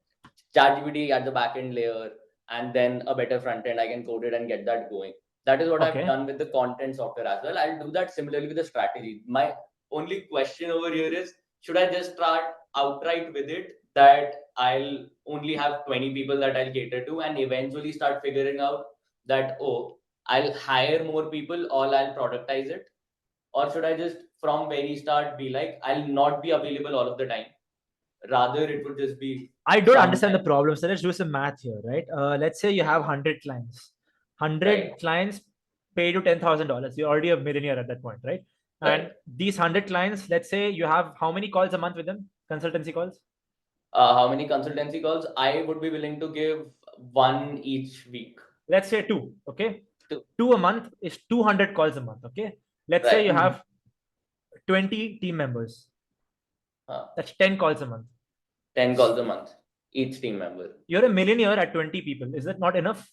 ChatGPT at the backend layer and then a better front end. I can code it and get that going. That is what I've done with the content software as well. I'll do that similarly with the strategy. My only question over here is, should I just start outright with it that I'll only have 20 people that I'll cater to and eventually start figuring out that, oh, I'll hire more people or I'll productize it? Or should I just from very start be like, I'll not be available all of the time? Rather, it would just be. I don't understand the problem. So let's do some math here, right? Let's say you have 100 clients. 100 clients pay you $10,000. You're already a millionaire at that point, right? And these 100 clients, let's say you have how many calls a month with them? Consultancy calls? How many consultancy calls? I would be willing to give one each week. Let's say two, okay? Two a month is 200 calls a month, okay? Let's say you have 20 team members. That's 10 calls a month. 10 calls a month, each team member. You're a millionaire at 20 people. Is that not enough?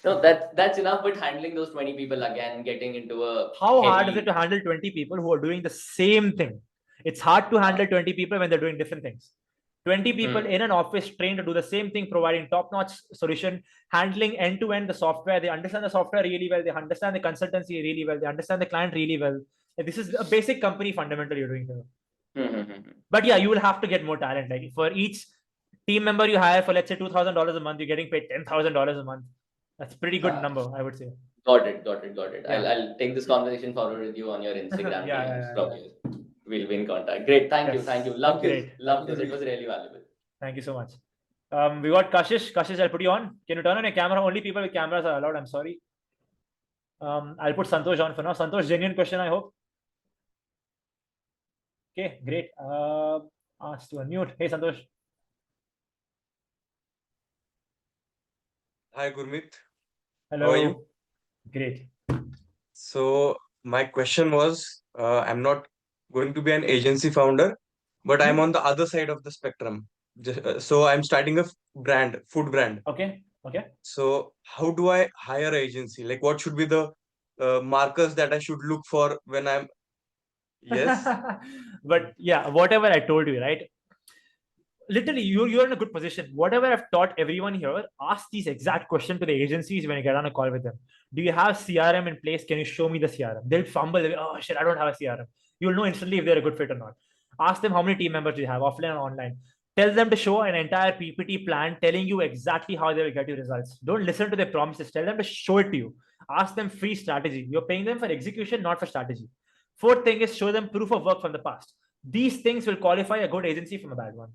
No, that's enough, but handling those 20 people again, getting into a... How hard is it to handle 20 people who are doing the same thing? It's hard to handle 20 people when they're doing different things. 20 people in an office trained to do the same thing, providing top-notch solution, handling end-to-end the software. They understand the software really well. They understand the consultancy really well. They understand the client really well. This is a basic company fundamental you're doing here. But yeah, you will have to get more talent. Like for each team member you hire for, let's say, $2,000 a month, you're getting paid $10,000 a month. That's a pretty good number, I would say. Got it. Yeah. I'll take this conversation forward with you on your Instagram. We'll be in contact. Great. Thank you. Love this. It was really valuable. Thank you so much. We got Kashish. Kashish, I'll put you on. Can you turn on your camera? Only people with cameras are allowed. I'm sorry. I'll put Santosh on for now. Santosh, genuine question, I hope. Okay, great. Asked to unmute. Hey, Santosh. Hi, Gurmeet. Hello. How are you? Great. So my question was, I'm not going to be an agency founder, but I'm on the other side of the spectrum. So I'm starting a brand, food brand. Okay. So how do I hire an agency? Like, what should be the markers that I should look for when I'm... Yes. But yeah, whatever I told you, right? Literally, you're in a good position. Whatever I've taught everyone here, ask these exact questions to the agencies when you get on a call with them. Do you have CRM in place? Can you show me the CRM? They'll fumble. They'll be, oh shit, I don't have a CRM. You'll know instantly if they're a good fit or not. Ask them how many team members you have, offline and online. Tell them to show an entire PPT plan telling you exactly how they will get you results. Don't listen to their promises. Tell them to show it to you. Ask them free strategy. You're paying them for execution, not for strategy. Fourth thing is show them proof of work from the past. These things will qualify a good agency from a bad one.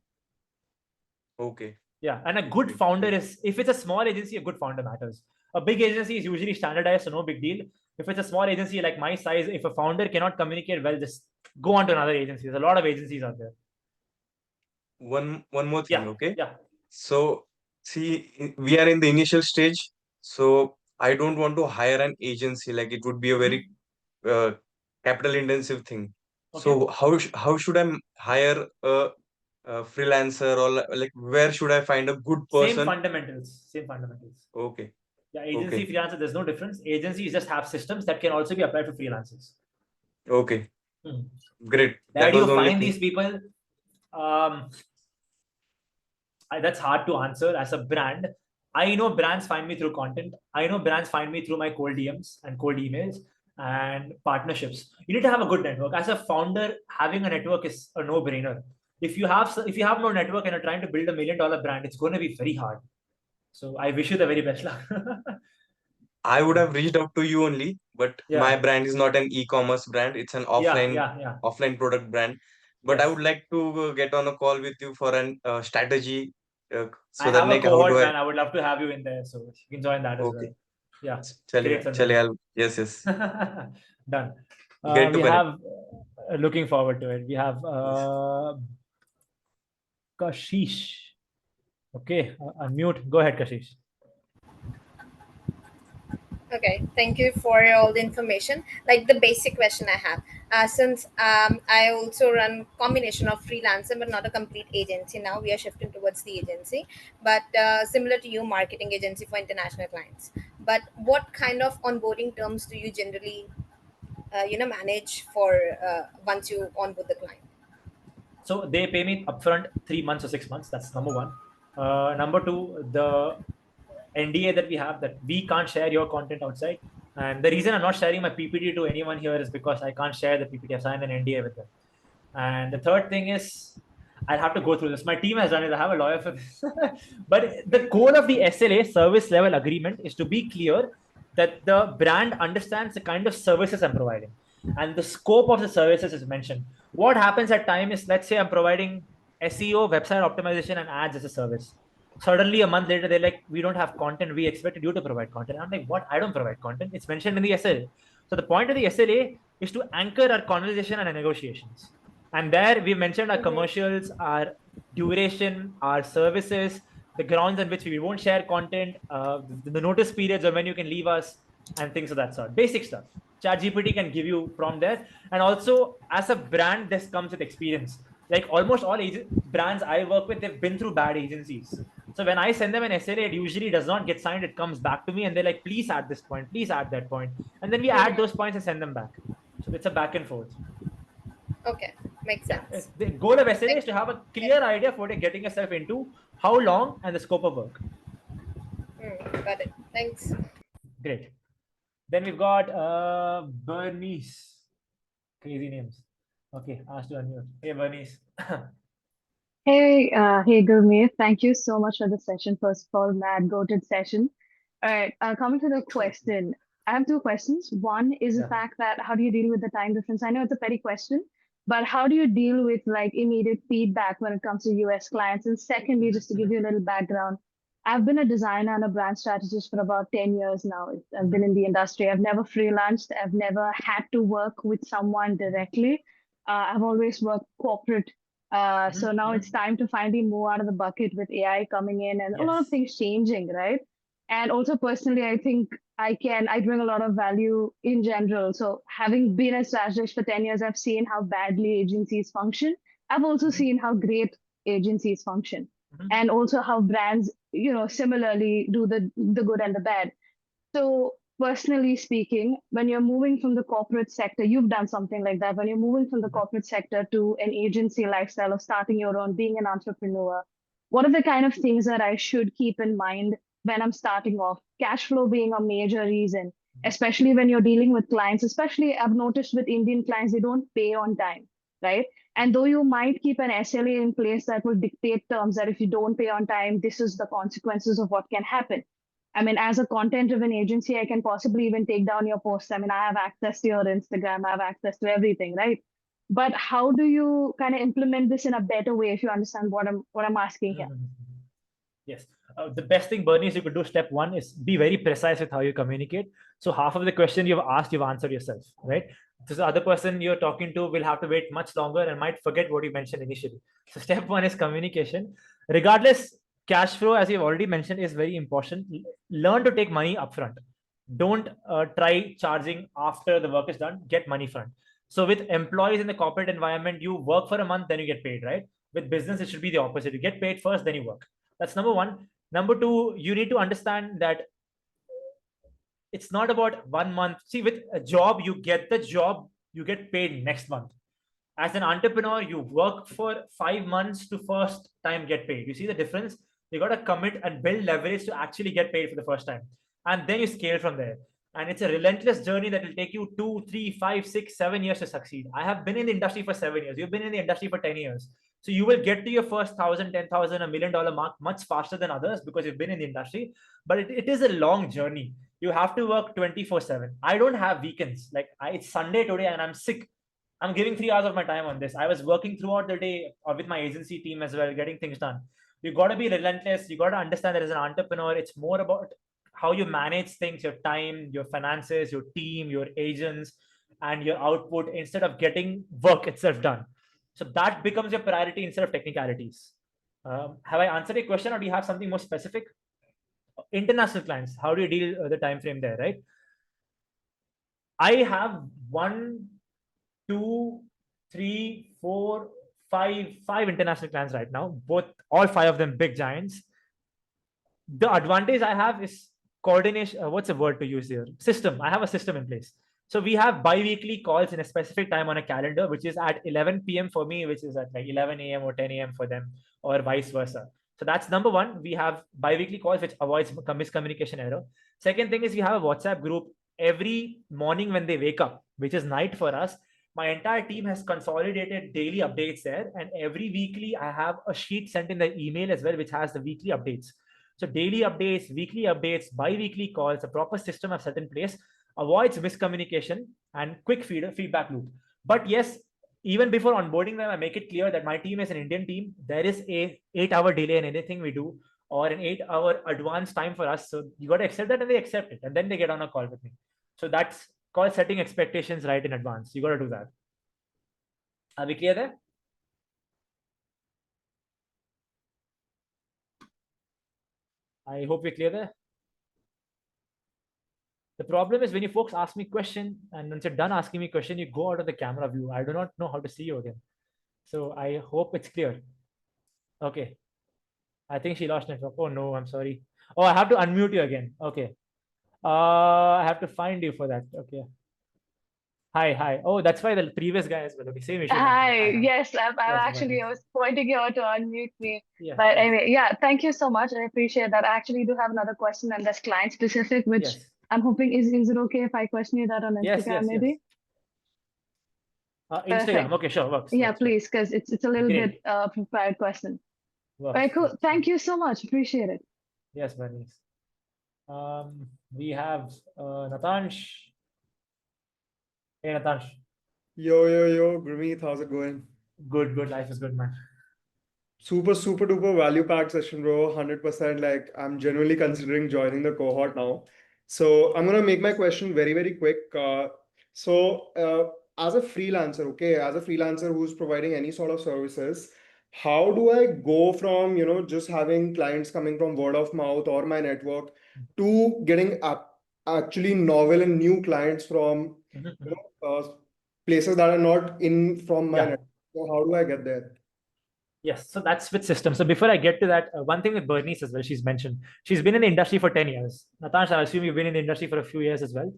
Okay. Yeah, and a good founder is, if it's a small agency, a good founder matters. A big agency is usually standardized, so no big deal. If it's a small agency like my size, if a founder cannot communicate well, just go on to another agency. There's a lot of agencies out there. One more thing, okay? Yeah. So, see, we are in the initial stage, so I don't want to hire an agency. Like, it would be a very capital intensive thing. Okay. So how should I hire a freelancer, or like where should I find a good person? Same fundamentals. Okay. Yeah, agency, freelancer, there's no difference. Agencies just have systems that can also be applied to freelancers. Okay. Great. Where do you find these people? that's hard to answer as a brand. I know brands find me through content. I know brands find me through my cold DMs and cold emails and partnerships. You need to have a good network. As a founder, having a network is a no-brainer. If you have no network and you're trying to build $1 million brand, it's going to be very hard. So I wish you the very best luck. I would have reached out to you only, but my Yeah, brand is not an e-commerce brand. It's an yeah. offline product brand. But I Yes. would like to get on a call with you for an strategy, I so that have a like how do cohort, I? man. I would love to have you in there. So you can join that as Okay, well. Yeah. Great, chale, Sandesh. yes. Done. Great to We connect. have looking forward to it. We have Kashish. Okay, unmute. Go ahead, Kashish. Okay, thank you for all the information. Like the basic question I have, since I also run combination of freelancer but not a complete agency. Now we are shifting towards the agency, but similar to you, marketing agency for international clients. But what kind of onboarding terms do you generally, manage for once you onboard the client? So they pay me upfront 3 months or 6 months. That's number one. Number two, the NDA that we have, that we can't share your content outside. And the reason I'm not sharing my PPT to anyone here is because I can't share the PPT. I've signed an NDA with them. And the third thing is, I'll have to go through this. My team has done it. I have a lawyer for this. But the goal of the SLA, service level agreement, is to be clear that the brand understands the kind of services I'm providing and the scope of the services is mentioned. What happens at time is, let's say I'm providing SEO, website optimization, and ads as a service. Suddenly, a month later, they're like, we don't have content. We expected you to provide content. I'm like, what? I don't provide content. It's mentioned in the SLA. So the point of the SLA is to anchor our conversation and our negotiations. And there we mentioned our commercials, our duration, our services, the grounds on which we won't share content, the notice periods of when you can leave us, and things of that sort. Basic stuff. ChatGPT can give you from there. And also, as a brand, this comes with experience. Like almost all brands I work with, they've been through bad agencies. So when I send them an SLA, it usually does not get signed. It comes back to me and they're like, please add this point, please add that point. And then we add those points and send them back. So it's a back and forth. Okay, makes sense. The goal of SLA is to have a clear idea of what you're getting yourself into, how long, and the scope of work. Got it. Thanks. Great. Then we've got Bernice. Crazy names. Okay, asked to unmute. Hey, Bernice. Hey, Gurmeet. Thank you so much for the session. First of all, mad goated session. All right, coming to the question. I have two questions. One is the fact that how do you deal with the time difference? I know it's a petty question, but how do you deal with like immediate feedback when it comes to US clients? And secondly, just to give you a little background, I've been a designer and a brand strategist for about 10 years now. I've been in the industry. I've never freelanced. I've never had to work with someone directly. I've always worked corporate. So now it's time to finally move out of the bucket with AI coming in and a lot of things changing, right? And also personally, I think I bring a lot of value in general. So having been a strategist for 10 years, I've seen how badly agencies function. I've also seen how great agencies function and also how brands, similarly do the good and the bad. So personally speaking, when you're moving from the corporate sector, you've done something like that. When you're moving from the corporate sector to an agency lifestyle of starting your own, being an entrepreneur, what are the kind of things that I should keep in mind when I'm starting off? Cash flow being a major reason, especially when you're dealing with clients, especially I've noticed with Indian clients, they don't pay on time, right? And though you might keep an SLA in place that will dictate terms that if you don't pay on time, this is the consequences of what can happen. I mean, as a content-driven agency, I can possibly even take down your posts. I mean, I have access to your Instagram, I have access to everything, right? But how do you kind of implement this in a better way, if you understand what I'm asking here? Yes. The best thing, Bernice, you could do, step one, is be very precise with how you communicate. So half of the question you've asked, you've answered yourself, right? So the other person you're talking to will have to wait much longer and might forget what you mentioned initially. So step one is communication. Regardless, cash flow, as you've already mentioned, is very important. Learn to take money upfront. Don't try charging after the work is done. Get money front. So with employees in the corporate environment, you work for a month, then you get paid, right? With business, it should be the opposite. You get paid first, then you work. That's number one. Number two, you need to understand that it's not about 1 month. See, with a job, you get the job, you get paid next month. As an entrepreneur, you work for 5 months to first time get paid. You see the difference? You got to commit and build leverage to actually get paid for the first time. And then you scale from there. And it's a relentless journey that will take you 2, 3, 5, 6, 7 years to succeed. I have been in the industry for 7 years. You've been in the industry for 10 years. So you will get to your first 1,000, 10,000, $1 million mark much faster than others because you've been in the industry. But it is a long journey. You have to work 24/7. I don't have weekends. Like it's Sunday today and I'm sick. I'm giving 3 hours of my time on this. I was working throughout the day with my agency team as well, getting things done. You got to be relentless. You got to understand that as an entrepreneur, it's more about how you manage things, your time, your finances, your team, your agents, and your output instead of getting work itself done. So that becomes your priority instead of technicalities. Have I answered your question, or do you have something more specific? International clients, how do you deal the time frame there, right? I have 1, 2, 3, 4, 5 international clients right now. All 5 of them big giants. The advantage I have is coordination. What's the word to use here? System. I have a system in place. So we have bi-weekly calls in a specific time on a calendar, which is at 11 p.m. for me, which is at like 11 a.m. or 10 a.m. for them, or vice versa. So that's number one. We have bi-weekly calls, which avoids miscommunication error. Second thing is we have a WhatsApp group every morning when they wake up, which is night for us. My entire team has consolidated daily updates there, and every weekly I have a sheet sent in the email as well, which has the weekly updates. So daily updates, weekly updates, bi-weekly calls, a proper system I've set in place avoids miscommunication and quick feedback loop. But yes, even before onboarding them, I make it clear that my team is an Indian team. There is a 8-hour delay in anything we do, or an 8-hour advance time for us. So you got to accept that, and they accept it, and then they get on a call with me. So that's called setting expectations right in advance. You got to do that. Are we clear there? I hope we're clear there. The problem is when you folks ask me question, and once you're done asking me question, you go out of the camera view. I do not know how to see you again. So I hope it's clear. Okay. I think she lost network. Oh no, I'm sorry. Oh, I have to unmute you again. Okay. I have to find you for that. Okay. Hi. Oh, that's why the previous guy as well. Okay, same issue. Hi. Yes, I'm Yes, actually, I was pointing here to unmute me. Yeah, But yes. anyway, yeah, thank you so much. I appreciate that. I actually do have another question, and that's client specific, which Yes. I'm hoping is it okay if I question you that on Yes, Instagram, maybe? Instagram. Perfect. Okay, sure. Works. Yeah, Works. please, because it's a little Great. bit prepared question. Works. Very cool. Works. Thank you so much. Appreciate it. Yes, Bernice. We have Natansh. Hey, Natansh. Yo, Gurmeet, how's it going? Good. Life is good, man. Super duper value packed session, bro. 100%. Like, I'm genuinely considering joining the cohort now. So, I'm gonna make my question very quick. As a freelancer, okay, as a freelancer who's providing any sort of services, how do I go from, just having clients coming from word of mouth or my network to getting actually novel and new clients from, places that are not in from my Yeah. network? So, how do I get there? Yes, so that's with systems. So before I get to that, one thing with Bernice as well, she's mentioned, she's been in the industry for 10 years. Natasha, I assume you've been in the industry for a few years as well.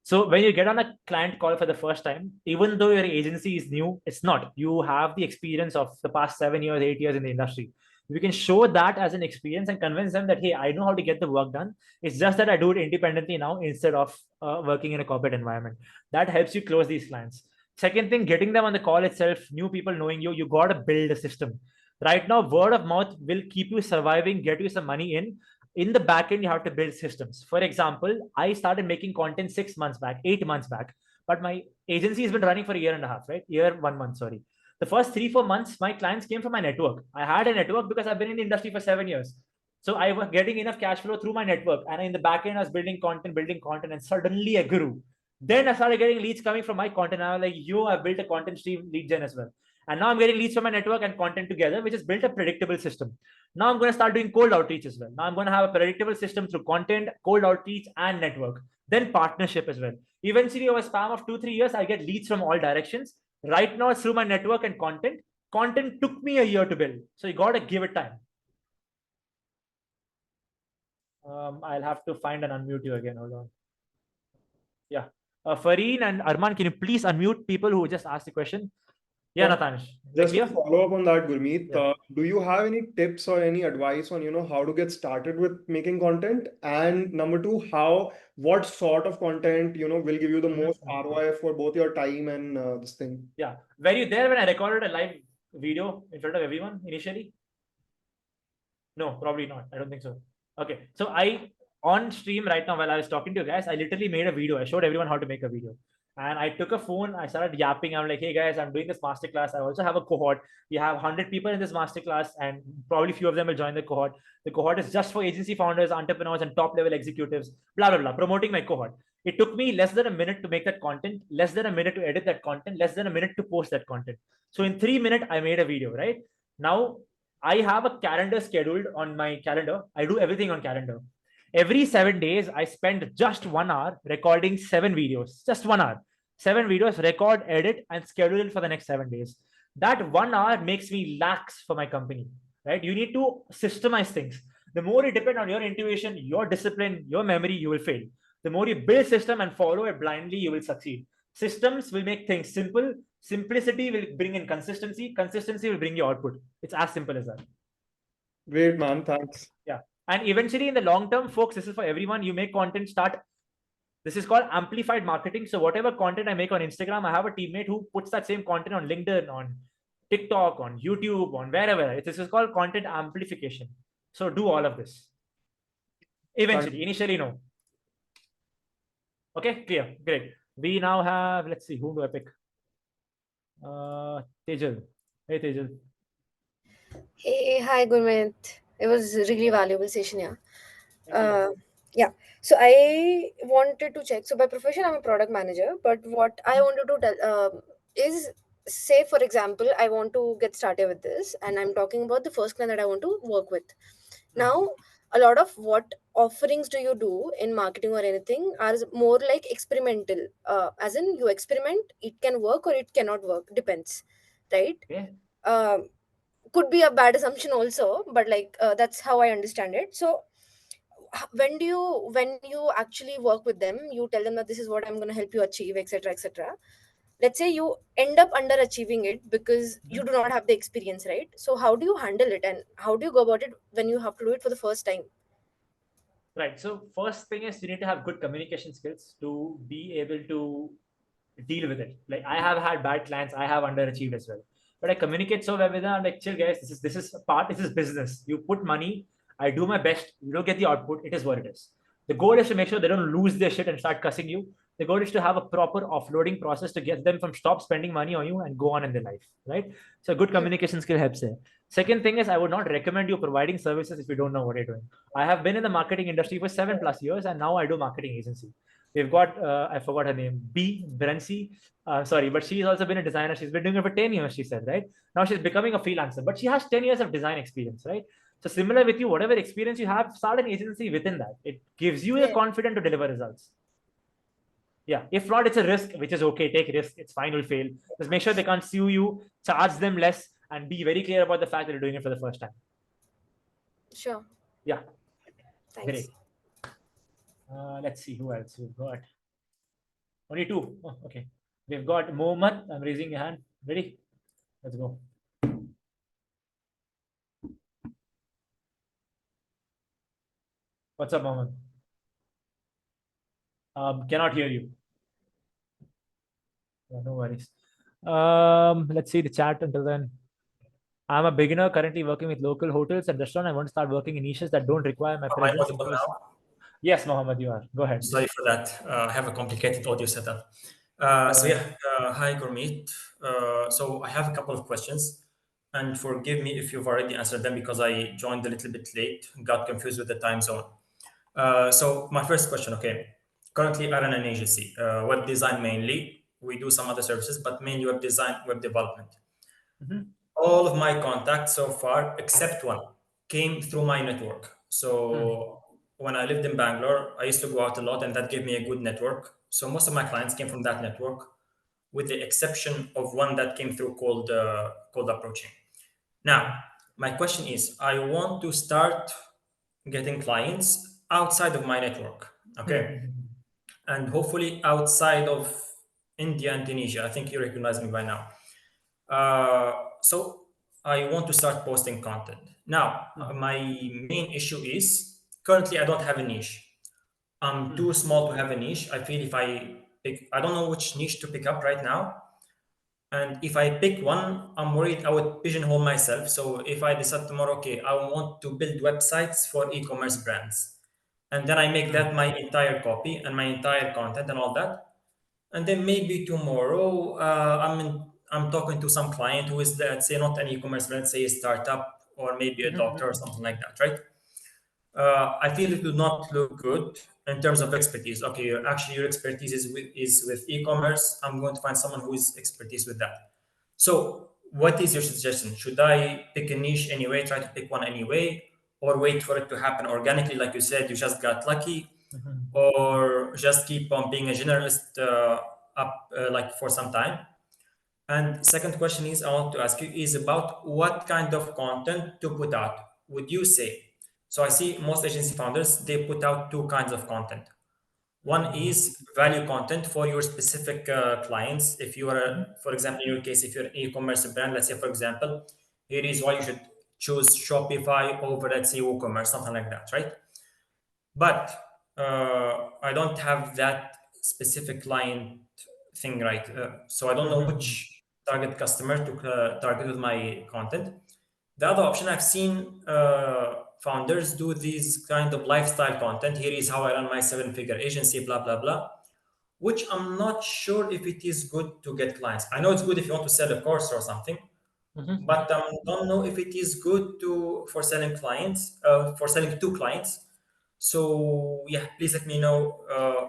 So when you get on a client call for the first time, even though your agency is new, it's not. You have the experience of the past 7 years, 8 years in the industry. You can show that as an experience and convince them that, hey, I know how to get the work done. It's just that I do it independently now instead of working in a corporate environment. That helps you close these clients. Second thing, getting them on the call itself, new people knowing you got to build a system. Right now, word of mouth will keep you surviving, get you some money in. In the back end, you have to build systems. For example, I started making content 6 months back, 8 months back, but my agency has been running for a year and a half, right? 1 month, sorry. The first 3-4 months, my clients came from my network. I had a network because I've been in the industry for 7 years. So I was getting enough cash flow through my network. And in the back end, I was building content, and suddenly I grew. Then I started getting leads coming from my content. And I was like, I built a content stream lead gen as well. And now I'm getting leads from my network and content together, which has built a predictable system. Now I'm going to start doing cold outreach as well. Now I'm going to have a predictable system through content, cold outreach, and network. Then partnership as well. Eventually, over a span of 2-3 years, I get leads from all directions. Right now, it's through my network and content. Content took me a year to build. So you got to give it time. I'll have to find and unmute you again. Hold on. Yeah. Fareen and Arman, can you please unmute people who just asked the question? Yeah, But Natansh. just to Clear? follow up on that, Gurmeet, Yeah. do you have any tips or any advice on, how to get started with making content? And number two, what sort of content, will give you the most ROI for both your time and this thing? Yeah. Were you there when I recorded a live video in front of everyone initially? No, probably not. I don't think so. Okay. So I on stream right now while I was talking to you guys, I literally made a video. I showed everyone how to make a video. And I took a phone, I started yapping. I'm like, hey guys, I'm doing this masterclass. I also have a cohort. We have 100 people in this masterclass, and probably few of them will join the cohort. The cohort is just for agency founders, entrepreneurs, and top level executives, blah, blah, blah, promoting my cohort. It took me less than a minute to make that content, less than a minute to edit that content, less than a minute to post that content. So in 3 minutes, I made a video, right? Now I have a calendar scheduled on my calendar. I do everything on calendar. Every 7 days, I spend just 1 hour recording 7 videos. Just 1 hour. 7 videos, record, edit, and schedule it for the next 7 days. That 1 hour makes me lax for my company. Right? You need to systemize things. The more you depend on your intuition, your discipline, your memory, you will fail. The more you build system and follow it blindly, you will succeed. Systems will make things simple. Simplicity will bring in consistency. Consistency will bring you output. It's as simple as that. Great, man. Thanks. Yeah. And eventually, in the long term, folks, this is for everyone. You make content, start. This is called amplified marketing. So, whatever content I make on Instagram, I have a teammate who puts that same content on LinkedIn, on TikTok, on YouTube, on wherever. This is called content amplification. So, do all of this. Eventually, initially, no. Okay, clear. Great. We now have, let's see, who do I pick? Tejal. Hey, Tejal. Hey, hi, Gurmeet. It was a really valuable session, yeah. Yeah. So I wanted to check. So by profession, I'm a product manager. But what I wanted to tell is, say, for example, I want to get started with this, and I'm talking about the first client that I want to work with. Now, a lot of what offerings do you do in marketing or anything are more like experimental. As in, you experiment, it can work or it cannot work. Depends, right? Okay. Could be a bad assumption also, but like that's how I understand it. So when you actually work with them, you tell them that this is what I'm going to help you achieve, etc., etc. Let's say you end up underachieving it because you do not have the experience, right? So how do you handle it, and how do you go about it when you have to do it for the first time? Right. So first thing is you need to have good communication skills to be able to deal with it. Like I have had bad clients, I have underachieved as well. But I communicate so well with them. I'm like, chill guys, this is a part, this is business. You put money, I do my best, you don't get the output, it is what it is. The goal is to make sure they don't lose their shit and start cussing you. The goal is to have a proper offloading process to get them from stop spending money on you and go on in their life, right? So good communication skill helps there. Second thing is I would not recommend you providing services if you don't know what you're doing. I have been in the marketing industry for 7+ years and now I do marketing agency. We've got I forgot her name, B Brency. Sorry, but she's also been a designer. She's been doing it for 10 years, she said, right? Now she's becoming a freelancer, but she has 10 years of design experience, right? So similar with you, whatever experience you have, start an agency within that. It gives you the confidence to deliver results. Yeah. If not, it's a risk, which is okay. Take risk. It's fine. Will fail. Just make sure they can't sue you, charge them less, and be very clear about the fact that you're doing it for the first time. Sure. Yeah. Thanks. Great. Let's see who else we've got. Only two. Oh, okay. We've got Mohammed. I'm raising your hand. Ready? Let's go. What's up, Mohammed? Cannot hear you. Yeah, no worries. Let's see the chat until then. I'm a beginner currently working with local hotels and restaurants. I want to start working in niches that don't require my presence. Am I audible now? Yes, Mohammed, you are. Go ahead. Sorry for that. I have a complicated audio setup. Hi Gurmeet. So I have a couple of questions, and forgive me if you've already answered them because I joined a little bit late, got confused with the time zone. So my first question, okay. Currently, I run an agency, web design mainly. We do some other services, but mainly web design, web development. All of my contacts so far, except one, came through my network. So when I lived in Bangalore, I used to go out a lot, and that gave me a good network. So most of my clients came from that network, with the exception of one that came through cold approaching. Now, my question is, I want to start getting clients outside of my network, okay, and hopefully outside of India and Tunisia. I think you recognize me by now. So I want to start posting content. Now, my main issue is currently I don't have a niche. I'm too small to have a niche. I feel if I pick, I don't know which niche to pick up right now. And if I pick one, I'm worried I would pigeonhole myself. So if I decide tomorrow, okay, I want to build websites for e-commerce brands, and then I make that my entire copy and my entire content and all that, and then maybe tomorrow I'm talking to some client who is, let's say, not an e-commerce, let's say a startup or maybe a doctor or something like that, right? I feel it will not look good in terms of expertise. Okay, your expertise is with e-commerce. I'm going to find someone who is expertise with that. So, what is your suggestion? Should I pick a niche anyway, try to pick one anyway, or wait for it to happen organically, like you said, you just got lucky, or just keep on being a generalist like for some time? And second question is I want to ask you is about what kind of content to put out. Would you say? So I see most agency founders, they put out two kinds of content. One is value content for your specific clients. If you are, for example, in your case, if you're an e-commerce brand, let's say, for example, here is why you should choose Shopify over, let's say, WooCommerce, something like that, right? But I don't have that specific client thing, right? So I don't know which target customer to target with my content. The other option, I've seen founders do these kind of lifestyle content. Here is how I run my 7-figure agency, blah blah blah, which I'm not sure if it is good to get clients. I know it's good if you want to sell a course or something, but I don't know if it is good for selling clients, for selling to clients. So yeah, please let me know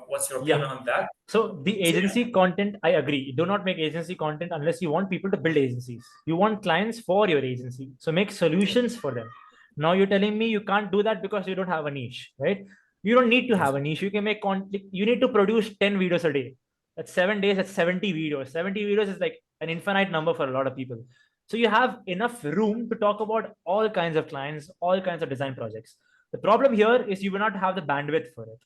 what's your opinion on that. So the agency content, I agree. Do not make agency content unless you want people to build agencies. You want clients for your agency. So make solutions for them. Now you're telling me you can't do that because you don't have a niche, right? You don't need to have a niche. You can make content. You need to produce 10 videos a day. That's 7 days. That's 70 videos. 70 videos is like an infinite number for a lot of people. So you have enough room to talk about all kinds of clients, all kinds of design projects. The problem here is you will not have the bandwidth for it.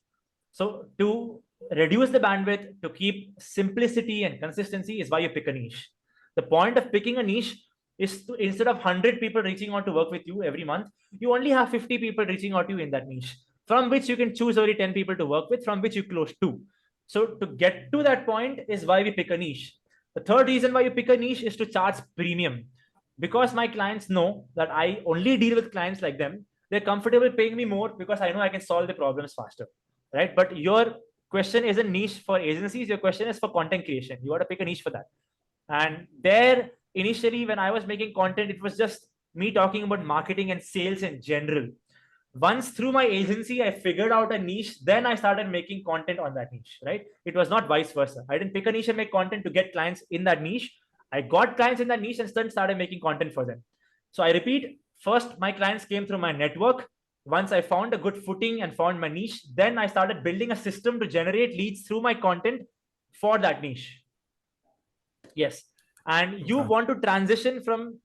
So to reduce the bandwidth, to keep simplicity and consistency is why you pick a niche. The point of picking a niche is to, instead of 100 people reaching out to work with you every month, you only have 50 people reaching out to you in that niche, from which you can choose only 10 people to work with, from which you close 2. So to get to that point is why we pick a niche. The third reason why you pick a niche is to charge premium. Because my clients know that I only deal with clients like them, they're comfortable paying me more because I know I can solve the problems faster, right? But your question isn't niche for agencies. Your question is for content creation. You got to pick a niche for that. And there, initially, when I was making content, it was just me talking about marketing and sales in general. Once through my agency, I figured out a niche, then I started making content on that niche, right? It was not vice versa. I didn't pick a niche and make content to get clients in that niche. I got clients in that niche and then started making content for them. So I repeat, first, my clients came through my network. Once I found a good footing and found my niche, then I started building a system to generate leads through my content for that niche. Yes. And you want to transition from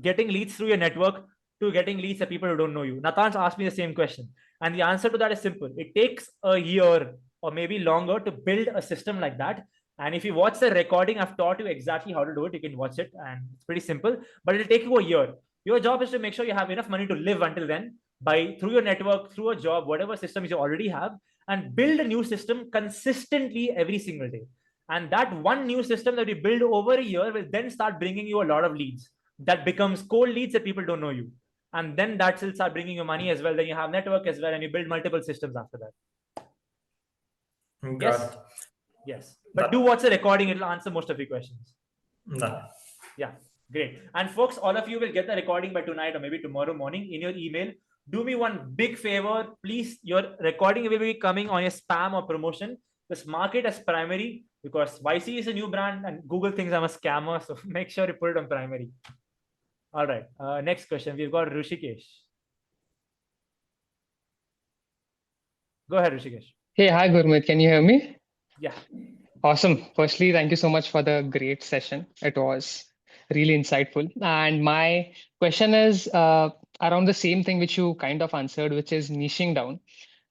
getting leads through your network to getting leads that people who don't know you. Natan's asked me the same question. And the answer to that is simple. It takes a year or maybe longer to build a system like that. And if you watch the recording, I've taught you exactly how to do it. You can watch it and it's pretty simple, but it'll take you a year. Your job is to make sure you have enough money to live until then by through your network, through a job, whatever systems you already have, and build a new system consistently every single day. And that one new system that you build over a year will then start bringing you a lot of leads. That becomes cold leads that people don't know you. And then that will start bringing you money as well. Then you have network as well, and you build multiple systems after that. Yes. Yes. But do watch the recording. It'll answer most of your questions. Yeah. Great. And folks, all of you will get the recording by tonight or maybe tomorrow morning in your email. Do me one big favor. Please, your recording will be coming on your spam or promotion. Just mark it as primary because YC is a new brand and Google thinks I'm a scammer. So make sure you put it on primary. All right. Next question. We've got Rishikesh. Go ahead, Rishikesh. Hey, hi, Gurmeet. Can you hear me? Yeah. Awesome. Firstly, thank you so much for the great session. It was really insightful. And my question is around the same thing which you kind of answered, which is niching down.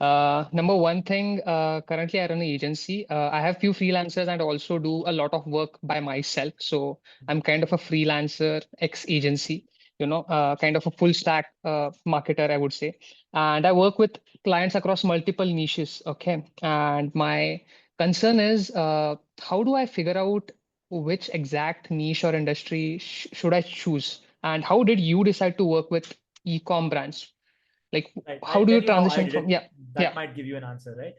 Number one thing, currently I run an agency. I have few freelancers and also do a lot of work by myself. So I'm kind of a freelancer, ex-agency, kind of a full stack marketer, I would say. And I work with clients across multiple niches. Okay. And my concern is, how do I figure out which exact niche or industry should I choose? And how did you decide to work with e-com brands? Like, Right. how I'll do you tell you how I transition did from, it. yeah. That Yeah. might give you an answer, right?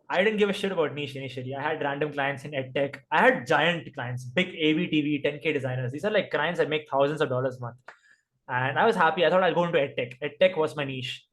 I didn't give a shit about niche initially. I had random clients in edtech. I had giant clients, big ABTV, 10K designers. These are like clients that make thousands of dollars a month. And I was happy. I thought I'll go into edtech. Edtech was my niche.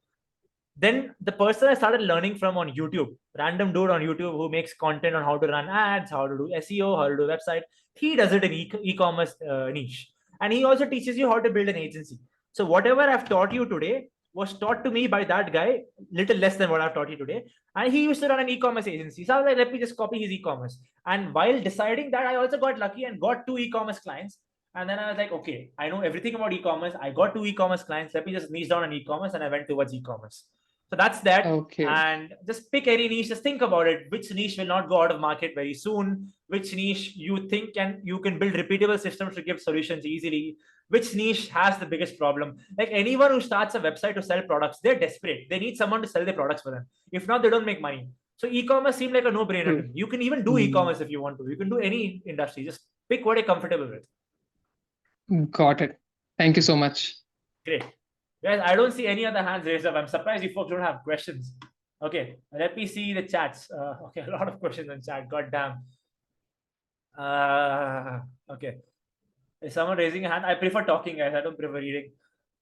Then the person I started learning from on YouTube, random dude on YouTube who makes content on how to run ads, how to do SEO, how to do website, he does it in e-commerce niche. And he also teaches you how to build an agency. So whatever I've taught you today was taught to me by that guy, little less than what I've taught you today. And he used to run an e-commerce agency. So I was like, let me just copy his e-commerce. And while deciding that, I also got lucky and got 2 e-commerce clients. And then I was like, okay, I know everything about e-commerce. I got 2 e-commerce clients. Let me just niche down on e-commerce. And I went towards e-commerce. So that's that. Okay. And just pick any niche. Just think about it. Which niche will not go out of market very soon? Which niche you think you can build repeatable systems to give solutions easily? Which niche has the biggest problem? Like anyone who starts a website to sell products, they're desperate. They need someone to sell their products for them. If not, they don't make money. So e-commerce seemed like a no-brainer to me. You can even do e-commerce if you want to. You can do any industry. Just pick what you're comfortable with. Got it. Thank you so much. Great. Guys, I don't see any other hands raised up. I'm surprised you folks don't have questions. Okay, let me see the chats. Okay, a lot of questions in chat. God damn. Okay. Is someone raising a hand? I prefer talking, guys. I don't prefer reading.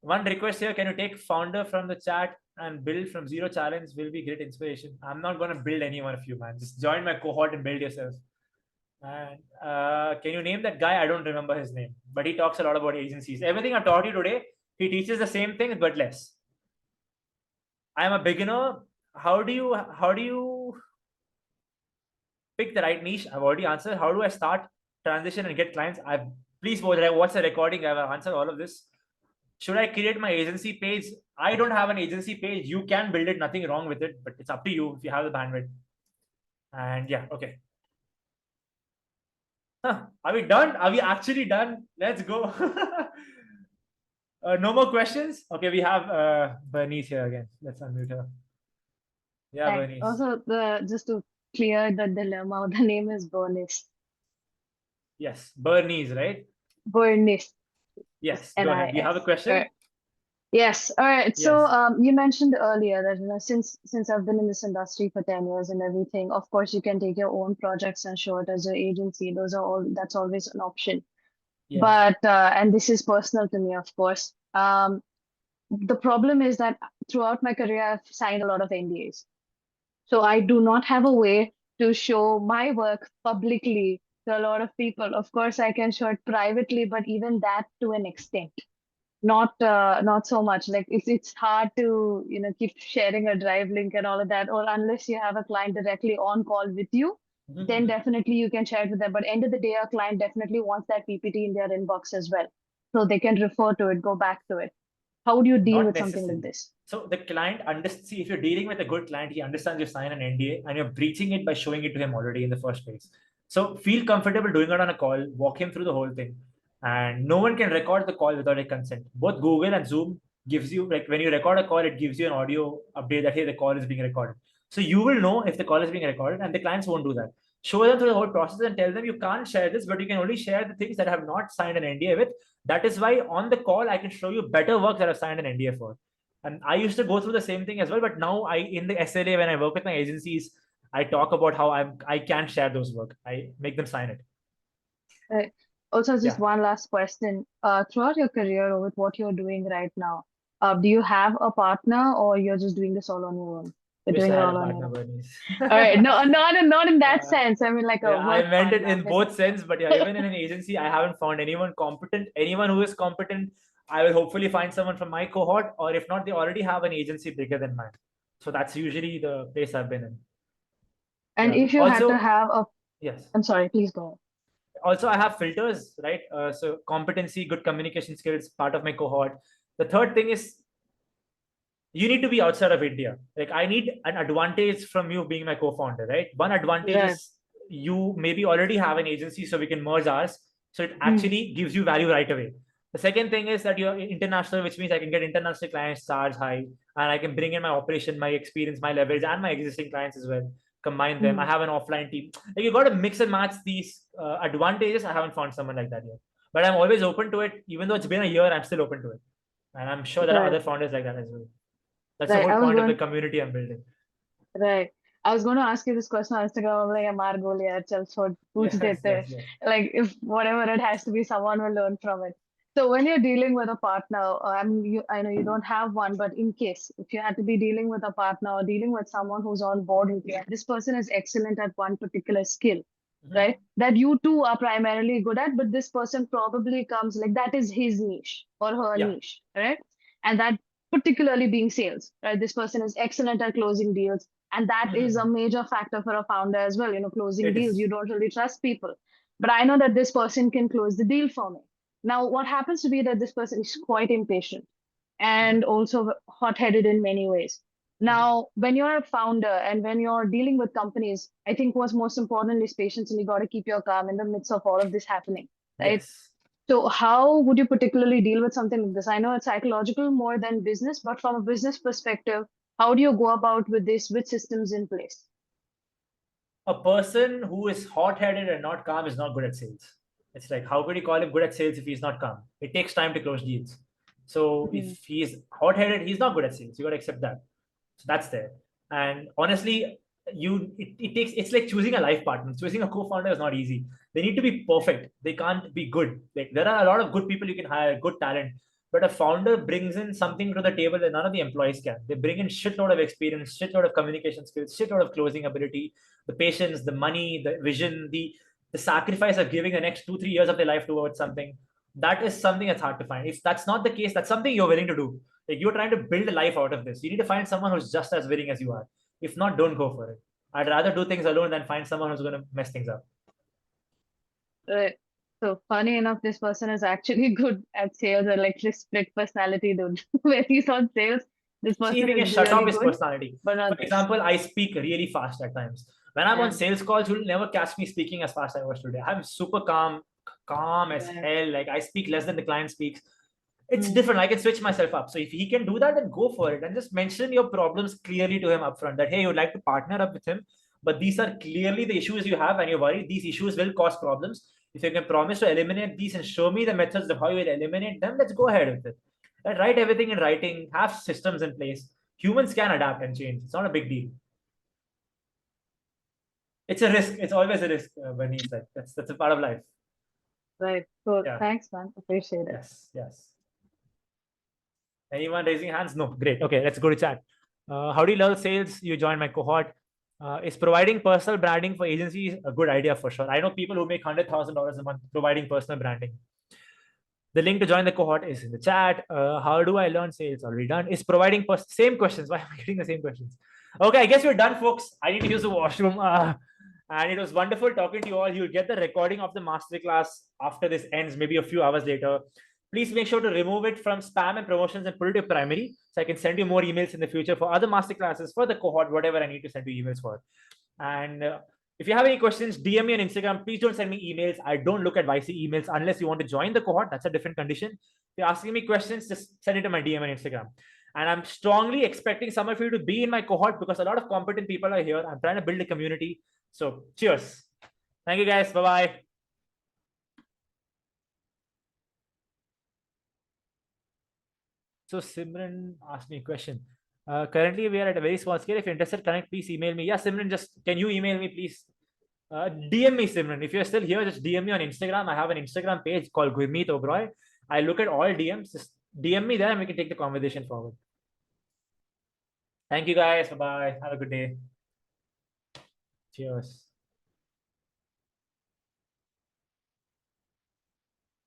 One request here: can you take founder from the chat and build from zero challenge? Will be great inspiration. I'm not gonna build any one of you, man. Just join my cohort and build yourself. And can you name that guy? I don't remember his name, but he talks a lot about agencies. Everything I taught you today, he teaches the same thing but less. I am a beginner. How do you pick the right niche? I've already answered. How do I start, transition, and get clients? Please watch the recording. I've answered all of this. Should I create my agency page? I don't have an agency page. You can build it. Nothing wrong with it, but it's up to you if you have the bandwidth. And yeah, okay. Huh. Are we done? Are we actually done? Let's go. No more questions? Okay, we have Bernice here again. Let's unmute her. Yeah, Right. Bernice. Also, just to clear the dilemma, the name is Bernice. Yes, Bernice, right? Bernice. Yes, go ahead. Do you have a question? Yes. All right. Yes. So, you mentioned earlier that since I've been in this industry for 10 years and everything, of course, you can take your own projects and show it as your agency. That's always an option. Yes. But and this is personal to me, of course. The problem is that throughout my career, I've signed a lot of NDAs. So I do not have a way to show my work publicly to a lot of people. Of course, I can show it privately, but even that to an extent, not so much. Like it's hard to keep sharing a drive link and all of that, or unless you have a client directly on call with you, then definitely you can share it with them. But end of the day, a client definitely wants that PPT in their inbox as well, so they can refer to it, go back to it. How do you deal with something like this? So the client see if you're dealing with a good client, he understands you sign an NDA and you're breaching it by showing it to him already in the first place. So feel comfortable doing it on a call, walk him through the whole thing. And no one can record the call without a consent. Both Google and Zoom gives you, like when you record a call, it gives you an audio update that, hey, the call is being recorded. So you will know if the call is being recorded, and the clients won't do that. Show them through the whole process and tell them you can't share this, but you can only share the things that I have not signed an NDA with. That is why on the call, I can show you better work that I've signed an NDA for. And I used to go through the same thing as well, but now in the SLA, when I work with my agencies, I talk about how I can share those work. I make them sign it. Right. Also, just one last question. Throughout your career or with what you're doing right now, do you have a partner or you're just doing this all on your own? You're doing it all on your own. All right. No, not in that sense. I mean, like a work I meant it partner. in both sense, but yeah, even in an agency, I haven't found anyone competent. Anyone who is competent, I will hopefully find someone from my cohort, or if not, they already have an agency bigger than mine. So that's usually the place I've been in. And if you had to have a, yes, I'm sorry, please go ahead. Also, I have filters, right? So competency, good communication skills, part of my cohort. The third thing is you need to be outside of India. Like I need an advantage from you being my co-founder, right? One advantage Right. is you maybe already have an agency, so we can merge ours. So it Hmm. actually gives you value right away. The second thing is that you're international, which means I can get international clients, charge high, and I can bring in my operation, my experience, my leverage, and my existing clients as well. Combine them. I Hmm. have an offline team. Like you got to mix and match these advantages. I haven't found someone like that yet, but I'm always open to it. Even though it's been a year, I'm still open to it, and I'm sure there are Right. other founders like that as well. That's the Right. whole I was point of the going. community I'm building. Right. I was going to ask you this question on Instagram. I'm like, "Amar gol yaar, chal chhod, pooch Yes, dete." yes, yes. Like, if whatever it has to be, someone will learn from it. So when you're dealing with a partner, I know you don't have one, but in case if you had to be dealing with a partner or dealing with someone who's on board with you, and this person is excellent at one particular skill, right? That you two are primarily good at, but this person probably comes like that is his niche or her Yeah. niche, right? And that particularly being sales, right? This person is excellent at closing deals. And that is a major factor for a founder as well. Closing It deals, is. you don't really trust people. But I know that this person can close the deal for me. Now, what happens to be that this person is quite impatient and also hot-headed in many ways. Now, when you're a founder and when you're dealing with companies, I think what's most important is patience, and you got to keep your calm in the midst of all of this happening, right? Yes. So, how would you particularly deal with something like this? I know it's psychological more than business, but from a business perspective, how do you go about with this with systems in place? A person who is hot-headed and not calm is not good at sales. It's like, how could you call him good at sales if he's not calm? It takes time to close deals. So if he's hot-headed, he's not good at sales. You got to accept that. So that's there. And honestly, it's like choosing a life partner. Choosing a co-founder is not easy. They need to be perfect. They can't be good. Like there are a lot of good people you can hire, good talent, but a founder brings in something to the table that none of the employees can. They bring in shitload of experience, shitload of communication skills, shitload of closing ability, the patience, the money, the vision, the sacrifice of giving the next 2-3 years of their life towards something. That is something that's hard to find. If that's not the case, that's something you're willing to do. Like you're trying to build a life out of this. You need to find someone who's just as willing as you are. If not, don't go for it. I'd rather do things alone than find someone who's going to mess things up. Right. So funny enough, this person is actually good at sales or like this split personality dude. Where he's on sales, this See, person he can is shut off really his good, personality. but not For this. example, I speak really fast at times. When I'm on Yeah. sales calls, you'll never catch me speaking as fast as I was today. I'm super calm as Right. hell. Like I speak less than the client speaks. It's different. I can switch myself up. So if he can do that, then go for it. And just mention your problems clearly to him upfront that, hey, you'd like to partner up with him, but these are clearly the issues you have and you're worried these issues will cause problems. If you can promise to eliminate these and show me the methods of how you will eliminate them, let's go ahead with it. And write everything in writing, have systems in place. Humans can adapt and change. It's not a big deal. It's a risk. It's always a risk, when he's like, that's a part of life. Right. Cool. Yeah. Thanks, man. Appreciate it. Yes, yes. Anyone raising hands? No. Great. Okay, let's go to chat. How do you learn sales? You join my cohort. Is providing personal branding for agencies a good idea for sure? I know people who make $100,000 a month providing personal branding. The link to join the cohort is in the chat. How do I learn sales? Already done. Is providing same questions. Why am I getting the same questions? Okay, I guess we're done, folks. I need to use the washroom. And it was wonderful talking to you all. You'll get the recording of the masterclass after this ends, maybe a few hours later. Please make sure to remove it from spam and promotions and put it to primary so I can send you more emails in the future for other masterclasses, for the cohort, whatever I need to send you emails for. And if you have any questions, DM me on Instagram. Please don't send me emails. I don't look at YC emails unless you want to join the cohort. That's a different condition. If you're asking me questions, just send it to my DM on Instagram. And I'm strongly expecting some of you to be in my cohort because a lot of competent people are here. I'm trying to build a community. So cheers. Thank you guys. Bye-bye. So Simran asked me a question. Currently, we are at a very small scale. If you're interested, connect, please email me. Yeah, Simran, just can you email me, please? DM me, Simran. If you're still here, just DM me on Instagram. I have an Instagram page called Gurmeet Oberoi. I look at all DMs. Just DM me there and we can take the conversation forward. Thank you, guys. Bye-bye. Have a good day. Cheers.